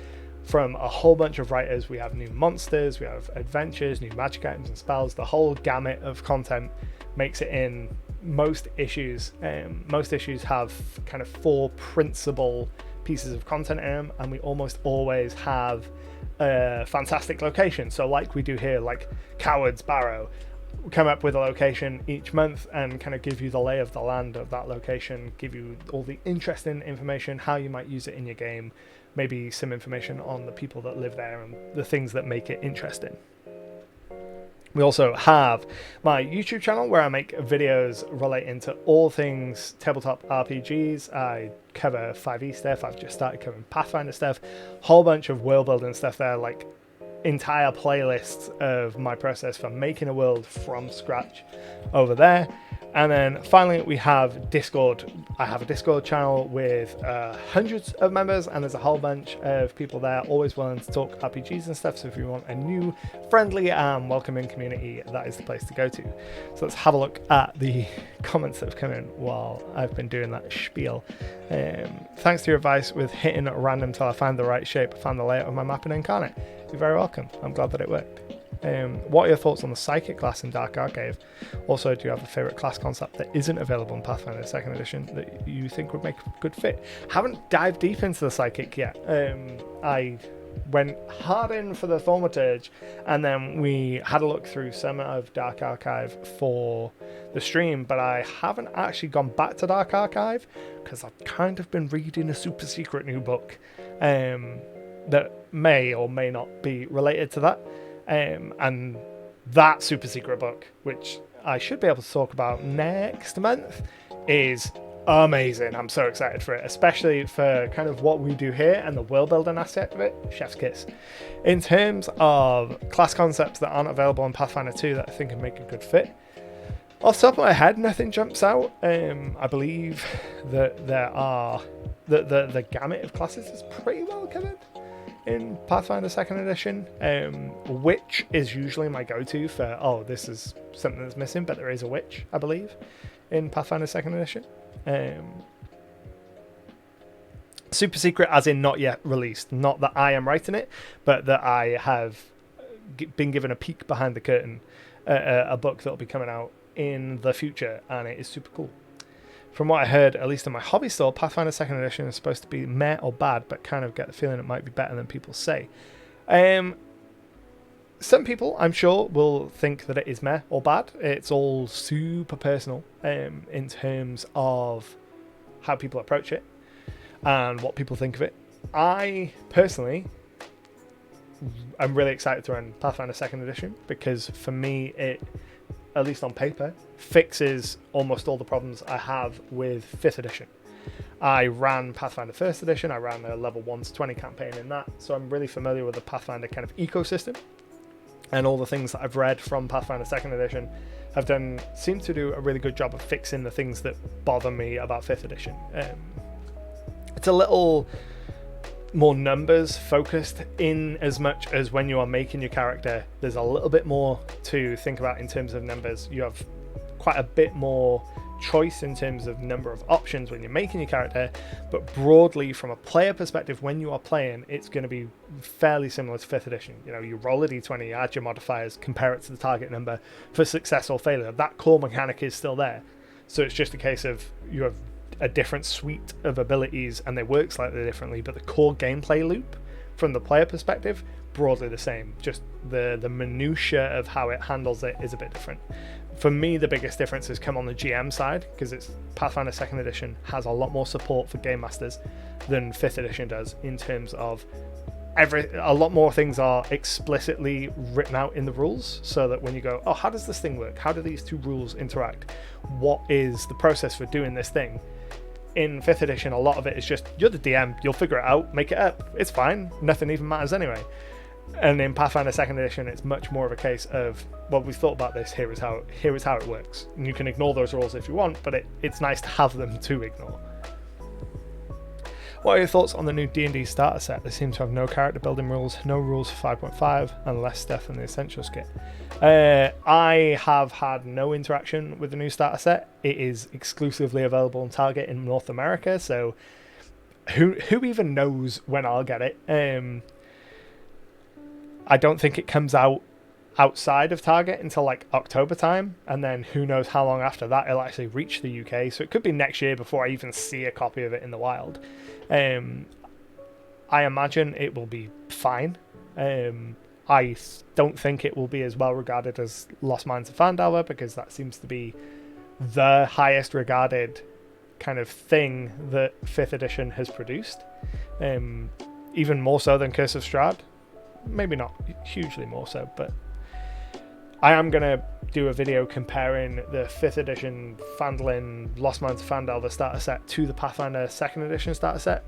from a whole bunch of writers. We have new monsters, we have adventures, new magic items and spells. The whole gamut of content makes it in most issues. Most issues have kind of 4 principal pieces of content in them, and we almost always have a fantastic location. So like we do here, like Coward's Barrow, come up with a location each month and kind of give you the lay of the land of that location, give you all the interesting information, how you might use it in your game, maybe some information on the people that live there and the things that make it interesting. We also have my YouTube channel where I make videos relating to all things tabletop RPGs. I cover 5e stuff, I've just started covering Pathfinder stuff, whole bunch of world building stuff there, like entire playlists of my process for making a world from scratch over there. And then finally we have Discord. I have a Discord channel with hundreds of members, and there's a whole bunch of people there always willing to talk RPGs and stuff. So if you want a new, friendly and welcoming community, that is the place to go to. So let's have a look at the comments that have come in while I've been doing that spiel. Thanks to your advice with hitting at random till I find the right shape, I found the layout of my map in Incarnate. You're very welcome. I'm glad that it worked. What are your thoughts on the Psychic class in Dark Archive? Also, do you have a favourite class concept that isn't available in Pathfinder 2nd Edition that you think would make a good fit? Haven't dived deep into the Psychic yet. I went hard in for the Thaumaturge, and then we had a look through some of Dark Archive for the stream, but I haven't actually gone back to Dark Archive because I've kind of been reading a super secret new book that may or may not be related to that. And that super secret book, which I should be able to talk about next month, is amazing. I'm so excited for it, especially for kind of what we do here and the world building aspect of it. Chef's kiss. In terms of class concepts that aren't available in Pathfinder 2 that I think can make a good fit, off the top of my head, nothing jumps out. I believe that there are the gamut of classes is pretty well covered in Pathfinder 2nd Edition. Witch is usually my go-to for, oh, this is something that's missing, but there is a witch, I believe, in Pathfinder 2nd Edition. Super secret as in not yet released. Not that I am writing it, but that I have been given a peek behind the curtain, a book that will be coming out in the future, and it is super cool. From what I heard, at least in my hobby store, Pathfinder 2nd Edition is supposed to be meh or bad, but kind of get the feeling it might be better than people say. Some people, I'm sure, will think that it is meh or bad. It's all super personal in terms of how people approach it and what people think of it. I, personally, am really excited to run Pathfinder 2nd Edition because, for me, it, at least on paper, fixes almost all the problems I have with 5th edition. I ran Pathfinder 1st edition, I ran a level 1 to 20 campaign in that, so I'm really familiar with the Pathfinder kind of ecosystem, and all the things that I've read from Pathfinder 2nd edition seem to do a really good job of fixing the things that bother me about 5th edition. It's a little more numbers focused, in as much as when you are making your character, there's a little bit more to think about in terms of numbers. You have quite a bit more choice in terms of number of options when you're making your character, but broadly from a player perspective, when you are playing, it's going to be fairly similar to 5th edition. You know, you roll a d20, add your modifiers, compare it to the target number for success or failure. That core mechanic is still there, so it's just a case of you have a different suite of abilities and they work slightly differently, but the core gameplay loop from the player perspective, broadly the same. Just the minutiae of how it handles it is a bit different. For me, the biggest differences come on the GM side, because it's Pathfinder 2nd edition has a lot more support for game masters than 5th edition does, in terms of a lot more things are explicitly written out in the rules, so that when you go, oh, how does this thing work? How do these two rules interact? What is the process for doing this thing? In 5th edition, a lot of it is just, you're the DM, you'll figure it out, make it up, it's fine, nothing even matters anyway. And in Pathfinder 2nd edition, it's much more of a case of, well, we've thought about this, here is how it works. And you can ignore those rules if you want, but it's nice to have them to ignore. What are your thoughts on the new D&D starter set? They seem to have no character building rules, no rules for 5.5, and less stuff than the Essentials kit. I have had no interaction with the new starter set. It is exclusively available on Target in North America, so who even knows when I'll get it? I don't think it comes out outside of Target until like October time, and then who knows how long after that it'll actually reach the UK, so it could be next year before I even see a copy of it in the wild. I imagine it will be fine. I don't think it will be as well regarded as Lost Mines of Phandelver, because that seems to be the highest regarded kind of thing that 5th edition has produced. Even more so than Curse of Strahd. Maybe not hugely more so, but I am going to do a video comparing the 5th edition Phandalin Lost Mines of Phandelver starter set to the Pathfinder 2nd edition starter set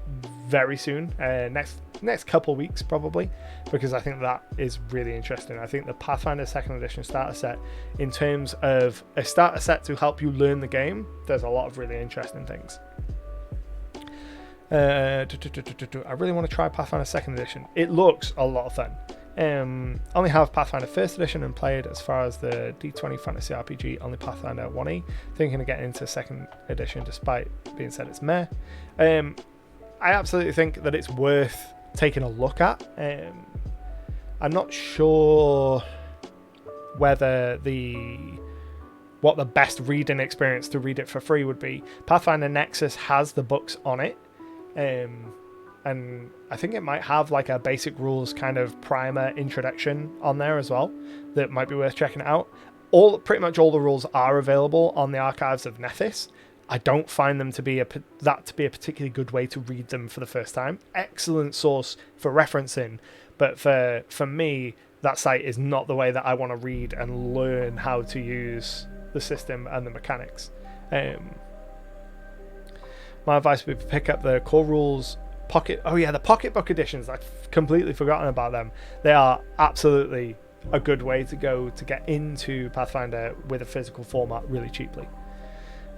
very soon, next couple weeks probably, because I think that is really interesting. I think the Pathfinder 2nd edition starter set, in terms of a starter set to help you learn the game, there's a lot of really interesting things. I really want to try Pathfinder 2nd edition. It looks a lot of fun. Only have Pathfinder 1st edition and played as far as the D20 fantasy RPG, only Pathfinder 1e. Thinking of getting into 2nd edition despite being said it's meh. I absolutely think that it's worth taking a look at. I'm not sure whether what the best reading experience to read it for free would be. Pathfinder Nexus has the books on it. And I think it might have like a basic rules kind of primer introduction on there as well that might be worth checking out. Pretty much all the rules are available on the archives of Nethys. I don't find them to be a particularly good way to read them for the first time. Excellent source for referencing, but for me, that site is not the way that I want to read and learn how to use the system and the mechanics. My advice would be to pick up the core rules the pocketbook editions. I've completely forgotten about them. They are absolutely a good way to go to get into Pathfinder with a physical format really cheaply.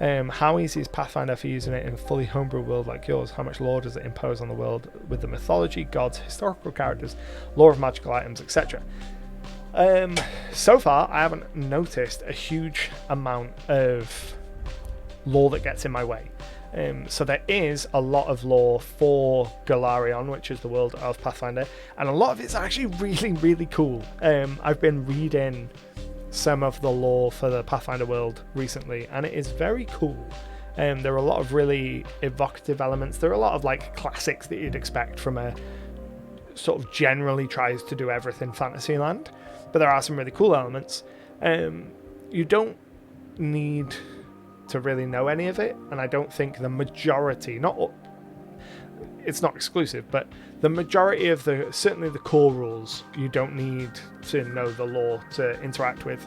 How easy is Pathfinder for using it in a fully homebrew world like yours? How much lore does it impose on the world with the mythology, gods, historical characters, lore of magical items, etc.? So far, I haven't noticed a huge amount of lore that gets in my way. So there is a lot of lore for Golarion, which is the world of Pathfinder, and a lot of it's actually really, really cool. I've been reading some of the lore for the Pathfinder world recently, and it is very cool. There are a lot of really evocative elements. There are a lot of like classics that you'd expect from a sort of generally tries to do everything Fantasyland, but there are some really cool elements. You don't need to really know any of it, and I don't think the majority, it's not exclusive, but the majority of certainly the core rules, you don't need to know the lore to interact with.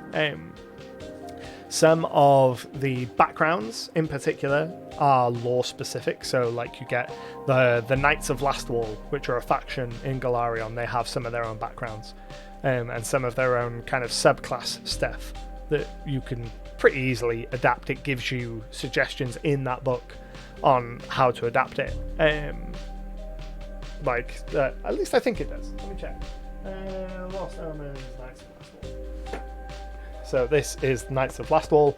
Some of the backgrounds in particular are lore specific, so like you get the Knights of Lastwall, which are a faction in Golarion. They have some of their own backgrounds, and some of their own kind of subclass stuff that you can pretty easily adapt. It gives you suggestions in that book on how to adapt it. At least I think it does. Let me check. Lost Omens, Knights of Lastwall. So this is Knights of Lastwall.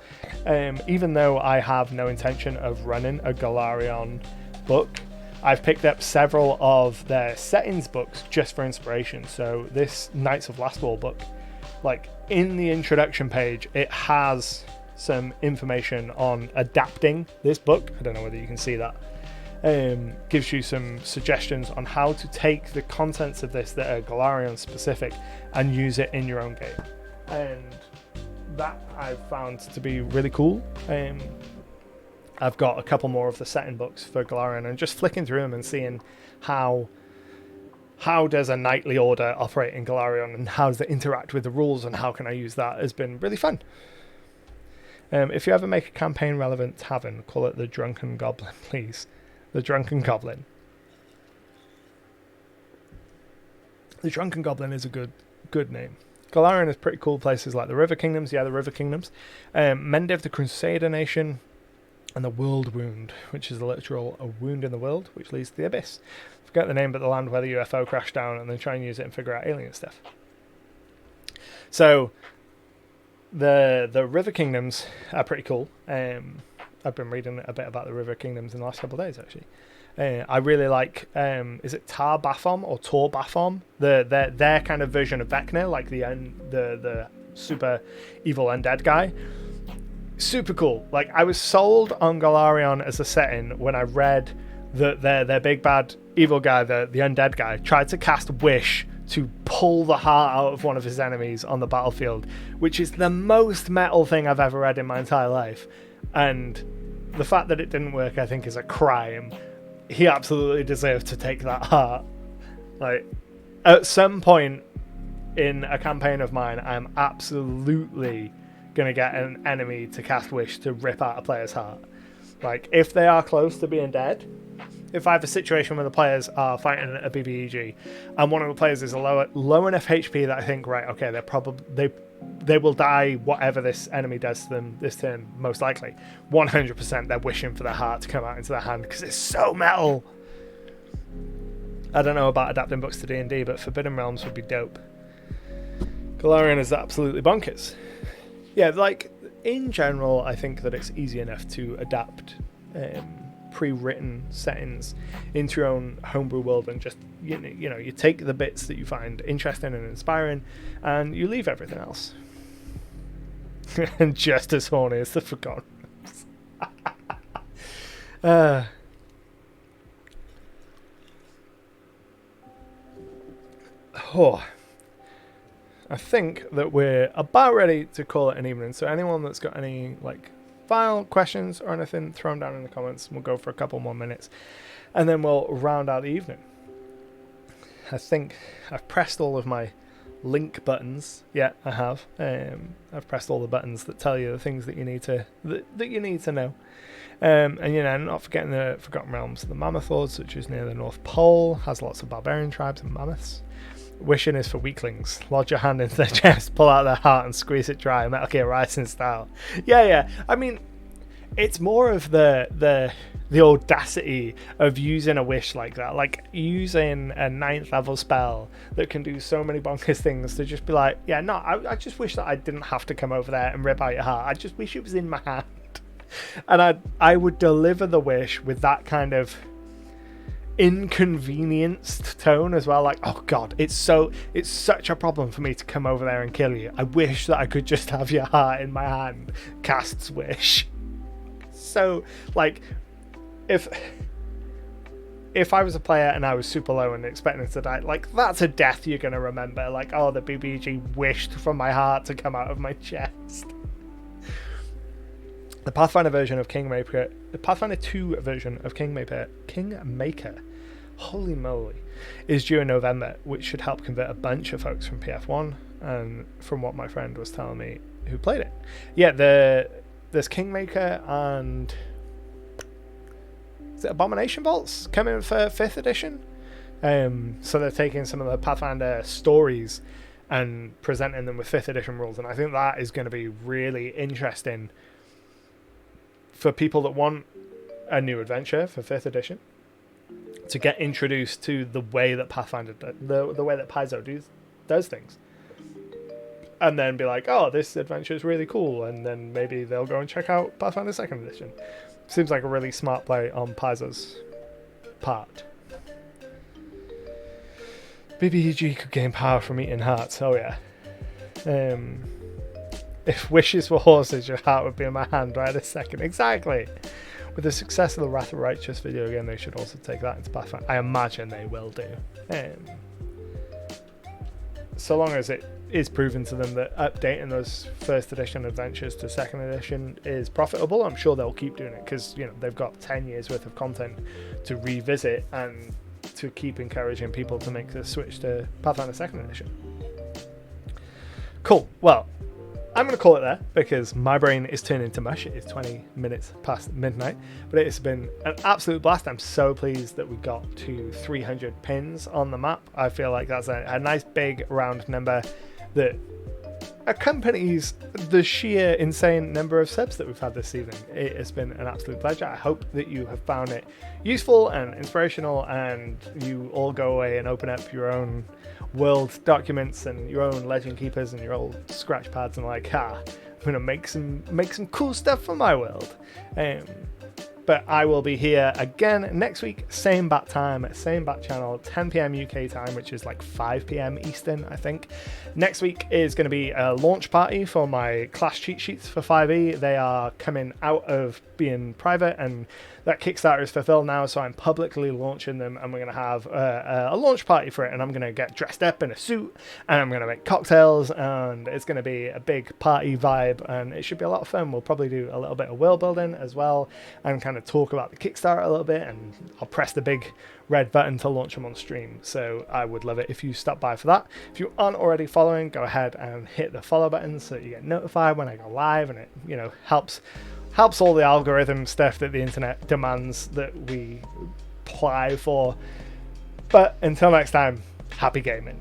Even though I have no intention of running a Golarion book, I've picked up several of their settings books just for inspiration. So this Knights of Lastwall book, like in the introduction page, it has some information on adapting this book. I don't know whether you can see that. Gives you some suggestions on how to take the contents of this that are Golarion specific and use it in your own game. And that I've found to be really cool. I've got a couple more of the setting books for Golarion, and just flicking through them and seeing how does a knightly order operate in Golarion and how does it interact with the rules and how can I use that has been really fun. If you ever make a campaign relevant tavern, call it the Drunken Goblin, please. The Drunken Goblin. The Drunken Goblin is a good name. Golarion has pretty cool places like the River Kingdoms, the River Kingdoms, Mendiv, the Crusader Nation, and the World Wound, which is literal a wound in the world, which leads to the Abyss. Forget the name, but the land where the UFO crashed down, and then try and use it and figure out alien stuff. So the River Kingdoms are pretty cool. I've been reading a bit about the River Kingdoms in the last couple of days, actually. I really like, is it Tar Bathom or Tor Bathom? Their kind of version of Vecna, like the super evil undead guy. Super cool. Like, I was sold on Golarion as a setting when I read that their big bad evil guy, the undead guy, tried to cast Wish to pull the heart out of one of his enemies on the battlefield, which is the most metal thing I've ever read in my entire life. And the fact that it didn't work, I think, is a crime. He absolutely deserved to take that heart. Like, at some point in a campaign of mine, I'm absolutely going to get an enemy to cast Wish to rip out a player's heart. Like, if they are close to being dead, if I have a situation where the players are fighting a BBEG and one of the players is a low enough HP that I think, right, okay, they will die whatever this enemy does to them this turn, most likely. 100% they're wishing for their heart to come out into their hand because it's so metal. I don't know about adapting books to D&D, but Forbidden Realms would be dope. Galarian is absolutely bonkers. Yeah, like, in general, I think that it's easy enough to adapt pre-written settings into your own homebrew world, and just you take the bits that you find interesting and inspiring and you leave everything else. And just as horny as the Forgotten Realms. I think that we're about ready to call it an evening, so anyone that's got any final questions or anything, throw them down in the comments. We'll go for a couple more minutes and then we'll round out the evening. I think I've pressed all of my link buttons. Yeah, I have. I've pressed all the buttons that tell you the things that you need to know. And not forgetting the Forgotten Realms, the Mammoth Lords, which is near the North Pole, has lots of barbarian tribes and mammoths. Wishing is for weaklings. Lodge your hand into their chest, pull out their heart and squeeze it dry, Metal Gear Rising style. Yeah. I mean, it's more of the audacity of using a wish like that, like using a 9th level spell that can do so many bonkers things, to just be like, yeah, no, I just wish that I didn't have to come over there and rip out your heart. I just wish it was in my hand. And I would deliver the wish with that kind of inconvenienced tone as well, like, oh god, it's such a problem for me to come over there and kill you. I wish that I could just have your heart in my hand. Casts Wish. So, like, if I was a player and I was super low and expecting to die, like, that's a death you're gonna remember. Like, oh, the BBG wished for my heart to come out of my chest. The Pathfinder version of Kingmaker, the Pathfinder 2 version of Kingmaker, holy moly, is due in November, which should help convert a bunch of folks from PF1, and from what my friend was telling me who played it. Yeah, there's Kingmaker and is it Abomination Vaults coming for 5th edition? So they're taking some of the Pathfinder stories and presenting them with 5th edition rules, and I think that is going to be really interesting for people that want a new adventure for 5th edition, to get introduced to the way that Pathfinder, the way that Paizo does things, and then be like, oh, this adventure is really cool, and then maybe they'll go and check out Pathfinder 2nd edition. Seems like a really smart play on Paizo's part. BBEG could gain power from eating hearts. Oh yeah. If wishes were horses, your heart would be in my hand right this second. Exactly. With the success of the Wrath of Righteous video game, they should also take that into Pathfinder. I imagine they will do. So long as it is proven to them that updating those 1st edition adventures to 2nd edition is profitable, I'm sure they'll keep doing it, because they've got 10 years worth of content to revisit and to keep encouraging people to make the switch to Pathfinder 2nd edition. Cool. Well, I'm going to call it there because my brain is turning to mush. It is 20 minutes past midnight, but it's been an absolute blast. I'm so pleased that we got to 300 pins on the map. I feel like that's a nice big round number that accompanies the sheer insane number of subs that we've had this evening. It has been an absolute pleasure. I hope that you have found it useful and inspirational, and you all go away and open up your own world documents and your own legend keepers and your old scratch pads and I'm gonna make some cool stuff for my world. But but I will be here again next week, same bat time, same bat channel, 10 p.m. UK time, which is like 5 p.m. Eastern, I think. Next week is going to be a launch party for my class cheat sheets for 5e. They are coming out of being private, and that Kickstarter is fulfilled now, so I'm publicly launching them, and we're going to have a launch party for it, and I'm going to get dressed up in a suit, and I'm going to make cocktails, and it's going to be a big party vibe, and it should be a lot of fun. We'll probably do a little bit of world building as well, and kind of talk about the Kickstarter a little bit, and I'll press the big red button to launch them on stream. So I would love it if you stop by for that. If you aren't already following, go ahead and hit the follow button so that you get notified when I go live, and it, you know, helps all the algorithm stuff that the internet demands that we apply for. But until next time, happy gaming.